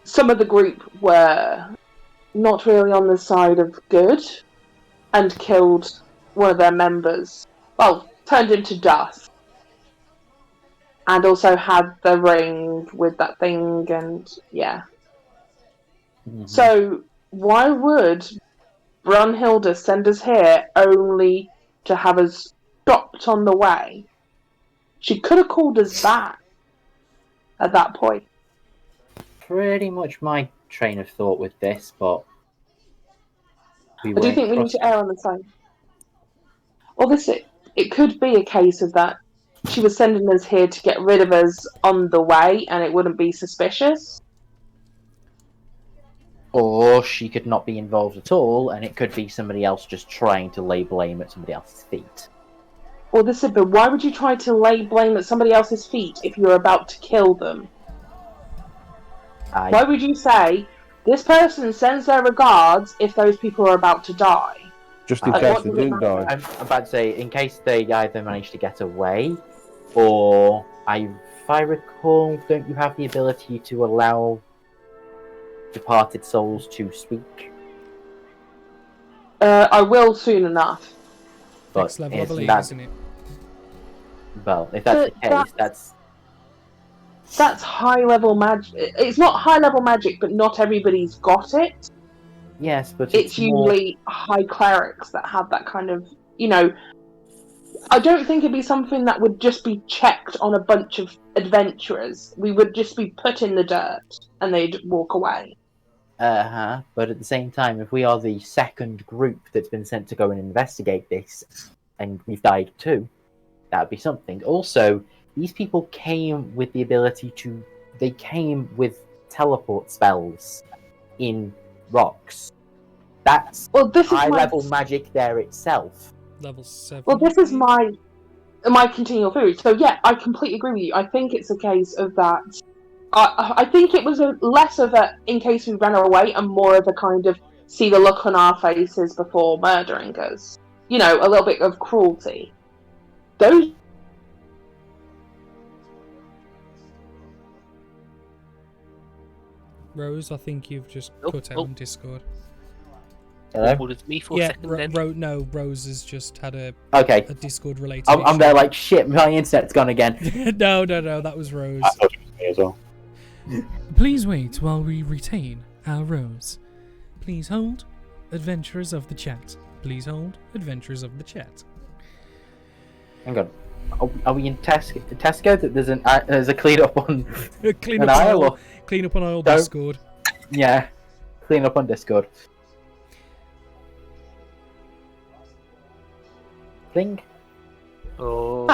some of the group were not really on the side of good and killed one of their members. Well, turned him to dust. And also had the ring with that thing and yeah. So why would Brunhilde send us here only to have us stopped on the way? She could have called us back at that point. Pretty much my train of thought with this, but I do think we need to err on the side. Obviously, it could be a case of that she was sending us here to get rid of us on the way and it wouldn't be suspicious. Or she could not be involved at all, and it could be somebody else just trying to lay blame at somebody else's feet. Or this is, but why would you try to lay blame at somebody else's feet if you're about to kill them? Why would you say, this person sends their regards if those people are about to die? Just in case they didn't die. I'm about to say, in case they either manage to get away, or, if I recall, don't you have the ability to allow departed souls to speak? I will soon enough. But Next level, I believe, isn't it? Well, if that's the case, that's high-level magic. It's not high-level magic, but not everybody's got it. Yes, but it's usually high clerics that have that kind of, I don't think it'd be something that would just be checked on a bunch of adventurers. We would just be put in the dirt and they'd walk away. But at the same time, if we are the second group that's been sent to go and investigate this, and we've died too, that would be something. Also, these people came with the ability they came with teleport spells in rocks. That's high-level magic there itself. Level 7. Well, this is my continual theory. So yeah, I completely agree with you. I think it's a case of that. I think it was less of a in case we ran away and more of a kind of see the look on our faces before murdering us. A little bit of cruelty. Those. Rose, I think you've just cut out on Discord. Hello? What is me for a second then? No, Rose has just had a Discord related I'm there like, shit, my internet's gone again. No, that was Rose. I thought it was me as well. Please wait while we retain our Rose. Please hold, adventurers of the chat. Please hold, adventurers of the chat. Hang on. Are we in Tesco? There's a clean up on clean up on our Discord. Yeah, clean up on Discord. Cling. Oh.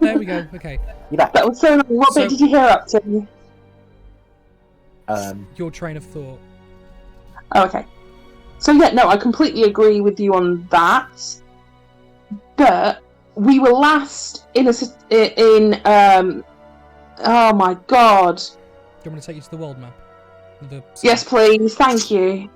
There we go. Okay. You're back. That was so nice. What So- bit did you hear up to? Your train of thought. Oh, okay. So yeah, no, I completely agree with you on that. But we were last in oh my god. Do you want me to take you to the world map? Yes, please. Thank you. Okay.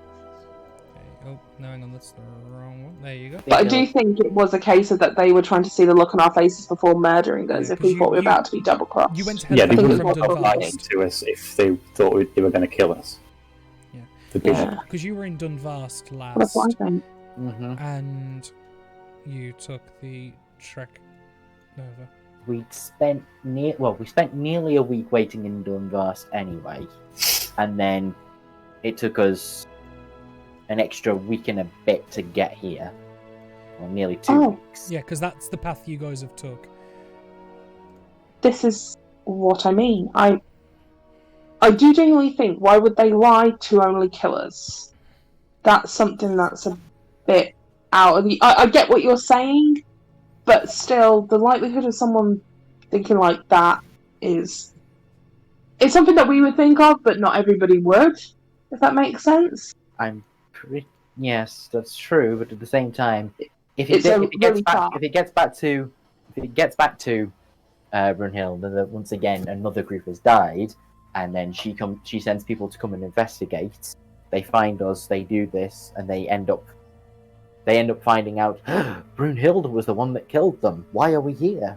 Oh, no, hang on, that's the wrong one. There you go. But I do think it was a case of that they were trying to see the look on our faces before murdering us Yeah, if we 'cause thought we were you- about to be double crossed. You went to Yeah, they Hellfire wouldn't from have Dunvast. lied Dunvast. to us if they thought they were going to kill us. Yeah. They'd be Yeah. Because you were in Dunvast Well, that's what last, I think. Mm-hmm. and you took the trek over. We spent nearly a week waiting in Dunvast anyway, and then it took us an extra week and a bit to get here, or nearly 2 Oh. weeks. Yeah, because that's the path you guys have took. This is what I mean. I do genuinely think, why would they lie to only kill us? That's something that's a bit out of the... I get what you're saying, but still, the likelihood of someone thinking like that is... It's something that we would think of, but not everybody would, if that makes sense. Yes, that's true. But at the same time, if It's it gets really back, far. if it gets back to Brunhild, then once again another group has died, and then she sends people to come and investigate. They find us, they do this, and they end up finding out Brunhild was the one that killed them. Why are we here?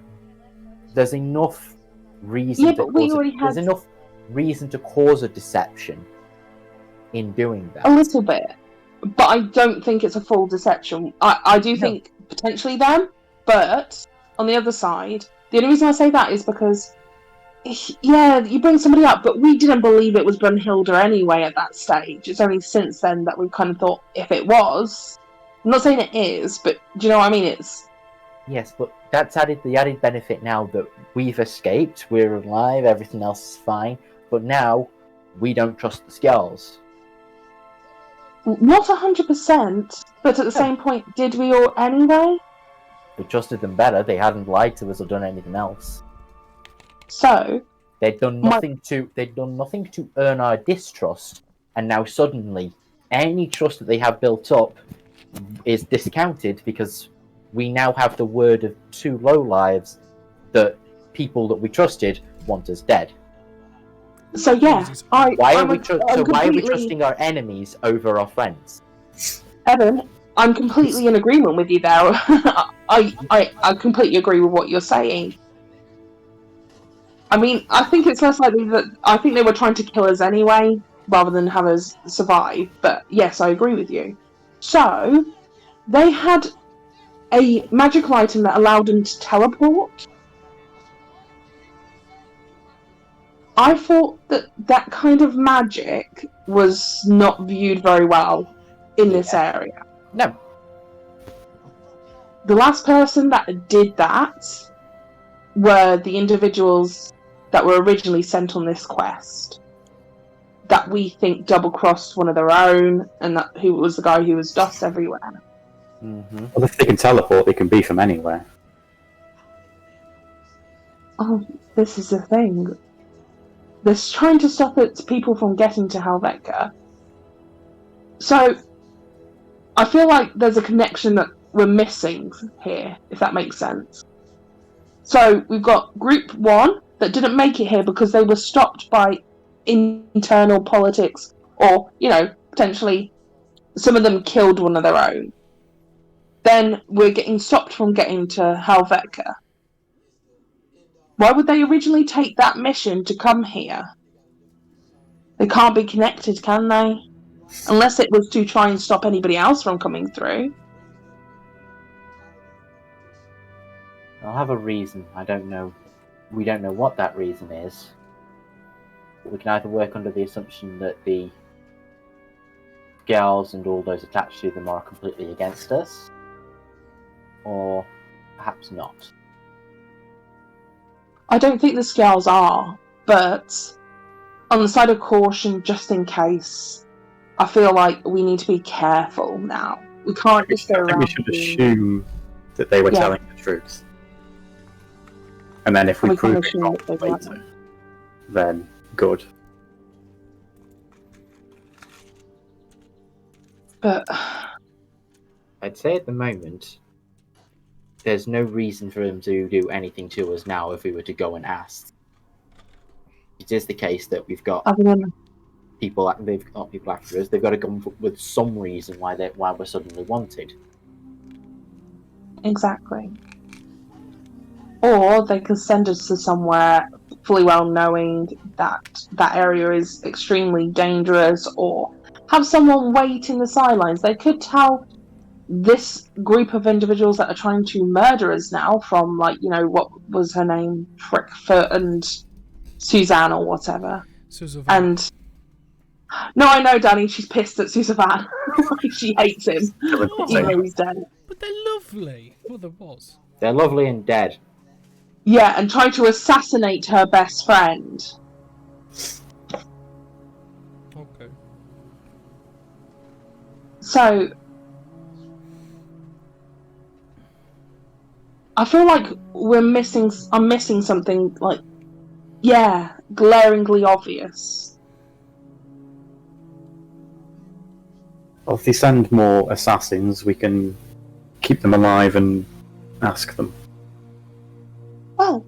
There's enough reason. Yeah, but we already There's had- enough reason to cause a deception in doing that. A little bit. But I don't think it's a full deception. I do No. think potentially them, but on the other side, the only reason I say that is because, yeah, you bring somebody up, but we didn't believe it was Brunhilde anyway at that stage. It's only since then that we've kind of thought, if it was, I'm not saying it is, but do you know what I mean? It's... Yes, but that's the added benefit now that we've escaped, we're alive, everything else is fine. But now we don't trust the Skulls. Not 100%, but at the same point, did we all anyway? We trusted them better. They hadn't lied to us or done anything else. So, They'd done nothing to earn our distrust, and now suddenly any trust that they have built up is discounted because we now have the word of two lowlives that people that we trusted want us dead. so yeah, Why are I'm we completely- trusting our enemies over our friends? Evan, I'm completely in agreement with you there. I completely agree with what you're saying. I mean, I think it's less likely that... I think they were trying to kill us anyway, rather than have us survive. But yes, I agree with you. So, they had a magical item that allowed them to teleport. I thought that that kind of magic was not viewed very well in this area. No. The last person that did that were the individuals that were originally sent on this quest that we think double-crossed one of their own, and that who was the guy who was dust everywhere. Mm-hmm. Well, if they can teleport, they can be from anywhere. Oh, this is the thing. They're trying to stop people from getting to Helvetica. So, I feel like there's a connection that we're missing here, if that makes sense. So, we've got Group 1 that didn't make it here because they were stopped by internal politics, or, potentially some of them killed one of their own. Then we're getting stopped from getting to Helvetica. Why would they originally take that mission to come here? They can't be connected, can they? Unless it was to try and stop anybody else from coming through. I'll have a reason. I don't know. We don't know what that reason is. But we can either work under the assumption that the girls and all those attached to them are completely against us, or perhaps not. I don't think the scales are, but on the side of caution, just in case, I feel like we need to be careful now. We can't just go I think around. we should assume that they were Yeah. telling the truth. And then if we We can prove it assume wrong that they've got later, then good. But I'd say at the moment, there's no reason for them to do anything to us now if we were to go and ask. It is the case that we've got other than they've got people after us. They've got to come up with some reason why we're suddenly wanted. exactly, or they could send us to somewhere fully well knowing that that area is extremely dangerous, or have someone wait in the sidelines. They could tell this group of individuals that are trying to murder us now, from like, you know, what was her name, Frickfoot and Suzanne or whatever. Suzanne. And no, I know, Danny, she's pissed at Suzanne. She hates him, even though he's dead. But they're lovely. Well, there was. They're lovely and dead. Yeah, and try to assassinate her best friend. Okay. So I feel like I'm missing something, like, yeah, glaringly obvious. Well, if they send more assassins, we can keep them alive and ask them. Well,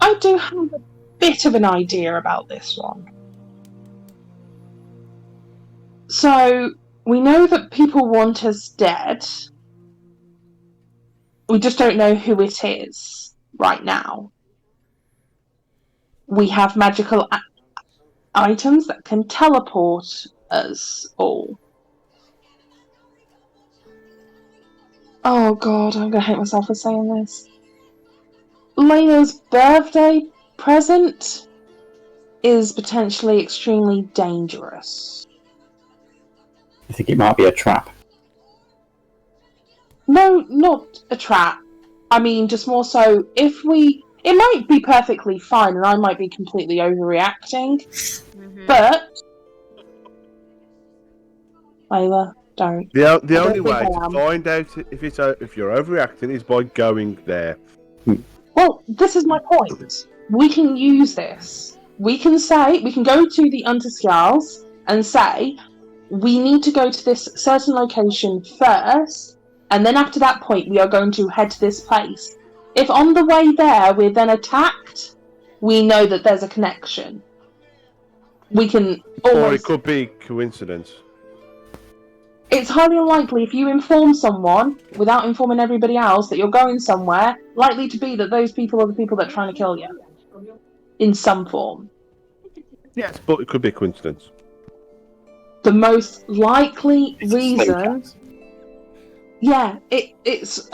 I do have a bit of an idea about this one. So, we know that people want us dead. We just don't know who it is right now. We have magical items that can teleport us all. Oh god, I'm gonna hate myself for saying this. Leila's birthday present is potentially extremely dangerous. I think it might be a trap. No, not a trap. I mean, just more so, if we... It might be perfectly fine, and I might be completely overreacting, but... Leila, don't. The only way to find out if you're overreacting is by going there. Well, this is my point. We can use this. We can go to the Unterskals and say, we need to go to this certain location first, and then after that point we are going to head to this place. If on the way there we're then attacked, we know that there's a connection. We can almost... Or it could be coincidence. It's highly unlikely if you inform someone without informing everybody else that you're going somewhere, likely to be that those people are the people that are trying to kill you. In some form. Yes, but it could be a coincidence. The most likely reason... Yeah, it's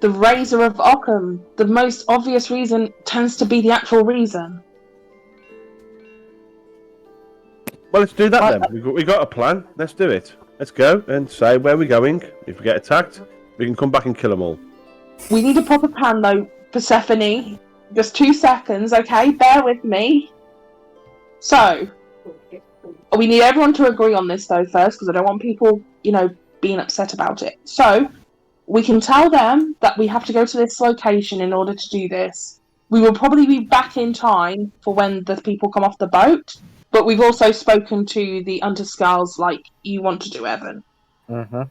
the Razor of Occam. The most obvious reason tends to be the actual reason. Well, let's do that then. We got a plan. Let's do it. Let's go and say where we're going. If we get attacked, we can come back and kill them all. We need a proper plan, though, Persephone. Just 2 seconds, okay? Bear with me. So, we need everyone to agree on this, though, first, because I don't want people, being upset about it. So, we can tell them that we have to go to this location in order to do this. We will probably be back in time for when the people come off the boat. But we've also spoken to the Unterskals like you want to do, Evan. Mm-hmm.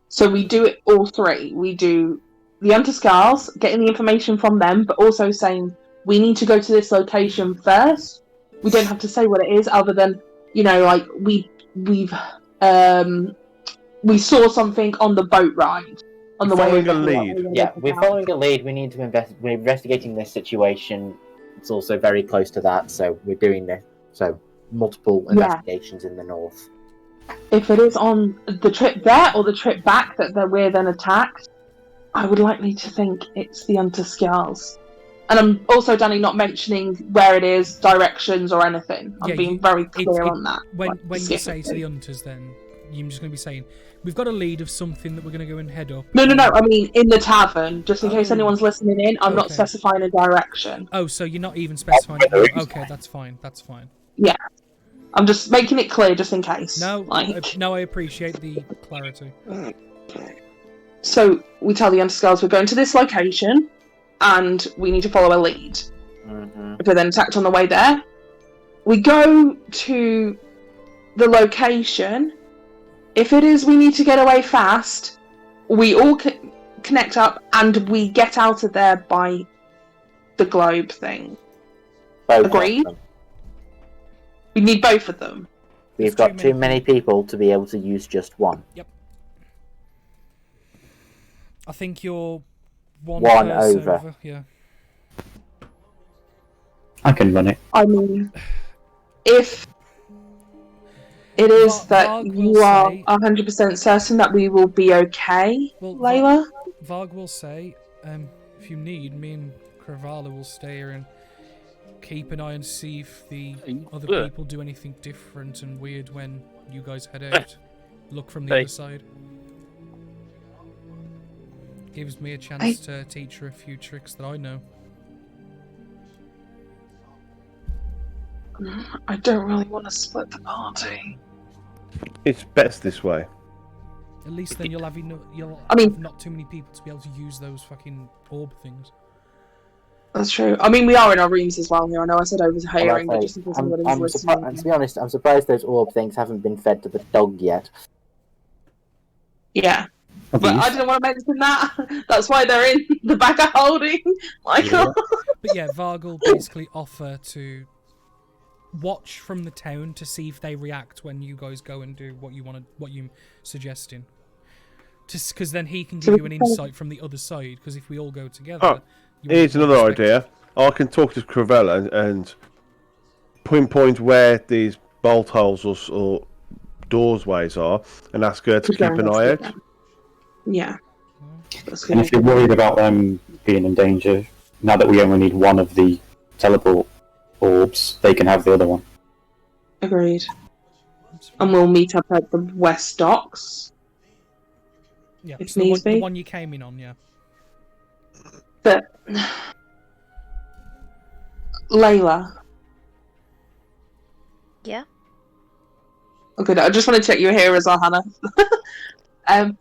So we do it all three. We do the Unterskals, getting the information from them, but also saying we need to go to this location first. We don't have to say what it is, other than we saw something on the boat ride on the way. Following a lead. Yeah, we're following a lead. We need to We're investigating this situation. It's also very close to that, so we're doing this. So multiple investigations in the north. If it is on the trip there or the trip back that we're then attacked, I would likely to think it's the Unterskals. And I'm also, Danny, not mentioning where it is, directions or anything. I'm being very clear on that. When you say to the Hunters, then you're just going to be saying, we've got a lead of something that we're going to go and head up. No. I mean, in the tavern, just in case anyone's listening in. I'm not specifying a direction. Oh, so you're not even specifying. Okay, that's fine. That's fine. Yeah, I'm just making it clear, just in case. No, I appreciate the clarity. So we tell the Unterskals we're going to this location. and we need to follow a lead. Mm-hmm. If we're then attacked on the way there, we go to the location. If it is we need to get away fast, we all connect up and we get out of there by the globe thing. Both Agreed? of them. We need both of them. We've There's got too many people to be able to use just one. Yep. I think you're one Over. over. Yeah. I can run it. I mean, if it is that Varg will you are say- 100% certain that we will be okay, Well, Layla? Varg will say, if you need, me and Kravala will stay here and keep an eye and see if the other people do anything different and weird when you guys head out. Look from the Hey. other side. Gives me a chance to teach her a few tricks that I know. I don't really want to split the party. It's best this way. At least then you'll have not too many people to be able to use those fucking orb things. That's true. I mean, we are in our rooms as well here. I know I said overhearing, but just in case I'm anybody's listening. to be honest, I'm surprised those orb things haven't been fed to the dog yet. Yeah. But I didn't want to mention that. That's why they're in the bag of holding. Michael. But yeah, Varg will basically offer to watch from the town to see if they react when you guys go and do what you're suggesting. Just because then he can give you an insight from the other side. Because if we all go together, Oh, here's another idea. I can talk to Cravella and pinpoint where these bolt holes or doorways are, and ask her to keep an eye out. Yeah. And if you're worried about them being in danger, now that we only need one of the teleport orbs, they can have the other one. Agreed. And we'll meet up at the West Docks. Yeah, if so needs the be. one you came in on, yeah. But Layla. Yeah. Okay, I just want to check you here as well, Hannah.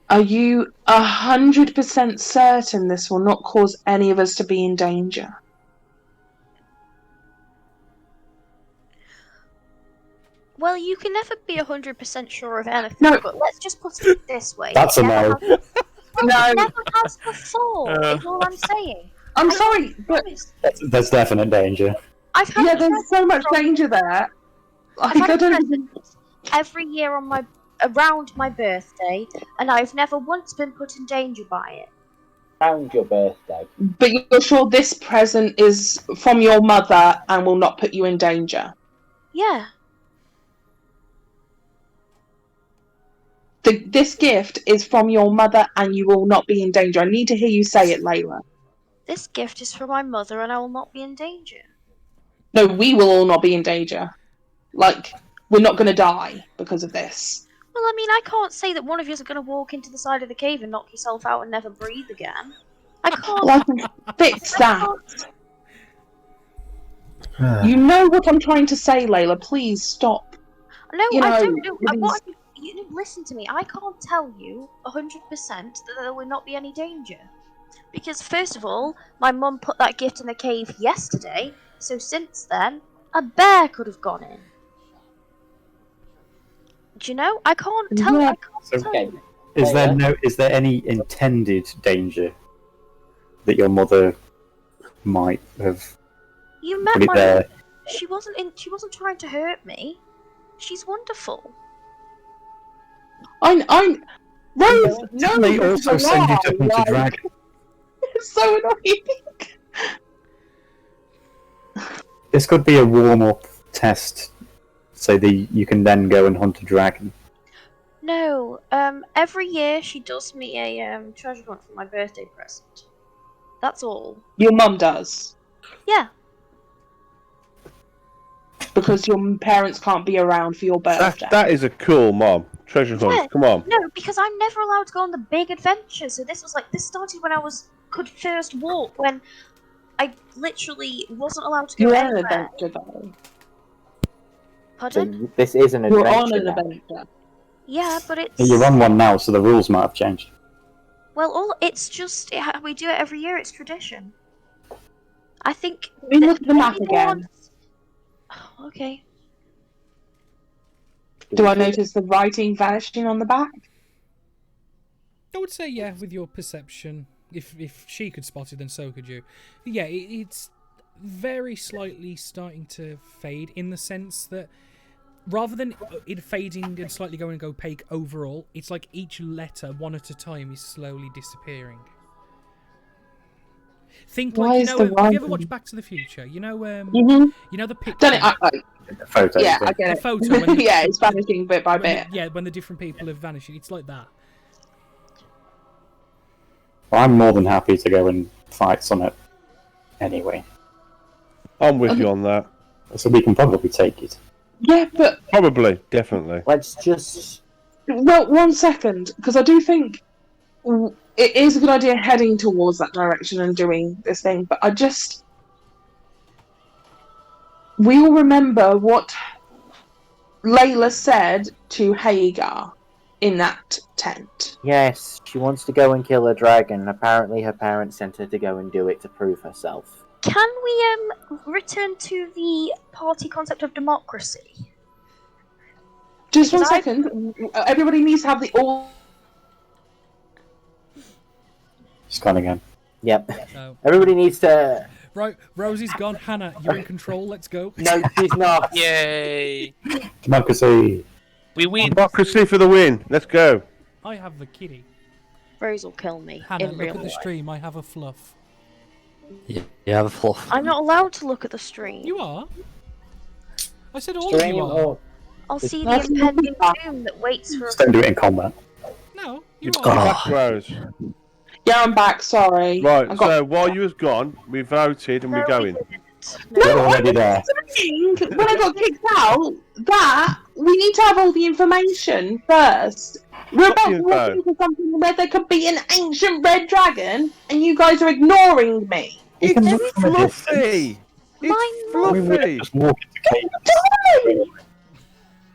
Are you 100% certain this will not cause any of us to be in danger? Well, you can never be 100% sure of anything, No. but let's just put it this way. That's It a never no. has- No. It never has before, is all I'm saying. I'm sorry, but There's definite danger. I've had yeah, there's so much danger there. I've Like, had I a don't present every year on around my birthday, and I've never once been put in danger by it. Around your birthday. But you're sure this present is from your mother and will not put you in danger? Yeah. This gift is from your mother and you will not be in danger. I need to hear you say it, Layla. This gift is for my mother, and I will not be in danger. No, we will all not be in danger. Like, we're not going to die because of this. Well, I mean, I can't say that one of you is going to walk into the side of the cave and knock yourself out and never breathe again. I can't. Well, I can fix that. You know what I'm trying to say, Layla. Please stop. No, You I know, don't know. it What is- you listen to me. I can't tell you 100% that there will not be any danger. Because, first of all, my mum put that gift in the cave yesterday, so since then, a bear could have gone in. Do you know? I can't tell. Yeah. I can't tell Okay. you. Is there any intended danger that your mother might have You met put it my there? mum. She wasn't trying to hurt me. She's wonderful. I'm Rose, no, They that's also a send you lie, to Hunter like, Dragon. It's so annoying. This could be a warm-up test, so that you can then go and hunt a dragon. No, every year she does me a treasure hunt for my birthday present. That's all. Your mum does. Yeah. Because your parents can't be around for your birthday. That is a cool mom. Treasure hunt. Yeah. Come on. No, because I'm never allowed to go on the big adventure. So this started when I could first walk, when I literally wasn't allowed to go You're on an anywhere. adventure, though. Pardon? So this is an You're adventure. on an now. adventure. Yeah, but it's. You're on one now, so the rules might have changed. Well, it's just we do it every year. It's tradition. I think. We look at the map maybe again. once- Oh, okay. Do I notice the writing vanishing on the back? I would say yeah, with your perception. If she could spot it, then so could you. Yeah, it's very slightly starting to fade in the sense that rather than it fading and slightly going opaque overall, it's like each letter, one at a time, is slowly disappearing. Think Why like, is the have you ever writing- watched Back to the Future? You know, Mhm. you know the picture. Done it. The photo. Yeah, I get The it. photo when the- yeah, it's vanishing bit by when bit. when the different people are vanishing, it's like that. Well, I'm more than happy to go and fight Summit anyway. I'm with you on that. So we can probably take it. Yeah, but Probably, definitely. Let's just. well, 1 second, because I do think it is a good idea heading towards that direction and doing this thing. But we all remember what Leila said to Hagar in that tent. Yes, she wants to go and kill a dragon. Apparently, her parents sent her to go and do it to prove herself. Can we return to the party concept of democracy? Just 1 Because I- second. Everybody needs to have the all. It's gone again. Yep. Oh. Everybody needs to. Right, Rosie's gone. Hannah, you're in control. Let's go. No, she's not. Yay! Democracy. We win. Democracy for the win. Let's go. I have the kitty. Rose will kill me Hannah, in look real at the life. stream. I have a fluff. Yeah, have a fluff. I'm not allowed to look at the stream. You are. I said all of Stream you are. or I'll see the That's impending not- doom that waits for Just don't do it in combat. No, you Oh. are. Back rows. Yeah, I'm back. Sorry. Right, I got- so while you was gone, we voted and we're No, we going. We're No, already I'm there. saying when I got kicked out that we need to have all the information first. We're What about to info? walk into something where there could be an ancient red dragon, and you guys are ignoring me. You can It's look from a distance. fluffy. My It's We would fluffy. just walk into caves.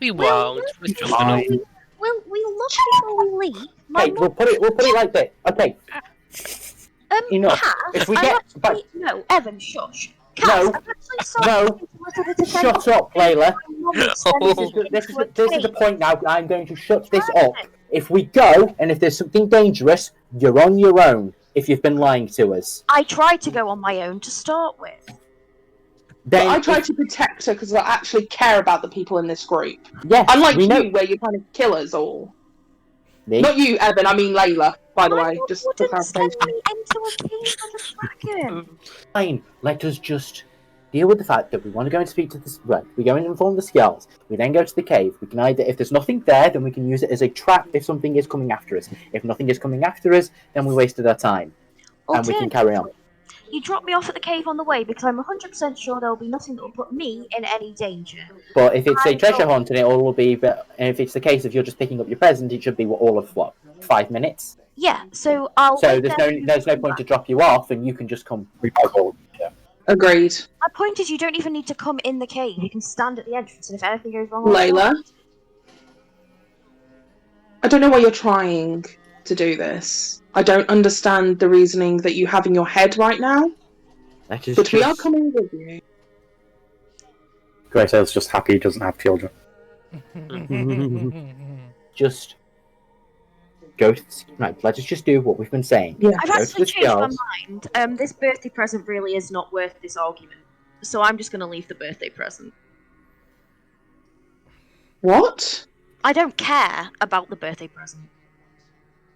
We won't. We're just gonna. Fine. We'll look before we leave. My Okay, we'll put it like this. Okay, enough. Cass, If we I'm get- actually, no, Evan, shush. Cass, No. I'm actually sorry. No. Shut up, Leila. This Oh. is the point now. I'm going to shut this up. If we go, and if there's something dangerous, you're on your own. If you've been lying to us, I tried to go on my own to start with. But then I try to protect her because I actually care about the people in this group. yes, Unlike we you, know. where you're trying to kill us all. Me? Not you, Evan. I mean Layla. By the My way, mum just for wouldn't send clarification. me into a cave with a dragon. Fine. Let us just deal with the fact that we want to go and speak to this. Well, we go and inform the Skells. We then go to the cave. We can either, if there's nothing there, then we can use it as a trap if something is coming after us. If nothing is coming after us, then we wasted our time and we can carry on. You drop me off at the cave on the way because I'm 100% sure there will be nothing that will put me in any danger. But if it's a I treasure don't- hunt, and it all will be. But and if it's the case of you're just picking up your present, it should be all of what 5 minutes. Yeah, so I'll. So wait there's there no for there's no you to point to come drop you off, and you can just come. We might all. Yeah. Agreed. back. My point is, you don't even need to come in the cave. You can stand at the entrance, and if anything goes wrong, I'll Layla, I don't know why you're trying to do this. I don't understand the reasoning that you have in your head right now, That is but we are just- coming with you. Greytail's just happy he doesn't have children. just go. Right, let's just do what we've been saying. Yeah. I've Go to actually the changed my Skells. mind. This birthday present really is not worth this argument, so I'm just going to leave the birthday present. What? I don't care about the birthday present.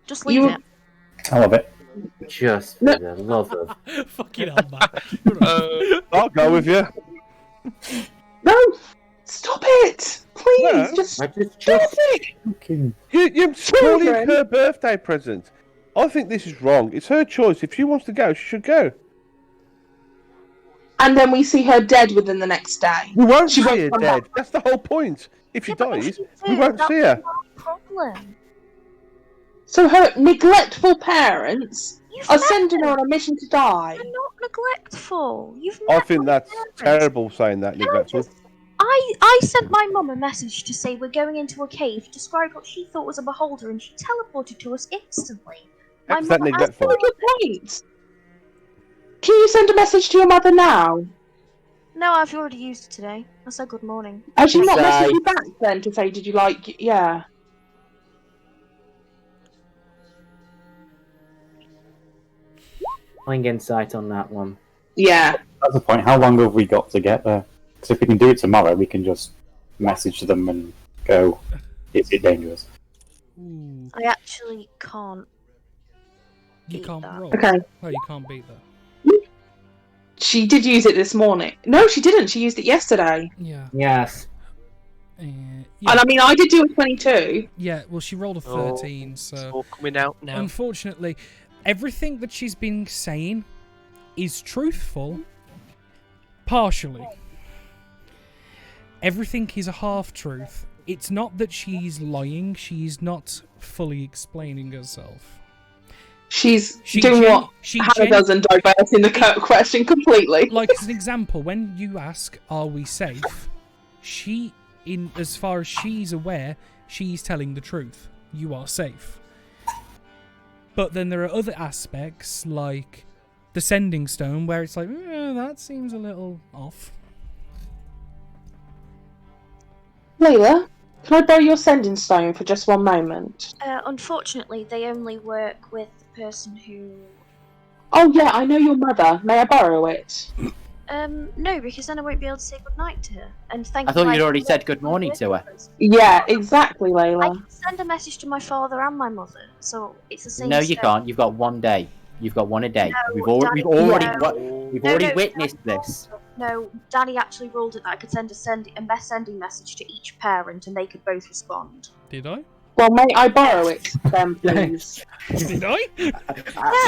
Just leave You- it. I love it. Just No. for the love of. Fucking hell, man. I'll go with you. No! Stop it! Please, No. just I just Fucking You're spoiling Children. her birthday present. I think this is wrong. It's her choice. If she wants to go, she should go. and then we see her dead within the next day. We won't She see won't her come dead. back. That's the whole point. If she Yeah, but if dies, you we do, won't that's see her. my problem. So her neglectful parents You've are met sending them. her on a mission to die. They're not neglectful. You've I met think my that's parents. terrible saying that, Can I neglectful. just- I sent my mum a message to say we're going into a cave, described what she thought was a beholder, and she teleported to us instantly. My Is that mother asked neglectful? Very good point. Can you send a message to your mother now? No, I've already used it today. I said good morning. Has she not Say- messaged you back then to say, did you like, yeah. Playing insight on that one. Yeah. That's the point. How long have we got to get there? Because if we can do it tomorrow, we can just message them and go, is it dangerous? Ooh, I actually can't. you Beat can't that. roll. Okay. Oh, you can't beat that. She did use it this morning. No, she didn't. She used it yesterday. Yeah. Yes. Yeah. And I mean, I did do a 22. Yeah, well, she rolled a 13, It's so... all coming out now. Unfortunately, everything that she's been saying is truthful, partially. Everything is a half-truth. It's not that she's lying, she's not fully explaining herself. She's She doing gen- what she Hannah gen- does and diverting the question completely. Like, as an example, when you ask, are we safe? She, as far as she's aware, she's telling the truth. You are safe. But then there are other aspects, like the sending stone, where it's like, that seems a little off. Leila, can I borrow your sending stone for just one moment? Unfortunately, they only work with the person who. Oh yeah, I know your mother. May I borrow it? No, because then I won't be able to say goodnight to her. And thank I you. thought you'd already said good morning to her. Yeah, exactly, I Leila. can send a message to my father and my mother, so it's the same. No, you step. can't. You've got one day. You've got one a day. No, we've already no. we've No, already no, witnessed this. No, Daddy actually ruled it that I could send a sending message to each parent, and they could both respond. Did I? Well, may I borrow it then, please? Did I?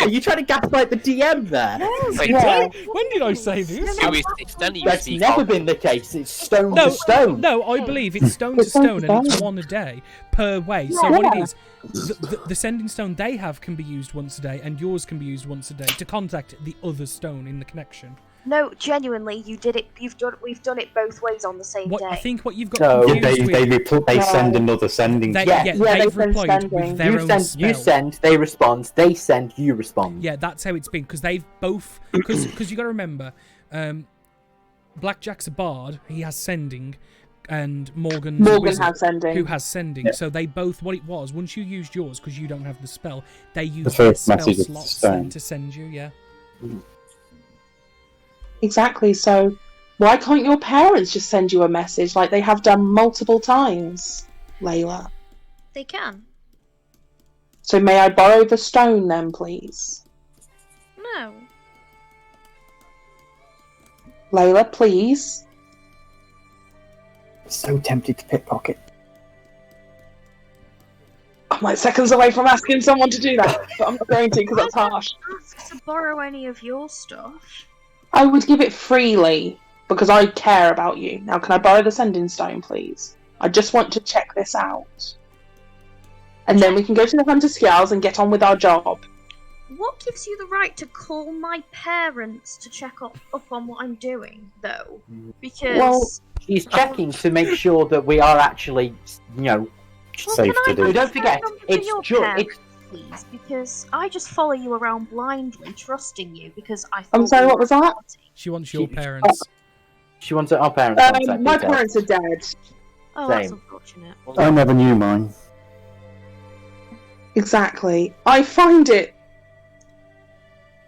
Are you trying to gaslight the DM there? Wait, Yeah. When did I say this? who is this? Danny, you That's speak never of. been the case. It's stone No, to stone. no, I believe it's stone to It's stone to stone and it's stone. one a day per way. So what it is, the sending stone they have can be used once a day, and yours can be used once a day to contact the other stone in the connection. No, genuinely, you did it. We've done it both ways on the same What day. I think what you've got So- Yeah, confused with, they send another sending. they, Yeah. yeah, Yeah, they've they send replied sending. with their You own send, spell. you send, they respond. They send, you respond. Yeah, that's how it's been because they've both because you got to remember, Blackjack's a bard. He has sending, and Morgan has sending. who has sending. Yeah. So they both what it was once you used yours because you don't have the spell. They used The their first spell message is slots stone. then to send you. Yeah. Exactly, so why can't your parents just send you a message like they have done multiple times, Leila? They can. So may I borrow the stone then, please? No. Leila, please. So tempted to pickpocket. I'm like seconds away from asking someone to do that, but I'm not going to because that's harsh. Ask to borrow any of your stuff. I would give it freely because I care about you. Now, can I borrow the sending stone, please? I just want to check this out. And then we can go to the Hunter Skills and get on with our job. What gives you the right to call my parents to check up on what I'm doing, though? Because Well, She's checking to make sure that we are actually, Safe to So do. don't forget, it's parents, please, because I just follow you around blindly, trusting you because I. I'm thought sorry, you what were was that? authority. She wants your parents. She wants our parents' contact My details. parents are dead. Oh, that's Same. unfortunate. I never knew mine. Exactly. I find it.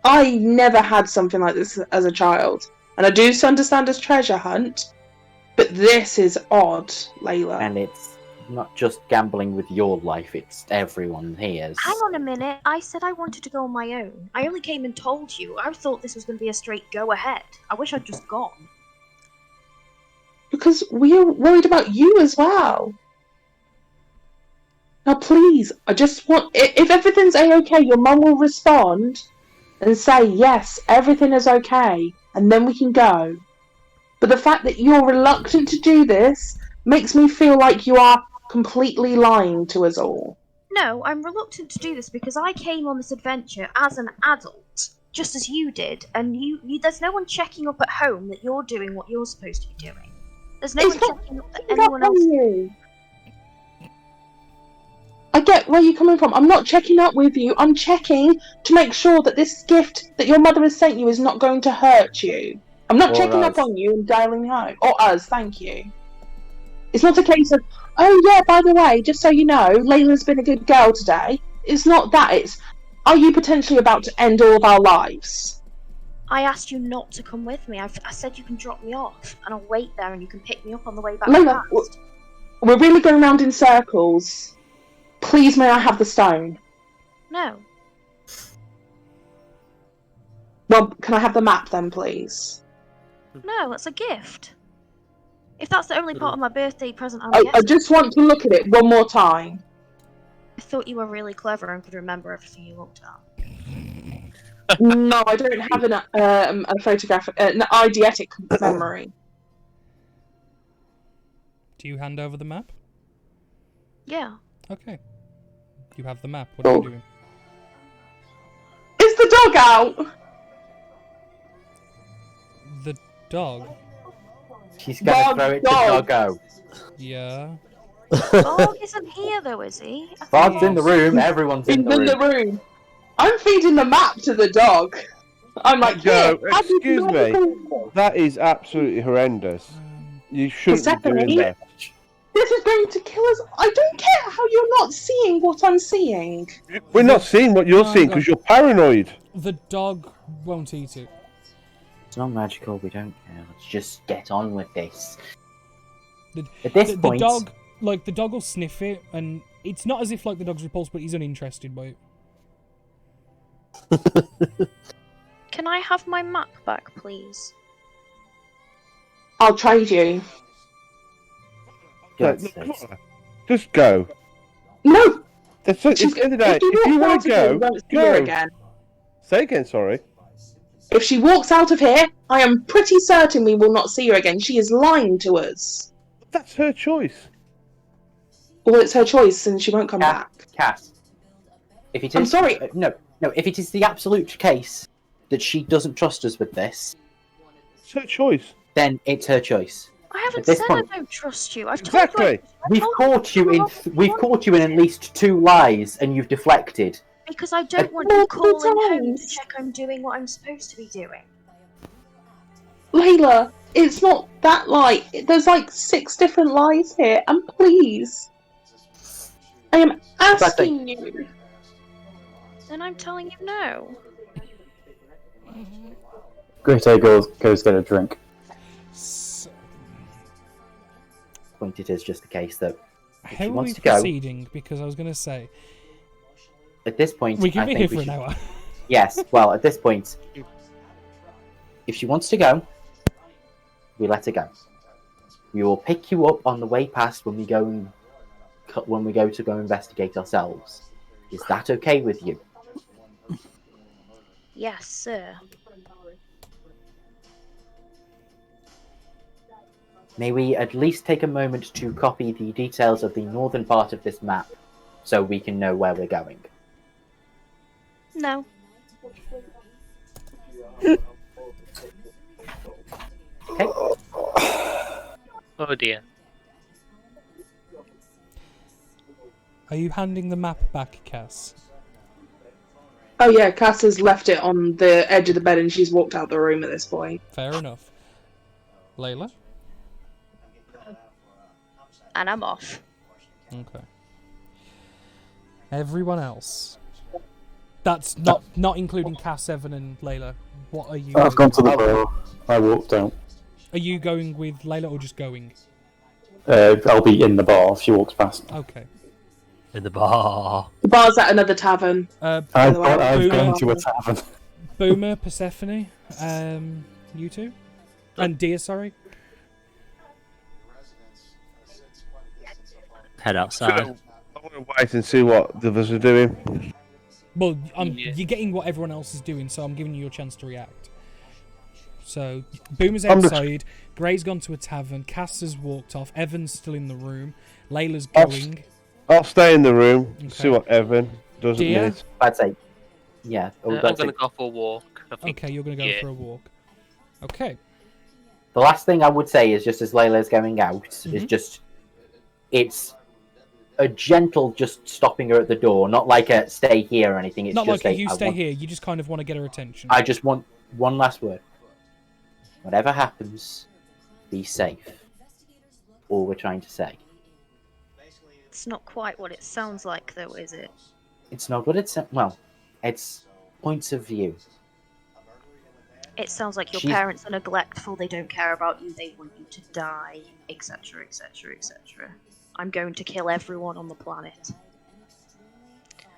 I never had something like this as a child. And I do understand as treasure hunt, but this is odd, Leila. And it's not just gambling with your life, it's everyone here's. Hang on a minute. I said I wanted to go on my own. I only came and told you. I thought this was going to be a straight go ahead. I wish I'd just gone. Because we are worried about you as well. Now, please, I just want. If everything's A-okay, your mum will respond and say, yes, everything is okay, and then we can go. But the fact that you're reluctant to do this makes me feel like you are completely lying to us all. No, I'm reluctant to do this because I came on this adventure as an adult, just as you did, and you there's no one checking up at home that you're doing what you're supposed to be doing. There's no It's one not- checking up that It's not anyone else. on you. I get where you're coming from. I'm not checking up with you. I'm checking to make sure that this gift that your mother has sent you is not going to hurt you. I'm not Or checking up us. on you and dialing home. Or us, thank you. It's not a case of, oh yeah, by the way, just so you know, Layla's been a good girl today. It's not that. It's, are you potentially about to end all of our lives? I asked you not to come with me. I said you can drop me off, and I'll wait there, and you can pick me up on the way back. Layla, fast. we're really going round in circles. Please, may I have the stone? No. Well, can I have the map then, please? No, that's a gift. If that's the only part of my birthday present I'm I getting, just want to look at it one more time. I thought you were really clever and could remember everything you looked at. No, I don't have a photographic, an eidetic memory. Do you hand over the map? Yeah. Okay. You have the map. What are you doing? Is the dog out? The dog? She's gonna throw it to Doggo. Yeah. Bog isn't here though, is he? I thought- Bog's in the room, everyone's in the room. I'm feeding the map to the dog. I'm like, Go, "Here, have you excuse me. medical-" That is absolutely horrendous. You shouldn't be Persephone? doing that. This is going to kill us. I don't care how you're not seeing what I'm seeing. We're not seeing what you're No, seeing no. because you're paranoid. The dog won't eat it. It's not magical, we don't care. Let's just get on with this. The, At this the point, dog, like, the dog will sniff it, and it's not as if, like, the dog's repulsed, but he's uninterested by it. Can I have my map back, please? I'll trade you. God's Look, sakes. come on. Just go. No. It's at the end of the day, if you want to go, go. Again. Say again, sorry. If she walks out of here, I am pretty certain we will not see her again. She is lying to us. That's her choice. Well, it's her choice, and she won't come back. Cass, if it is, I'm sorry. No. If it is the absolute case that she doesn't trust us with this, It's her choice. then it's her choice. I haven't At this said point- I don't trust you. I've Exactly. We've caught you in at least 2 lies, and you've deflected. Because I don't want Multiple you calling home to times. check I'm doing what I'm supposed to be doing. Layla, it's not that lie. There's like 6 different lies here, and please. I am asking you. Then I'm telling you no. Great A goes get a drink. So, Point it is just the case that how she are wants we to go- proceeding? Because I was going to say, at this point, we can I be think here we for an should... hour. Yes, well, at this point, if she wants to go, we let her go. We will pick you up on the way past when we go to go investigate ourselves. Is that okay with you? Yes, sir. May we at least take a moment to copy the details of the northern part of this map so we can know where we're going? No. Okay. Oh dear. Are you handing the map back, Cass? Oh yeah, Cass has left it on the edge of the bed, and she's walked out the room at this point. Fair enough. Layla? And I'm off. Okay. Everyone else. That's not including Cass, Evan, and Layla. What are you? I've gone to the bar. I walked out. Are you going with Layla or just going? I'll be in the bar if she walks past. Okay. In the bar. The bar's at another tavern. I've Boomer, gone to a tavern. Boomer, Persephone, you two, and Dia, sorry. Head outside. I want to wait and see what the others are doing. Well, Yeah. you're getting what everyone else is doing, so I'm giving you your chance to react. So, Boomer's I'm just- outside, Gray's gone to a tavern, Cass has walked off, Evan's still in the room, Layla's I'll- going. I'll stay in the room, Okay. see what Evan doesn't Dear? need. I'd say, yeah. I'm going to go for a walk. I think. Okay, you're going to go yeah. for a walk. Okay. The last thing I would say is just as Layla's going out, is Mhm. just, it's a gentle just stopping her at the door, not like a stay here or anything. It's Not just like you stay here. You just kind of want to get her attention. I just want one last word. Whatever happens, be safe. All we're trying to say. It's not quite what it sounds like, though, is it? It's not what it's it's points of view. It sounds like your She's- parents are neglectful, they don't care about you, they want you to die, etc., etc., etc. I'm going to kill everyone on the planet.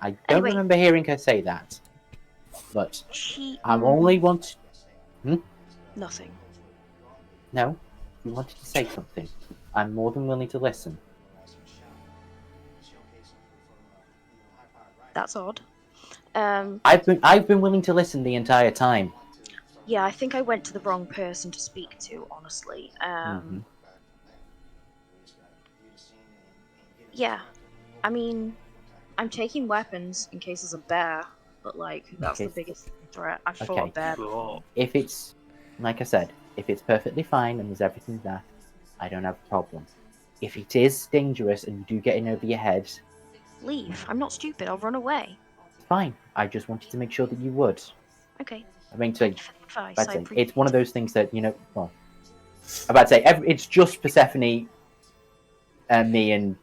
I don't Anyway. remember hearing her say that, but She... I only want. Nothing. No, you wanted to say something. I'm more than willing to listen. That's odd. I've been willing to listen the entire time. Yeah, I think I went to the wrong person to speak to, honestly. Yeah. I mean, I'm taking weapons in case there's a bear, but, like, that's Okay. the biggest threat. I fought a Okay. bear before. If it's, like I said, if it's perfectly fine and there's everything there, I don't have a problem. If it is dangerous and you do get in over your head, Leave. I'm not stupid, I'll run away. fine. I just wanted to make sure that you would. Okay. I mean, Thank you for the advice, I appreciate it's one of those things that, well, I'm about to say, it's just Persephone and me and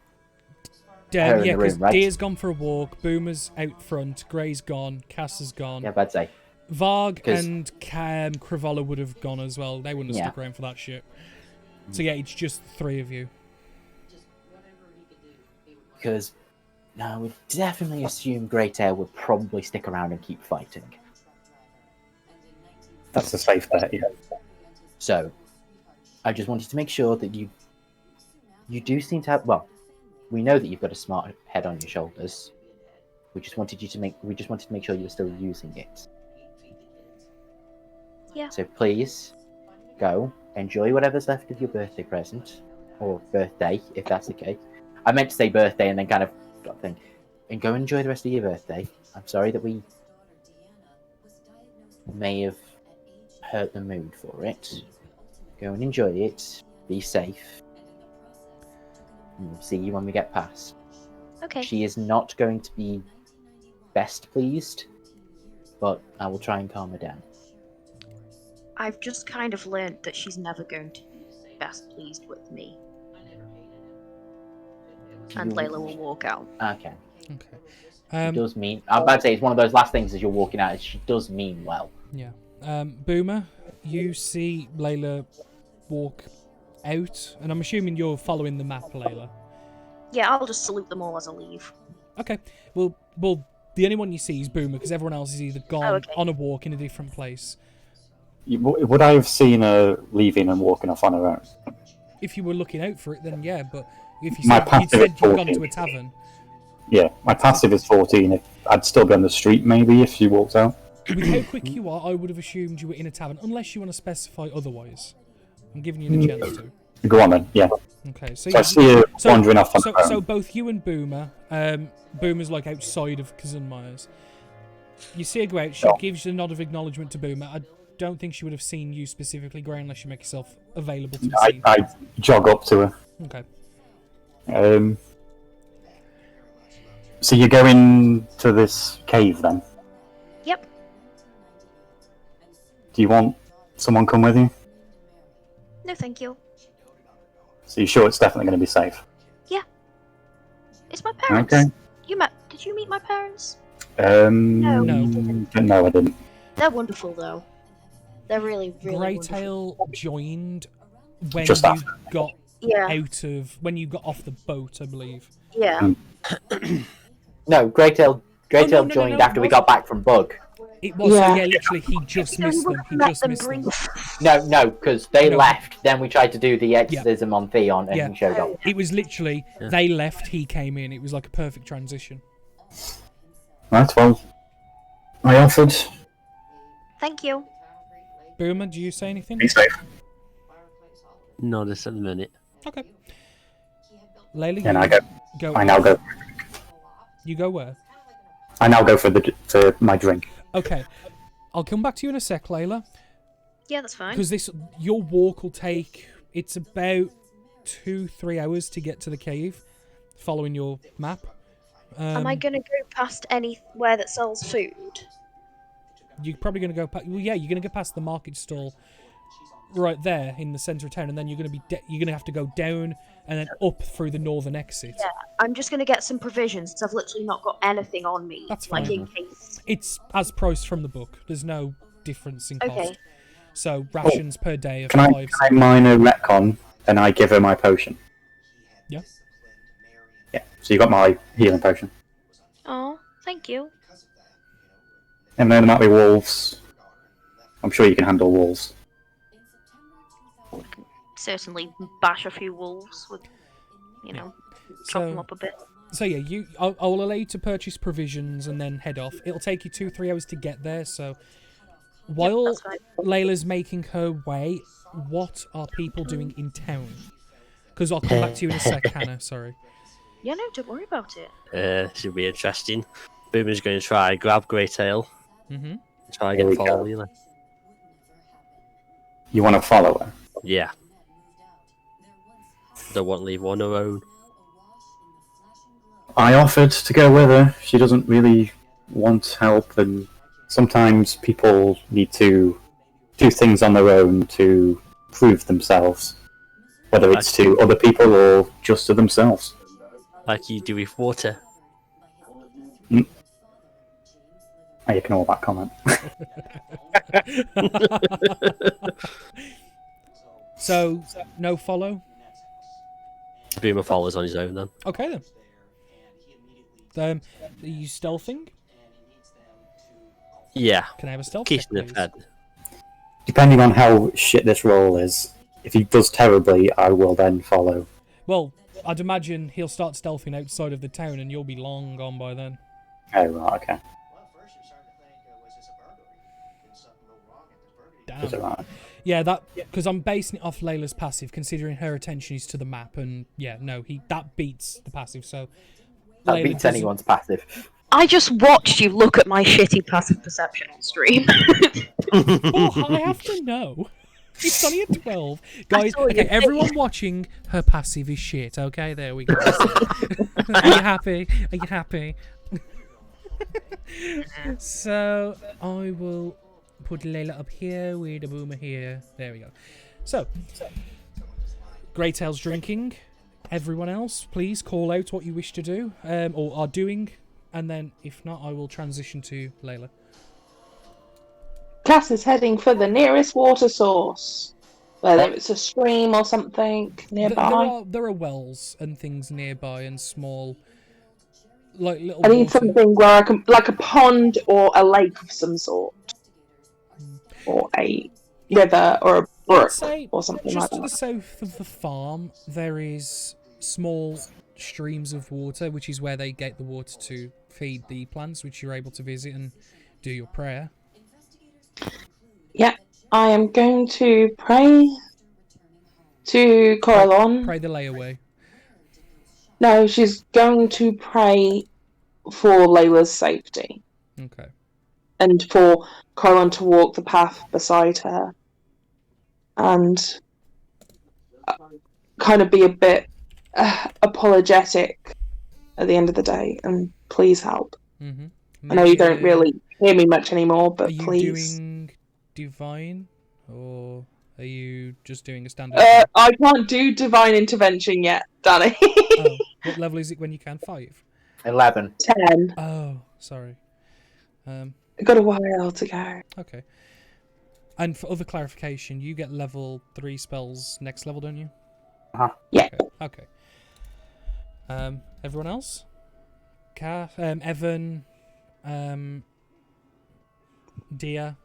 her in Yeah, the because room, right? Deer's gone for a walk, Boomer's out front, Grey's gone, Cass has gone. Yeah, about to say. Varg 'Cause- and Cravala would have gone as well. They wouldn't have Yeah. stuck around for that shit. So yeah, it's just the three of you. Because I would definitely assume Greytail would probably stick around and keep fighting. That's a safe bet, yeah. So, I just wanted to make sure that you do seem to have. Well, we know that you've got a smart head on your shoulders. We just wanted to make sure you were still using it. Yeah. So please, go enjoy whatever's left of your birthday present, or birthday, if that's okay. I meant to say birthday and then kind of got thing. And go enjoy the rest of your birthday. I'm sorry that we may have hurt the mood for it. Go and enjoy it. Be safe. And we'll see you when we get past. Okay. She is not going to be best pleased, but I will try and calm her down. I've just kind of learned that she's never going to be best pleased with me. And Layla will walk out. Okay. Okay. She does mean. I'm about to say it's one of those last things as you're walking out. Is she does mean well. Yeah. Boomer, you see Layla walk out, and I'm assuming you're following the map, Layla. Yeah, I'll just salute them all as I leave. Okay. Well, the only one you see is Boomer, because everyone else is either gone on a walk in a different place. Would I have seen her leaving and walking off on her own? If you were looking out for it, then yeah. But if you My said, passive you'd is gone to 14. a tavern, Yeah, my passive is 14. I'd still be on the street, maybe, if she walked out. with how quick you are, I would have assumed you were in a tavern, unless you want to specify otherwise. I'm giving you the chance to. Go on then, yeah. Okay, so I see her wandering off on so, her own. so both you and Boomer, Boomer's like outside of Cousin Myers. You see her go out. She gives you a nod of acknowledgement to Boomer. I don't think she would have seen you specifically, Gray, unless you make yourself available to be seen. I jog up to her. Okay. So you're going to this cave then? Yep. Do you want someone come with you? No, thank you. So you're sure it's definitely going to be safe? Yeah. It's my parents. Okay. Did you meet my parents? No. No, I didn't. They're wonderful, though. They're really, really Greytail wonderful. joined when Just you after. got Yeah. when you got off the boat, I believe. Yeah. No, Greytail no, joined no, after we it got back from Bug. It was Yeah. literally he just missed them. He just missed them. No, because they No. left. Then we tried to do the exorcism on Theon, and Yeah. he showed up. It was literally they left, he came in. It was like a perfect transition. Right, well, I offered. Thank you. Boomer, do you say anything? Be safe. No, just at the minute. Okay. Layla, And you I go. I now go. You go where? I now go for my drink. Okay. I'll come back to you in a sec, Layla. Yeah, that's fine. Because your walk will take. It's about 2-3 hours to get to the cave. following your map. Am I gonna go past anywhere that sells food? You're probably going to go. Well, yeah, you're going to go past the market stall right there in the centre of town, and then you're going to be you're going to have to go down and then up through the northern exit. Yeah, I'm just gonna get some provisions because I've literally not got anything on me. That's like fine. in case. It's as priced from the book. There's no difference in cost. Okay. So rations per day of Can I 5. mine a retcon and I give her my potion? Yeah. Yeah. So you got my healing potion. Oh, thank you. And then there might be wolves. I'm sure you can handle wolves. Certainly bash a few wolves with, chop them up a bit. So yeah, I'll allow you to purchase provisions and then head off. It'll take you 2-3 hours to get there. So while that's fine. Layla's making her way, what are people doing in town? Because I'll come back to you in a sec, Hannah. Sorry. Yeah, no, don't worry about it. Should be interesting. Boomer's going to try grab Greytail. Mm-hmm. Try Here and we follow go. Leila. You want to follow her? Yeah. Don't want to leave one on her own. I offered to go with her. She doesn't really want help, and sometimes people need to do things on their own to prove themselves, whether it's to other people or just to themselves. Like you do with water. I ignore that comment. So no follow. Boomer follows on his own then. Okay then. Are you stealthing? Yeah. Can I have a stealth Keep check, in the please? bed. Depending on how shit this roll is, if he does terribly, I will then follow. Well, I'd imagine he'll start stealthing outside of the town, and you'll be long gone by then. Oh, right, okay. Is it Damn. right? Yeah, that because I'm basing it off Layla's passive, considering her attention is to the map, and yeah, no, that beats the passive. So That Layla beats doesn't- anyone's passive. I just watched you look at my shitty passive perception on stream. Oh, I have to know. It's only a 12. Guys, all you okay, think. everyone watching, her passive is shit. Okay, there we go. Are you happy? Are you happy? So, I will put Layla up here with the Boomer here. There we go. So, Greytail's drinking. Everyone else, please call out what you wish to do, or are doing. And then, if not, I will transition to Layla. Cass is heading for the nearest water source, whether it's a stream or something nearby. There are wells and things nearby and small, like little. I need water- something where I can, like a pond or a lake of some sort, or a river or a I'd brook say or something just like to the that. south of the farm, there is small streams of water, which is where they get the water to feed the plants, which you're able to visit and do your prayer. Yeah, I am going to pray to Coralon. Pray the layaway. No, she's going to pray for Layla's safety Okay. and for Coralon to walk the path beside her and kind of be a bit apologetic at the end of the day and please help. Mm-hmm. I know you don't really hear me much anymore, but Are you please. doing divine, or are you just doing a standard? I can't do divine intervention yet, Danny. Oh, what level is it when you can? 5? 11. 10. Oh, sorry. I've got a while to go. Okay. And for other clarification, you get level 3 spells next level, don't you? Yeah. Okay. Everyone else? Evan, Dia.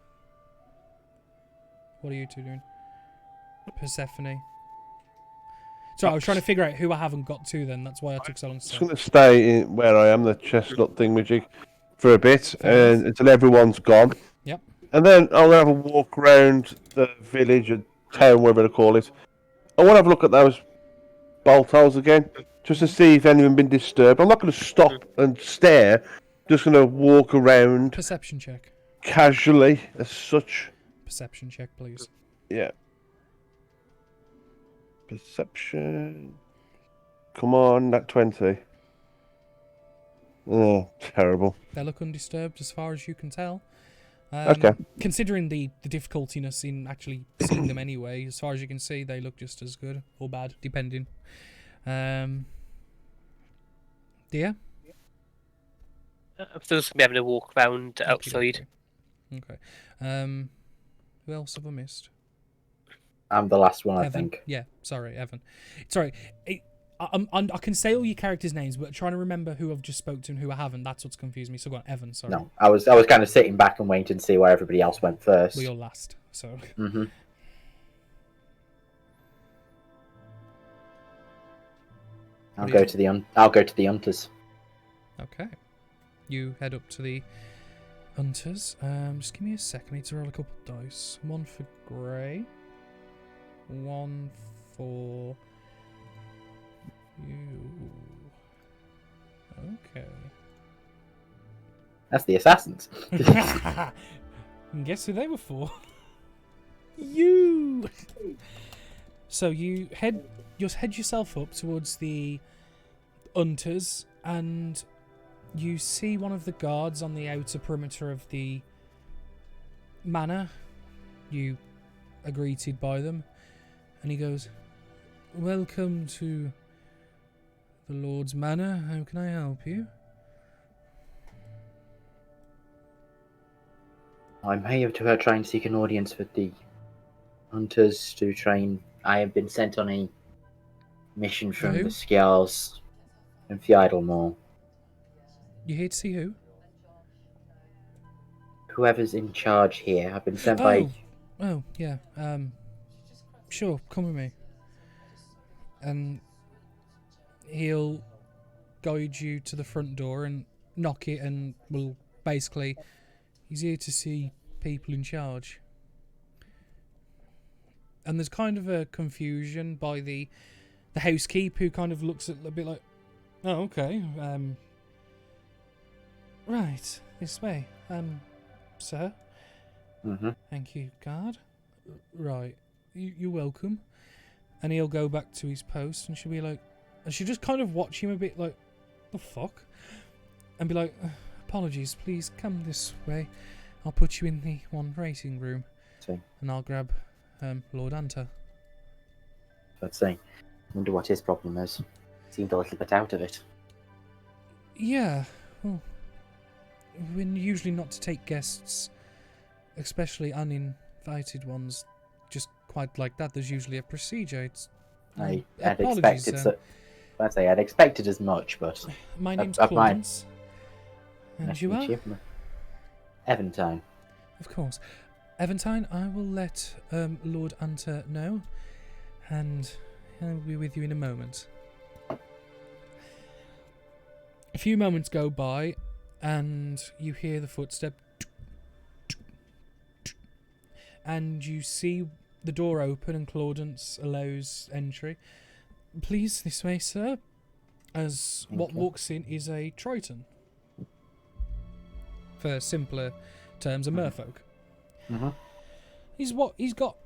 What are you two doing? Persephone. So I was trying to figure out who I haven't got to then. That's why I took so long to just say. going to stay in where I am, the chestnut thingamajig, for a bit, and until everyone's gone. Yep. And then I'll have a walk around the village or town, whatever to call it. I want to have a look at those bolt holes again, just to see if anyone's been disturbed. I'm not going to stop and stare. Just going to walk around Perception check. casually, as such. Perception check, please. Yeah. Perception. Come on, that 20. Oh, terrible. They look undisturbed as far as you can tell. Okay. Considering the difficultiness in actually seeing them anyway, as far as you can see, they look just as good or bad, depending. Dear? I'm still just having a walk around outside. Okay. Who else have I missed? I'm the last one, I Evan. think. Yeah, sorry, Evan. Sorry. I can say all your characters' names, but trying to remember who I've just spoke to and who I haven't, that's what's confused me. So go on, Evan, sorry. No, I was kind of sitting back and waiting to see where everybody else went first. Well, you're last, so... Mm-hmm. I'll go to the hunters. Okay. You head up to the hunters. Just give me a second. I need to roll a couple of dice. One for Grey. One for you. Okay. That's the assassins. And guess who they were for? You. So you head yourself up towards the hunters, and you see one of the guards on the outer perimeter of the manor. You are greeted by them, and he goes, "Welcome to the Lord's Manor. How can I help you?" I'm here to try and seek an audience with the hunters to train. I have been sent on a mission from Who? the Scales and Fiedelmore. You here to see who? Whoever's in charge here, I've been sent by. Oh, yeah. Sure, come with me. And he'll guide you to the front door and knock it, and will basically, he's here to see people in charge. And there's kind of a confusion by the housekeeper, who kind of looks a bit like, oh, okay. Right, this way. Sir? Mm-hmm. Thank you, guard. Right, you're welcome. And he'll go back to his post, and she'll be like, and she'll just kind of watch him a bit like, the fuck? And be like, apologies, please come this way. I'll put you in the one racing room. See. And I'll grab Lord Hunter. Let's see. Wonder what his problem is. Seemed a little bit out of it. Yeah, well, we're usually not to take guests, especially uninvited ones, just quite like that. There's usually a procedure. It's I had apologies, expected. I'd expected as much, but my name's of mine. Claudence. And Nice you to are? meet you. Eventine. Of course. Eventine, I will let Lord Hunter know, and he'll be with you in a moment. A few moments go by, and you hear the footstep, and you see the door open, and Claudence allows entry. Please, this way, sir. As what Okay. walks in is a Triton. For simpler terms, a merfolk. Mm-hmm. He's got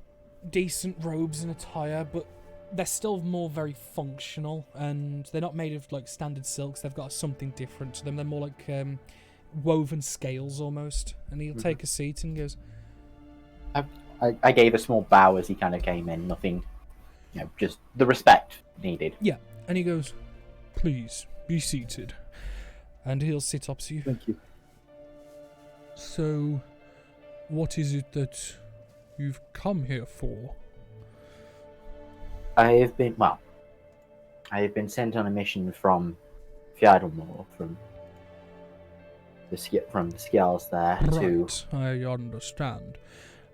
decent robes and attire, but they're still more very functional, and they're not made of like standard silks. They've got something different to them. They're more like woven scales almost. And he'll take a seat and goes, I gave a small bow as he kind of came in. Nothing, just the respect needed. yeah. And he goes, please be seated. And he'll sit up to you. Thank you. So, what is it that you've come here for? I have been sent on a mission from Fiedelmore, from the Scales there to. Right, I understand.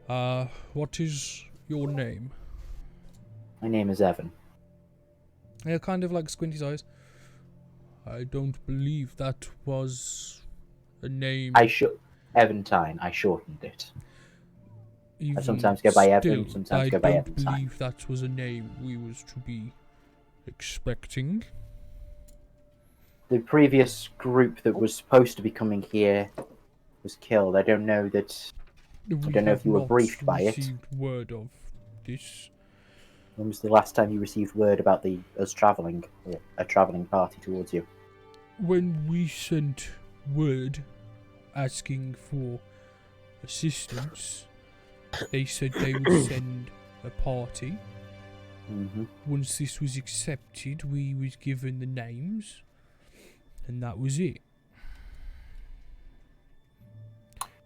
What is your name? My name is Evan. He'll kind of like squint his eyes. I don't believe that was a name. Eventine. I shortened it. Even I sometimes go by Evan, still, sometimes go by I don't Eventine. believe that was a name we was to be expecting. The previous group that was supposed to be coming here was killed. I don't know that. We don't know if have you were not briefed by it. received word of this. When was the last time you received word about us travelling, or a travelling party towards you? When we sent word asking for assistance, they said they would send a party. Mm-hmm. Once this was accepted, we was given the names, and that was it.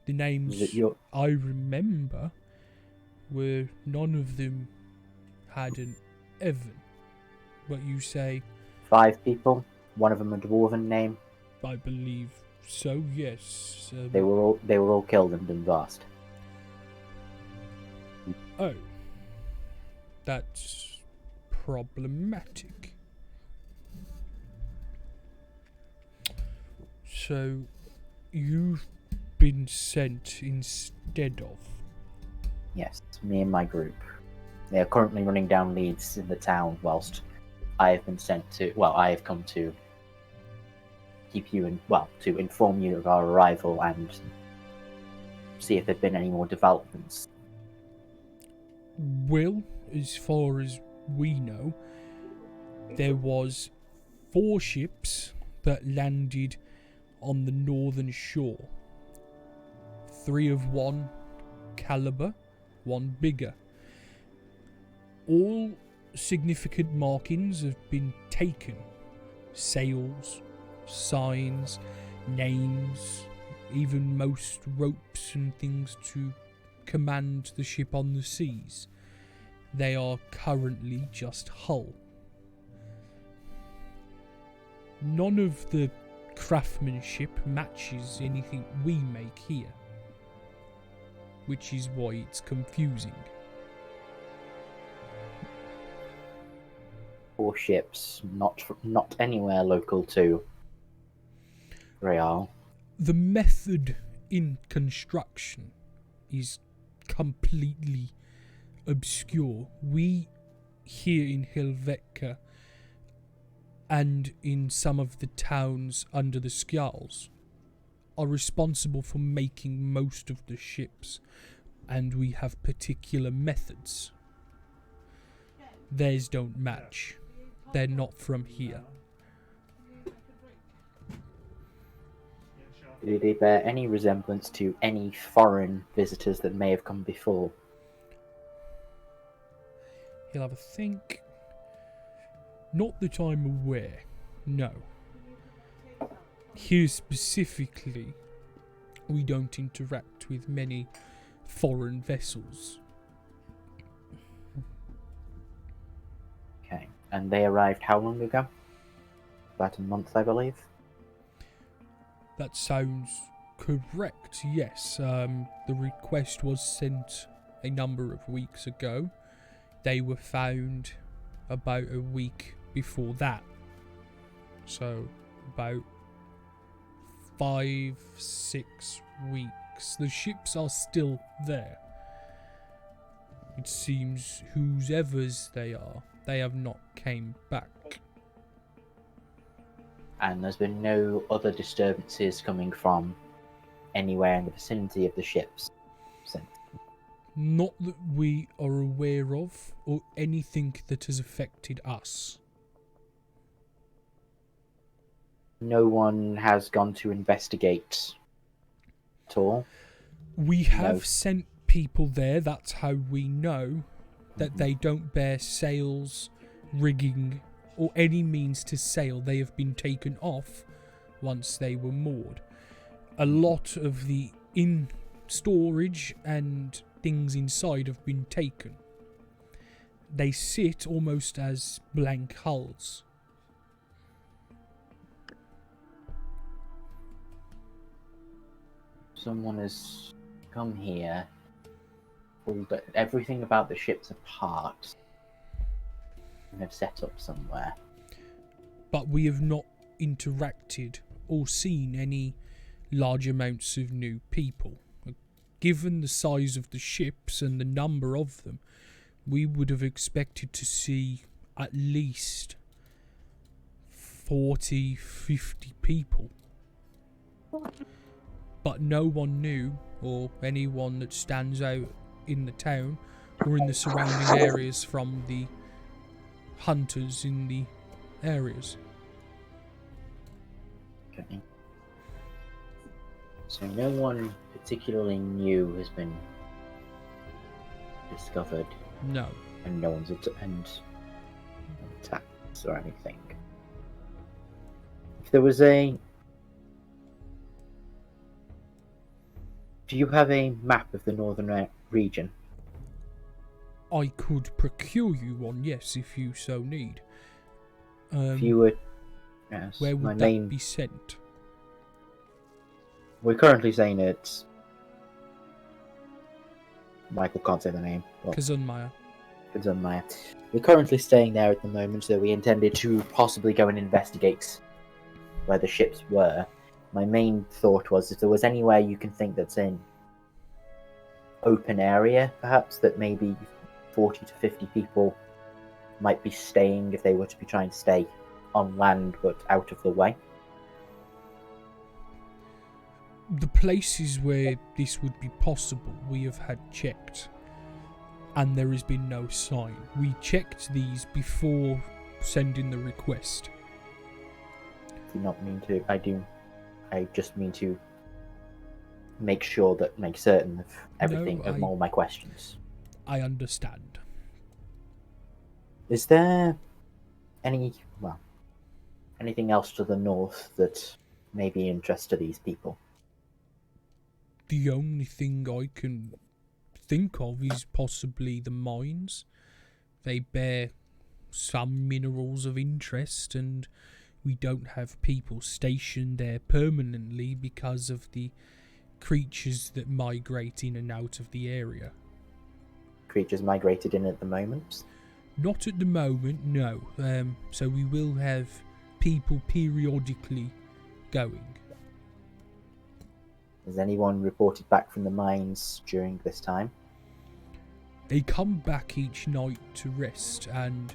The names I remember were none of them had an Evan, but you say 5 people. One of them a dwarven name. I believe so. Yes. They were all killed in Dunvast. Oh, that's problematic. So, you've been sent instead of? Yes, me and my group. They are currently running down leads in the town, whilst I have been sent to. Well, I have come to keep you in. Well, to inform you of our arrival and see if there've been any more developments. Well, as far as we know, there was 4 ships that landed on the northern shore. 3 of one caliber, 1 bigger. All significant markings have been taken. Sails, signs, names, even most ropes and things to command the ship on the seas. They are currently just hull. None of the craftsmanship matches anything we make here, which is why it's confusing. 4 ships, not anywhere local to Real. The method in construction is completely obscure. We here in Helvetica and in some of the towns under the Skjalls are responsible for making most of the ships, and we have particular methods. Theirs don't match. They're not from here. Do they bear any resemblance to any foreign visitors that may have come before? He'll have a think. Not that I'm aware, no. Here specifically, we don't interact with many foreign vessels. Okay, and they arrived how long ago? About a month, I believe. That sounds correct, yes. The request was sent a number of weeks ago. They were found about a week before that. So, about 5-6 weeks. The ships are still there. It seems whoever's they are, they have not came back. And there's been no other disturbances coming from anywhere in the vicinity of the ships since. Not that we are aware of, or anything that has affected us. No one has gone to investigate at all? We have sent people there, that's how we know that they don't bear sails, rigging, or any means to sail. They have been taken off once they were moored. A lot of the storage and things inside have been taken. They sit almost as blank hulls. Someone has come here, pulled everything about the ships apart, and have set up somewhere. But we have not interacted or seen any large amounts of new people. Given the size of the ships and the number of them, we would have expected to see at least 40-50 people. But no one knew, or anyone that stands out in the town or in the surrounding areas from the hunters in the areas. Okay. So no one particularly new has been discovered, No. and no one's attacks or anything. If there was a... Do you have a map of the northern region? I could procure you one, yes, if you so need. If you were... Yes, Where my would that main... be sent? We're currently saying it's... Michael can't say the name. Kazunmaya. Kazunmaya. We're currently staying there at the moment, so we intended to possibly go and investigate where the ships were. My main thought was if there was anywhere you can think that's in open area, perhaps, that maybe 40 to 50 people might be staying if they were to be trying to stay on land but out of the way. The places where this would be possible, we have had checked, and there has been no sign. We checked these before sending the request. Do not mean to. I just mean to make certain of everything, of all my questions. I understand. Is there anything else to the north that may be interest to these people? The only thing I can think of is possibly the mines. They bear some minerals of interest, and we don't have people stationed there permanently because of the creatures that migrate in and out of the area. Creatures migrated in at the moment? Not at the moment, no. So we will have people periodically going. Has anyone reported back from the mines during this time? They come back each night to rest, and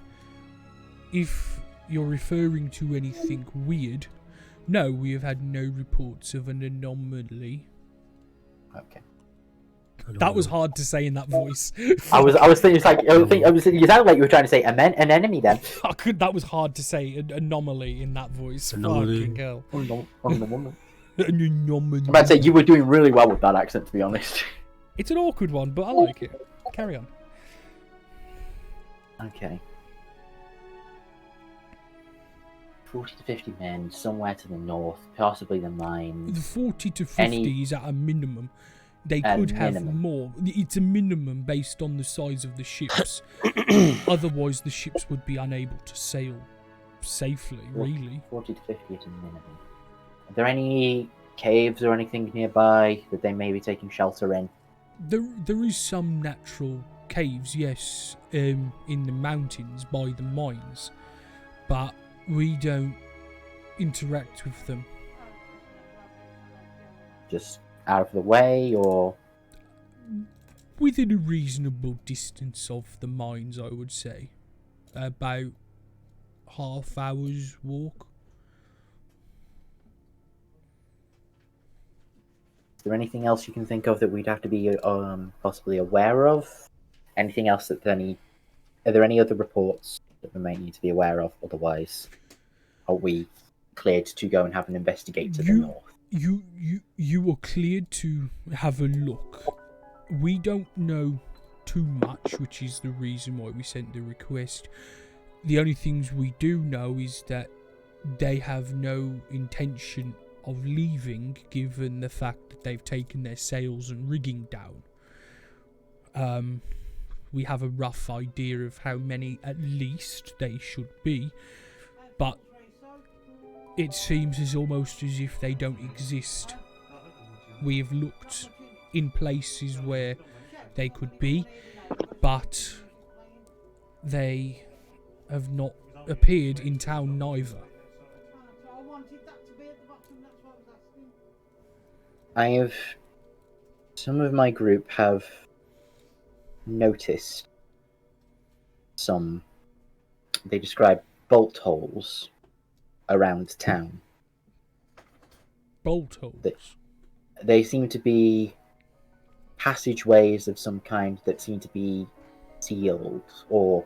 if you're referring to anything weird, no, we have had no reports of an anomaly. Okay. That was hard to say in that voice. I was thinking, you sounded like you were trying to say an enemy then. That was hard to say, an anomaly in that voice. Anomaly. Fucking hell. I'm An anomaly. about to say, you were doing really well with that accent, to be honest. It's an awkward one, but I like it. Carry on. Okay. 40 to 50 men, somewhere to the north, possibly the mines. The 40 to 50 is at a minimum. They could have more. It's a minimum based on the size of the ships. Otherwise, the ships would be unable to sail safely, really. 40 to 50 is a minimum. Are there any caves or anything nearby that they may be taking shelter in? There is some natural caves, yes, in the mountains by the mines, but we don't interact with them. Just out of the way, or within a reasonable distance of the mines, I would say. About half hour's walk. Is there anything else you can think of that we'd have to be possibly aware of? Anything else that are there any other reports that we may need to be aware of? Otherwise, are we cleared to go and have an investigate to the north? You are cleared to have a look. We don't know too much, which is the reason why we sent the request. The only things we do know is that they have no intention of leaving, given the fact that they've taken their sails and rigging down. We have a rough idea of how many at least they should be, but it seems almost as if they don't exist. We have looked in places where they could be, but they have not appeared in town neither. Some of my group have noticed they describe bolt holes around town. Bolt holes? They seem to be passageways of some kind that seem to be sealed, or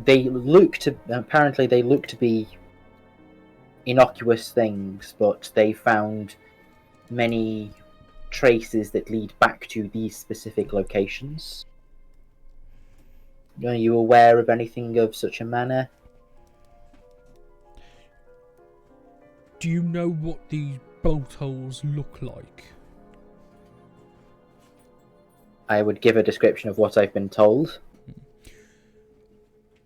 they look to be innocuous things, but they found many traces that lead back to these specific locations. Are you aware of anything of such a manner? Do you know what these bolt holes look like? I would give a description of what I've been told.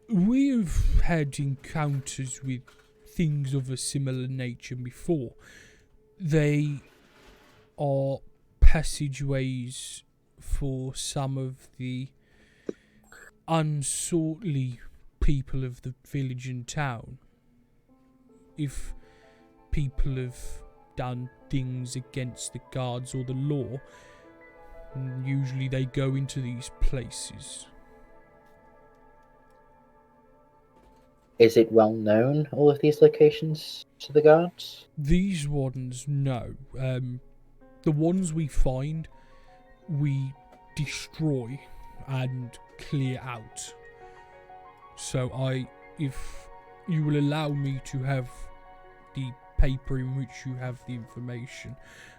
We've had encounters with things of a similar nature before. They are passageways for some of the unsortly people of the village and town. If people have done things against the guards or the law, usually they go into these places. Is it well known, all of these locations, to the guards? These ones, no. The ones we find, we destroy and clear out. So if you will allow me to have the paper in which you have the information,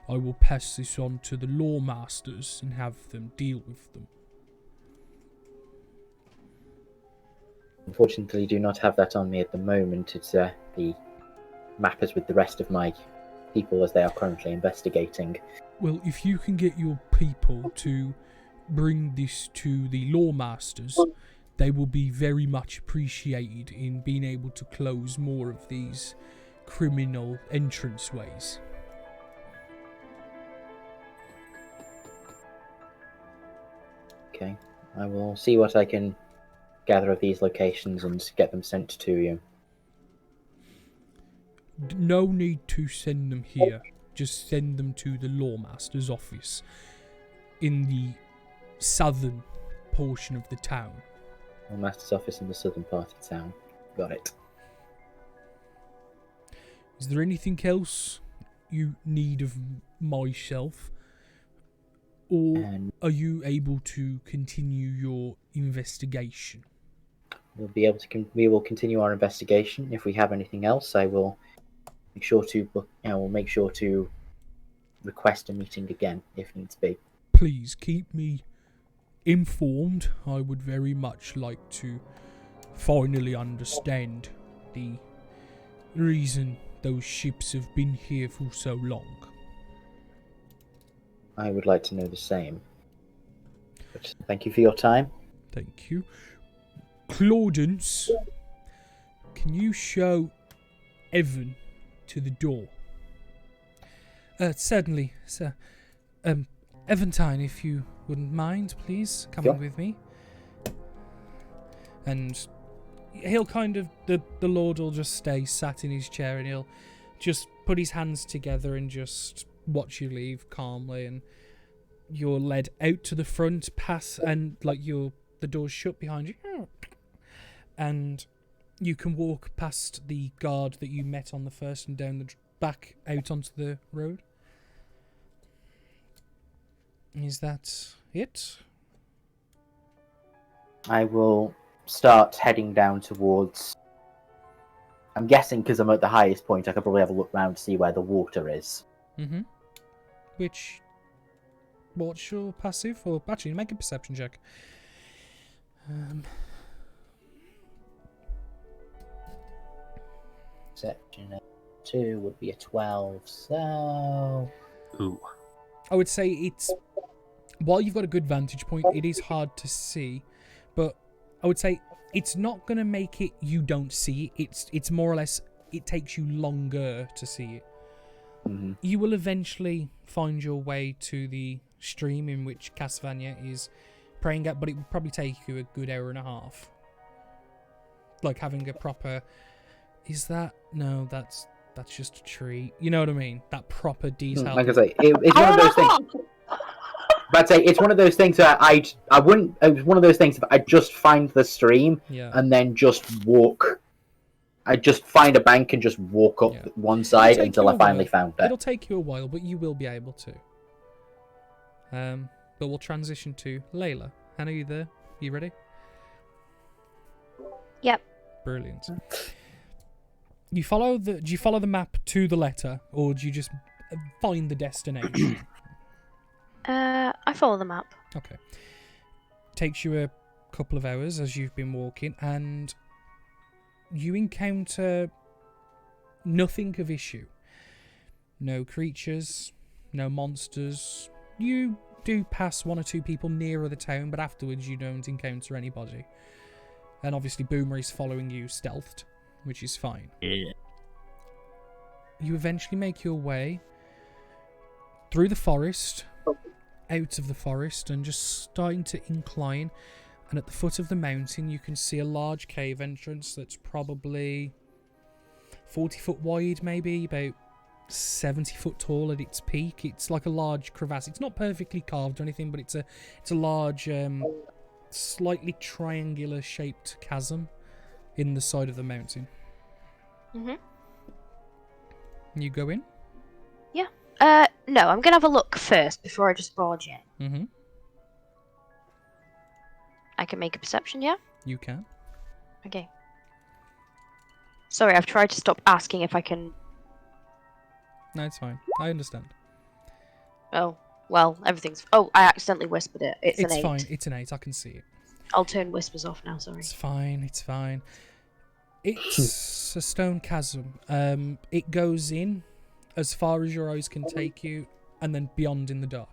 I will pass this on to the law masters and have them deal with them. Unfortunately, do not have that on me at the moment. It's the map is with the rest of my people as they are currently investigating. Well, if you can get your people to bring this to the law masters, they will be very much appreciated in being able to close more of these criminal entranceways. Okay, I will see what I can gather of these locations and get them sent to you. No need to send them here. Just send them to the lawmaster's office in the southern portion of the town. The master's office in the southern part of town. Got it. Is there anything else you need of myself? Or are you able to continue your investigation? We will continue our investigation. If we have anything else, I will make sure to request a meeting again if needs be. Please keep me informed. I would very much like to finally understand the reason those ships have been here for so long. I would like to know the same. But thank you for your time. Thank you. Claudence, can you show Evan to the door? Certainly, sir. Eventine, if you wouldn't mind, please, coming with me. And he'll kind of, the Lord will just stay sat in his chair and he'll just put his hands together and just watch you leave calmly, and you're led out to the front, and the door's shut behind you. And you can walk past the guard that you met on the first and down back out onto the road. Is that it? I will start heading down towards... I'm guessing because I'm at the highest point, I could probably have a look around to see where the water is. Mm-hmm. What's your passive? Or actually, make a perception check. Perception 2 would be a 12, so... Ooh. I would say it's... While you've got a good vantage point, it is hard to see, but I would say it's not going to make it you don't see it. It's more or less, it takes you longer to see it. Mm-hmm. You will eventually find your way to the stream in which Castlevania is praying at, but it will probably take you a good hour and a half. Like having a proper... Is that... No, that's just a tree. You know what I mean? That proper detail. Like I say, it's one of those things... But I'd say it's one of those things that I wouldn't... It was one of those things that I'd just find the stream and then just walk... I'd just find a bank and just walk up one side until I finally found it. It'll take you a while, but you will be able to. But we'll transition to Leila. Hannah, are you there? You ready? Yep. Brilliant. Do you follow the map to the letter, or do you just find the destination? I follow the map. Okay. Takes you a couple of hours as you've been walking, and you encounter nothing of issue. No creatures, no monsters. You do pass one or two people nearer the town, but afterwards you don't encounter anybody. And obviously Boomer is following you stealthed, which is fine. Yeah. You eventually make your way through the forest, out of the forest, and just starting to incline. And at the foot of the mountain, you can see a large cave entrance that's probably 40 foot wide, maybe about 70 foot tall at its peak. It's like a large crevasse. It's not perfectly carved or anything, but it's a large, slightly triangular shaped chasm in the side of the mountain. Mhm. You go in? No, I'm gonna have a look first before I just barge in. Mm-hmm. I can make a perception, yeah? You can. Okay. Sorry, I've tried to stop asking if I can... No, it's fine. I understand. Oh, well, everything's... Oh, I accidentally whispered it. It's an 8. Fine. It's an 8. I can see it. I'll turn whispers off now, sorry. It's fine. It's fine. It's a stone chasm. It goes in as far as your eyes can take you, and then beyond in the dark.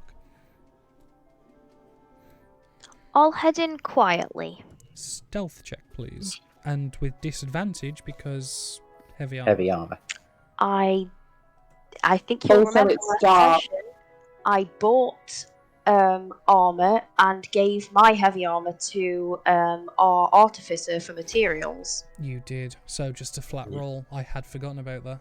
I'll head in quietly. Stealth check, please. And with disadvantage because heavy armor. Heavy armor. I think you'll Also, remember it's last dark. session, I bought armor and gave my heavy armor to our artificer for materials. You did. So just a flat roll. I had forgotten about that.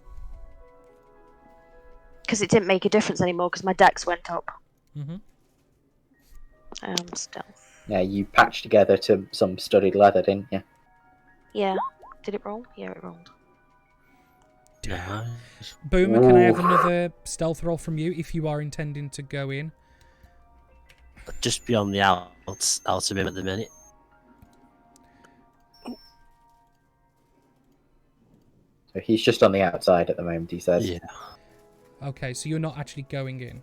Because it didn't make a difference anymore because my dex went up. Mm-hmm. Stealth. Yeah, you patched together to some studded leather, didn't you? Yeah. Did it roll? Yeah, it rolled. Nice. Boomer, can I have another stealth roll from you if you are intending to go in? Just be on the out of him at the minute. So he's just on the outside at the moment, he says. Yeah. Okay, so you're not actually going in.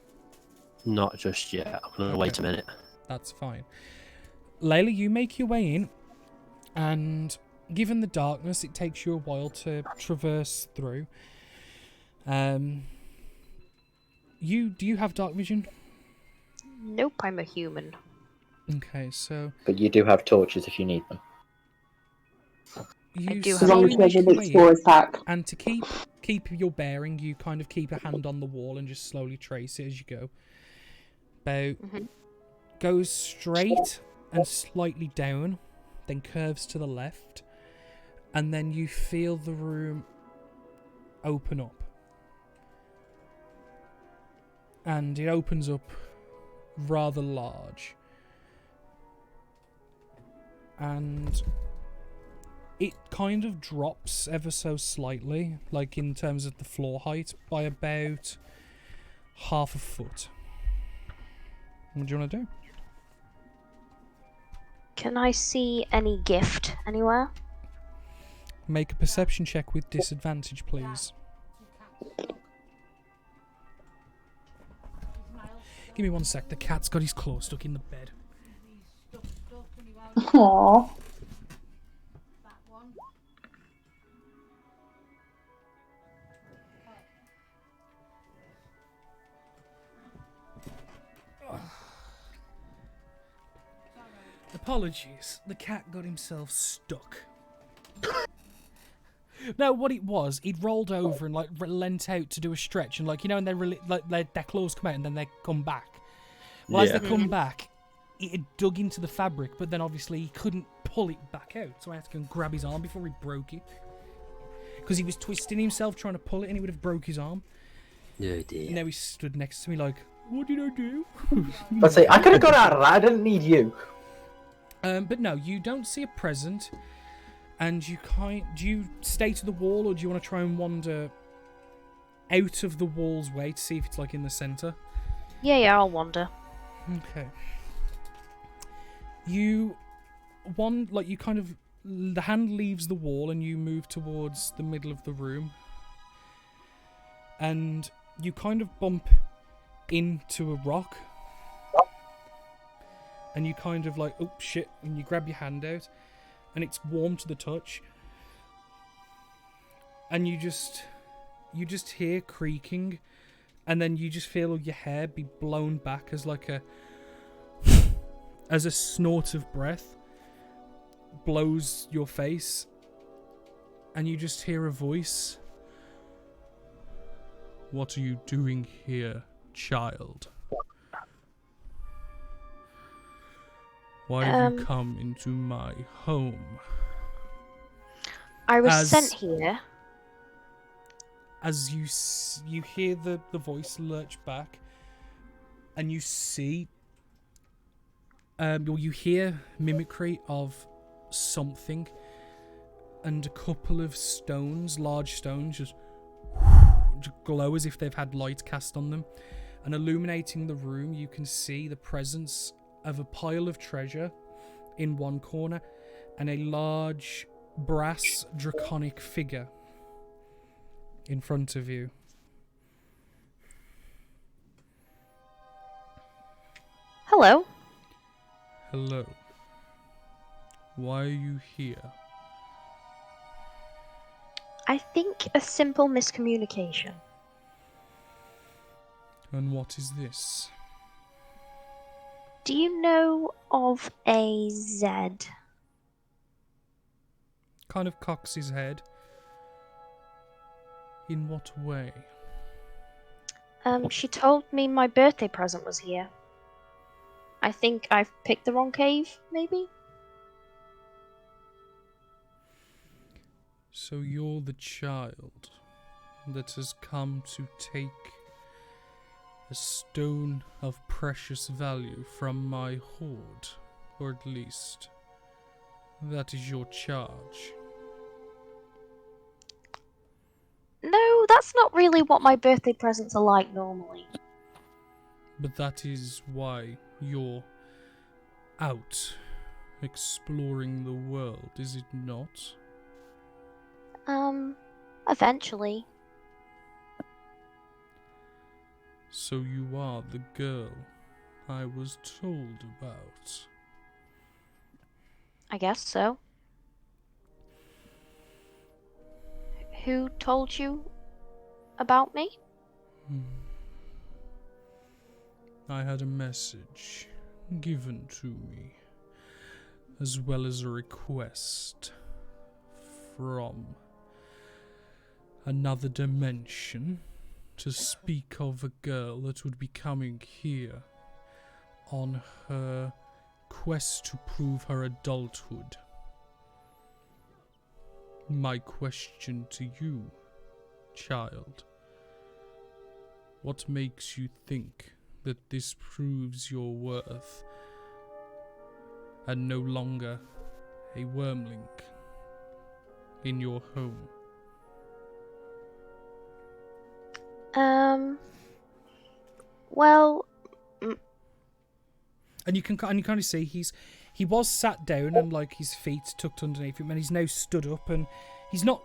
Not just yet. I'm gonna wait a minute. That's fine. Leila, you make your way in, and given the darkness, it takes you a while to traverse through. Do you have dark vision? Nope, I'm a human. Okay, so But you do have torches if you need them. you do have As long as slowly you have make an your way in, explorer's pack. and to keep your bearing, you kind of keep a hand on the wall and just slowly trace it as you go. Goes straight and slightly down, then curves to the left, and then you feel the room open up. And it opens up rather large. And it kind of drops ever so slightly, like in terms of the floor height, by about half a foot. What do you want to do? Can I see any gift anywhere? Make a perception check with disadvantage, please. Give me 1 sec. The cat's got his claw stuck in the bed. Aww. Apologies. The cat got himself stuck. No, what it was, he'd rolled over and like leant out to do a stretch, and like you know, and their claws come out and then they come back. Well, as they come back, it had dug into the fabric, but then obviously he couldn't pull it back out, so I had to go and grab his arm before he broke it. Because he was twisting himself trying to pull it, and he would have broke his arm. Oh dear. Now he stood next to me like, "What did I do?" Let's say I could have got out of that. I didn't need you. But no, you don't see a present, and you can't. Do you stay to the wall, or do you want to try and wander out of the wall's way to see if it's like in the center? Yeah, I'll wander. Okay. You kind of the hand leaves the wall and you move towards the middle of the room. And you kind of bump into a rock. And you kind of like, oh shit, and you grab your hand out. And it's warm to the touch. And you just hear creaking. And then you just feel your hair be blown back as like as a snort of breath blows your face. And you just hear a voice. What are you doing here, child? Why have you come into my home? I was sent here. As you hear the voice lurch back, and you see, or you hear mimicry of something, and a couple of stones, large stones, just glow as if they've had light cast on them. And illuminating the room, you can see the presence of a pile of treasure in one corner and a large brass draconic figure in front of you. Hello. Hello. Why are you here? I think a simple miscommunication. And what is this? Do you know of a Z? Kind of cocks his head. In what way? She told me my birthday present was here. I think I've picked the wrong cave, maybe? So you're the child that has come to take a stone of precious value from my hoard, or at least that is your charge. No, that's not really what my birthday presents are like normally. But that is why you're out exploring the world, is it not? Eventually. So you are the girl I was told about. I guess so. Who told you about me? I had a message given to me, as well as a request from another dimension to speak of a girl that would be coming here on her quest to prove her adulthood. My question to you, child, what makes you think that this proves your worth and no longer a wormling in your home? Well, And you kind of see he was sat down and like his feet tucked underneath him, and he's now stood up, and he's not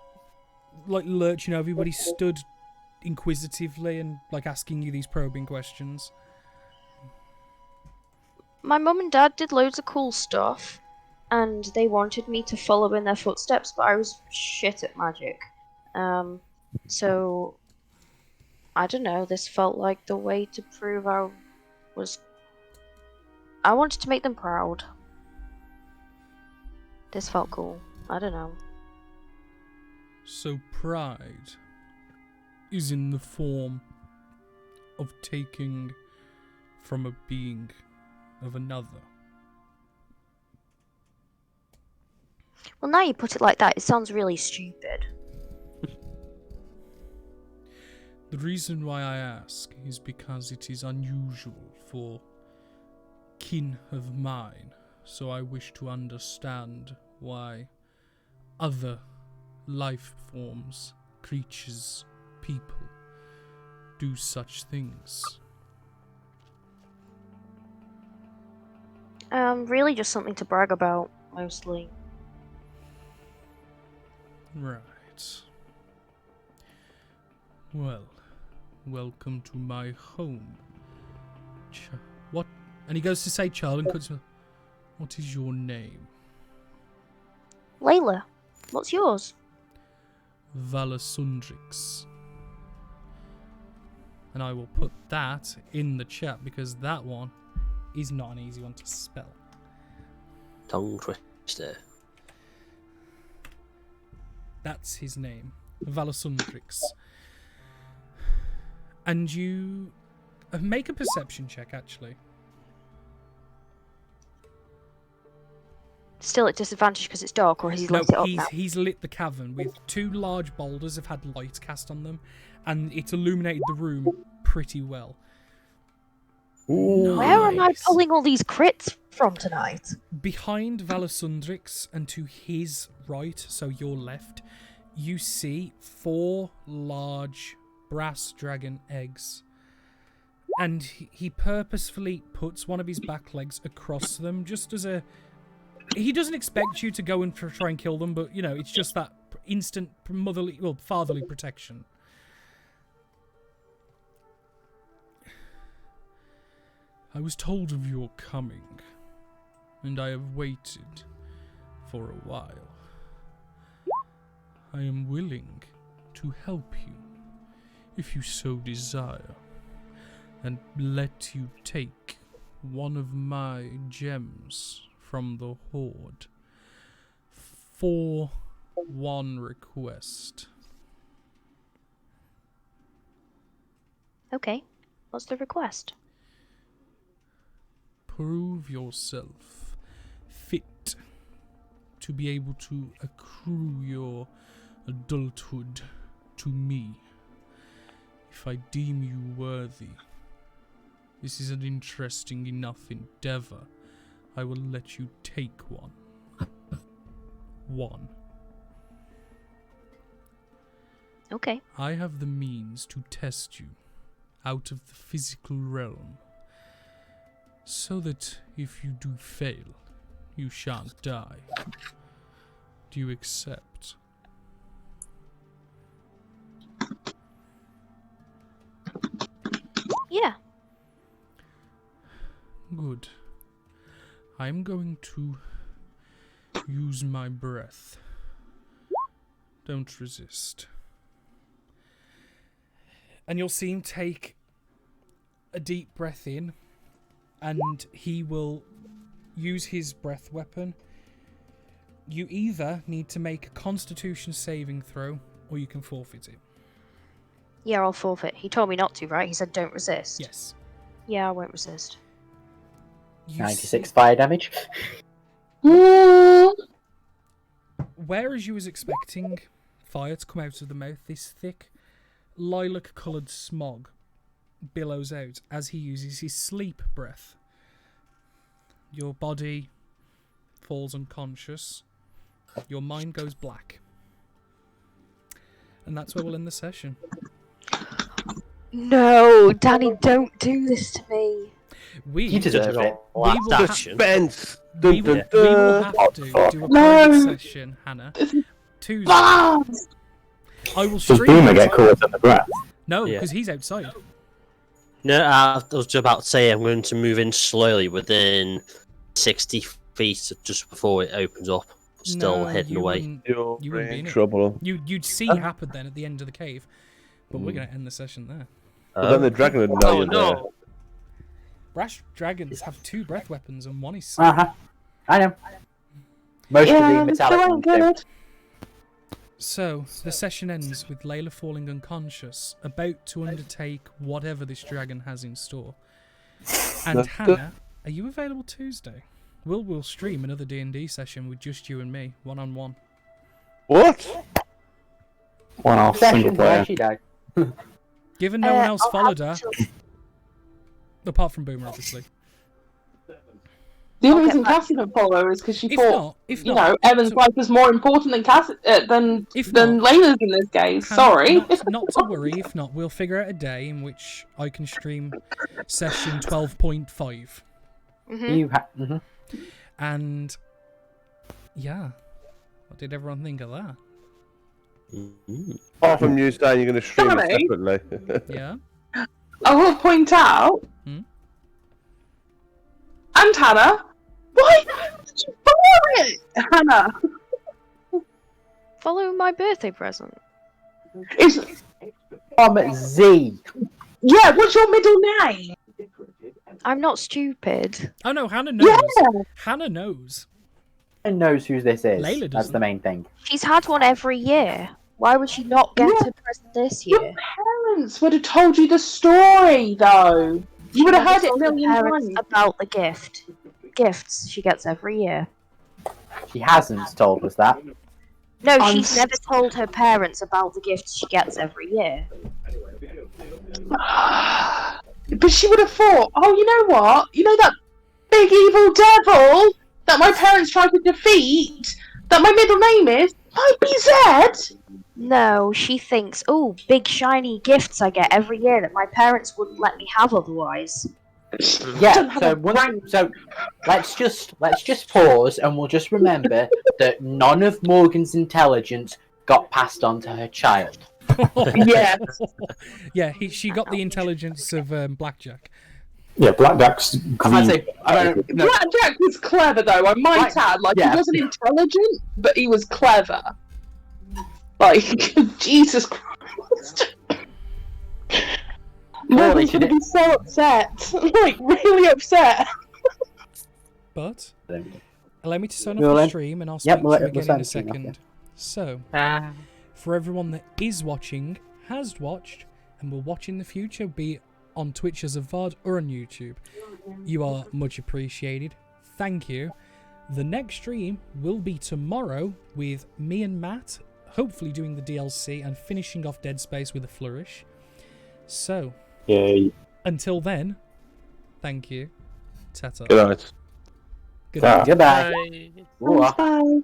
like lurching over you, but he stood inquisitively and like asking you these probing questions. my mum and dad did loads of cool stuff, and they wanted me to follow in their footsteps, but I was shit at magic. So I don't know, this felt like the way to prove I wanted to make them proud. This felt cool. I don't know. So pride is in the form of taking from a being of another. Well, now you put it like that, it sounds really stupid. The reason why I ask is because it is unusual for kin of mine, so I wish to understand why other life forms, creatures, people do such things. Really just something to brag about, mostly. Right. Well, welcome to my home. What? And he goes to say child and cuts. What is your name? Leila, what's yours? Valasundrix. And I will put that in the chat because that one is not an easy one to spell. Tongue twister. That's his name, Valasundrix. And you make a perception check, actually. Still at disadvantage because it's dark, or has he No, lit it up now? he's lit the cavern with 2 large boulders have had light cast on them, and it's illuminated the room pretty well. Where am I pulling all these crits from tonight? Behind Valasundrix and to his right, so your left, you see 4 large brass dragon eggs. And he purposefully puts one of his back legs across them just as a... He doesn't expect you to go and try and kill them, but, you know, it's just that instant fatherly protection. I was told of your coming, and I have waited for a while. I am willing to help you, if you so desire, and let you take one of my gems from the Horde for one request. Okay, what's the request? Prove yourself fit to be able to accrue your adulthood to me. If I deem you worthy, this is an interesting enough endeavor. I will let you take one. One. Okay. I have the means to test you out of the physical realm, so that if you do fail, you shan't die. Do you accept? Yeah. Good. I'm going to use my breath. Don't resist. And you'll see him take a deep breath in, and he will use his breath weapon. You either need to make a Constitution saving throw, or you can forfeit it. Yeah, I'll forfeit. He told me not to, right? He said don't resist. Yes. Yeah, I won't resist. 96 fire damage. Whereas you was expecting fire to come out of the mouth, this thick, lilac-coloured smog billows out as he uses his sleep breath. Your body falls unconscious. Your mind goes black. And that's where we'll end the session. No, Danny, don't do this to me. You deserve it. Suspense. We will have to do a private session, Hannah. Tuesday. I will Does stream Boomer it. get caught in the breath? No, Yeah. because he's outside. No, I was just about to say I'm going to move in slowly within 60 feet just before it opens up. Still No, hidden you away. wouldn't- You're You wouldn't be in in it. trouble. You'd see it happen then at the end of the cave. But we're going to end the session there. But then the dragon would know you're there. no. Brash dragons have 2 breath weapons and 1 is... I know. Most of the Yeah, metallic still ain't ones do. good. So, the session ends with Leila falling unconscious, about to undertake whatever this dragon has in store. And That's Hannah, are you available Tuesday? We'll stream another D&D session with just you and me, one-on-one. What? One off single Session where player. she died. Given no one else I'll followed have her, to- apart from Boomer, obviously. The only I'll reason get back Cassie didn't follow is because she If thought, not, you know, Evan's so- life was more important than If than not- Layla's in this case. Hannah, Sorry. Not to worry, if not, we'll figure out a day in which I can stream session 12.5. Mhm. And, yeah. What did everyone think of that? Apart from you saying you're going to stream it Johnny? separately. Yeah. I will point out, Hmm? and Hannah, why did you follow it, Hannah? Follow my birthday present. It's, Z. yeah, what's your middle name? I'm not stupid. Oh no, Hannah knows. Yeah. Hannah knows. And knows who this is. Layla That's doesn't. the main thing. She's had one every year. Why would she not get Yeah. a present this Your year? parents would have told you the story, though. You would have Never heard it a told her million parents times. about the gift. Gifts she gets every year. She hasn't told us that. No, I'm she's never told her parents about the gifts she gets every year. But she would have thought, oh, you know what? You know that big evil devil that my parents tried to defeat? That my middle name is? Might be Zed. No, she thinks, oh, big shiny gifts I get every year that my parents wouldn't let me have otherwise. Yeah. Don't have So a brain. let's just pause and we'll just remember that none of Morgan's intelligence got passed on to her child. Yeah. Yeah, she got the intelligence of blackjack. Yeah, Blackjack's I green. say, I don't know. Blackjack was clever, though, I might Right, add. Like, yeah. he wasn't intelligent, but he was clever. Like, Jesus Christ. Morgan's she gonna did- be so upset. Like, really upset. But allow me to sign off We'll the end- stream, and I'll Yep, speak we'll- to you we'll again in a sign the stream off, second. So, Ah. for everyone that is watching, has watched, and will watch in the future, be it on Twitch as a VOD or on YouTube, you are much appreciated. Thank you. The next stream will be tomorrow with me and Matt, hopefully doing the DLC and finishing off Dead Space with a flourish. So, Yay. until then, thank you. Ta-ta. Good night. Good night. Goodbye. Bye. Ooh, Bye.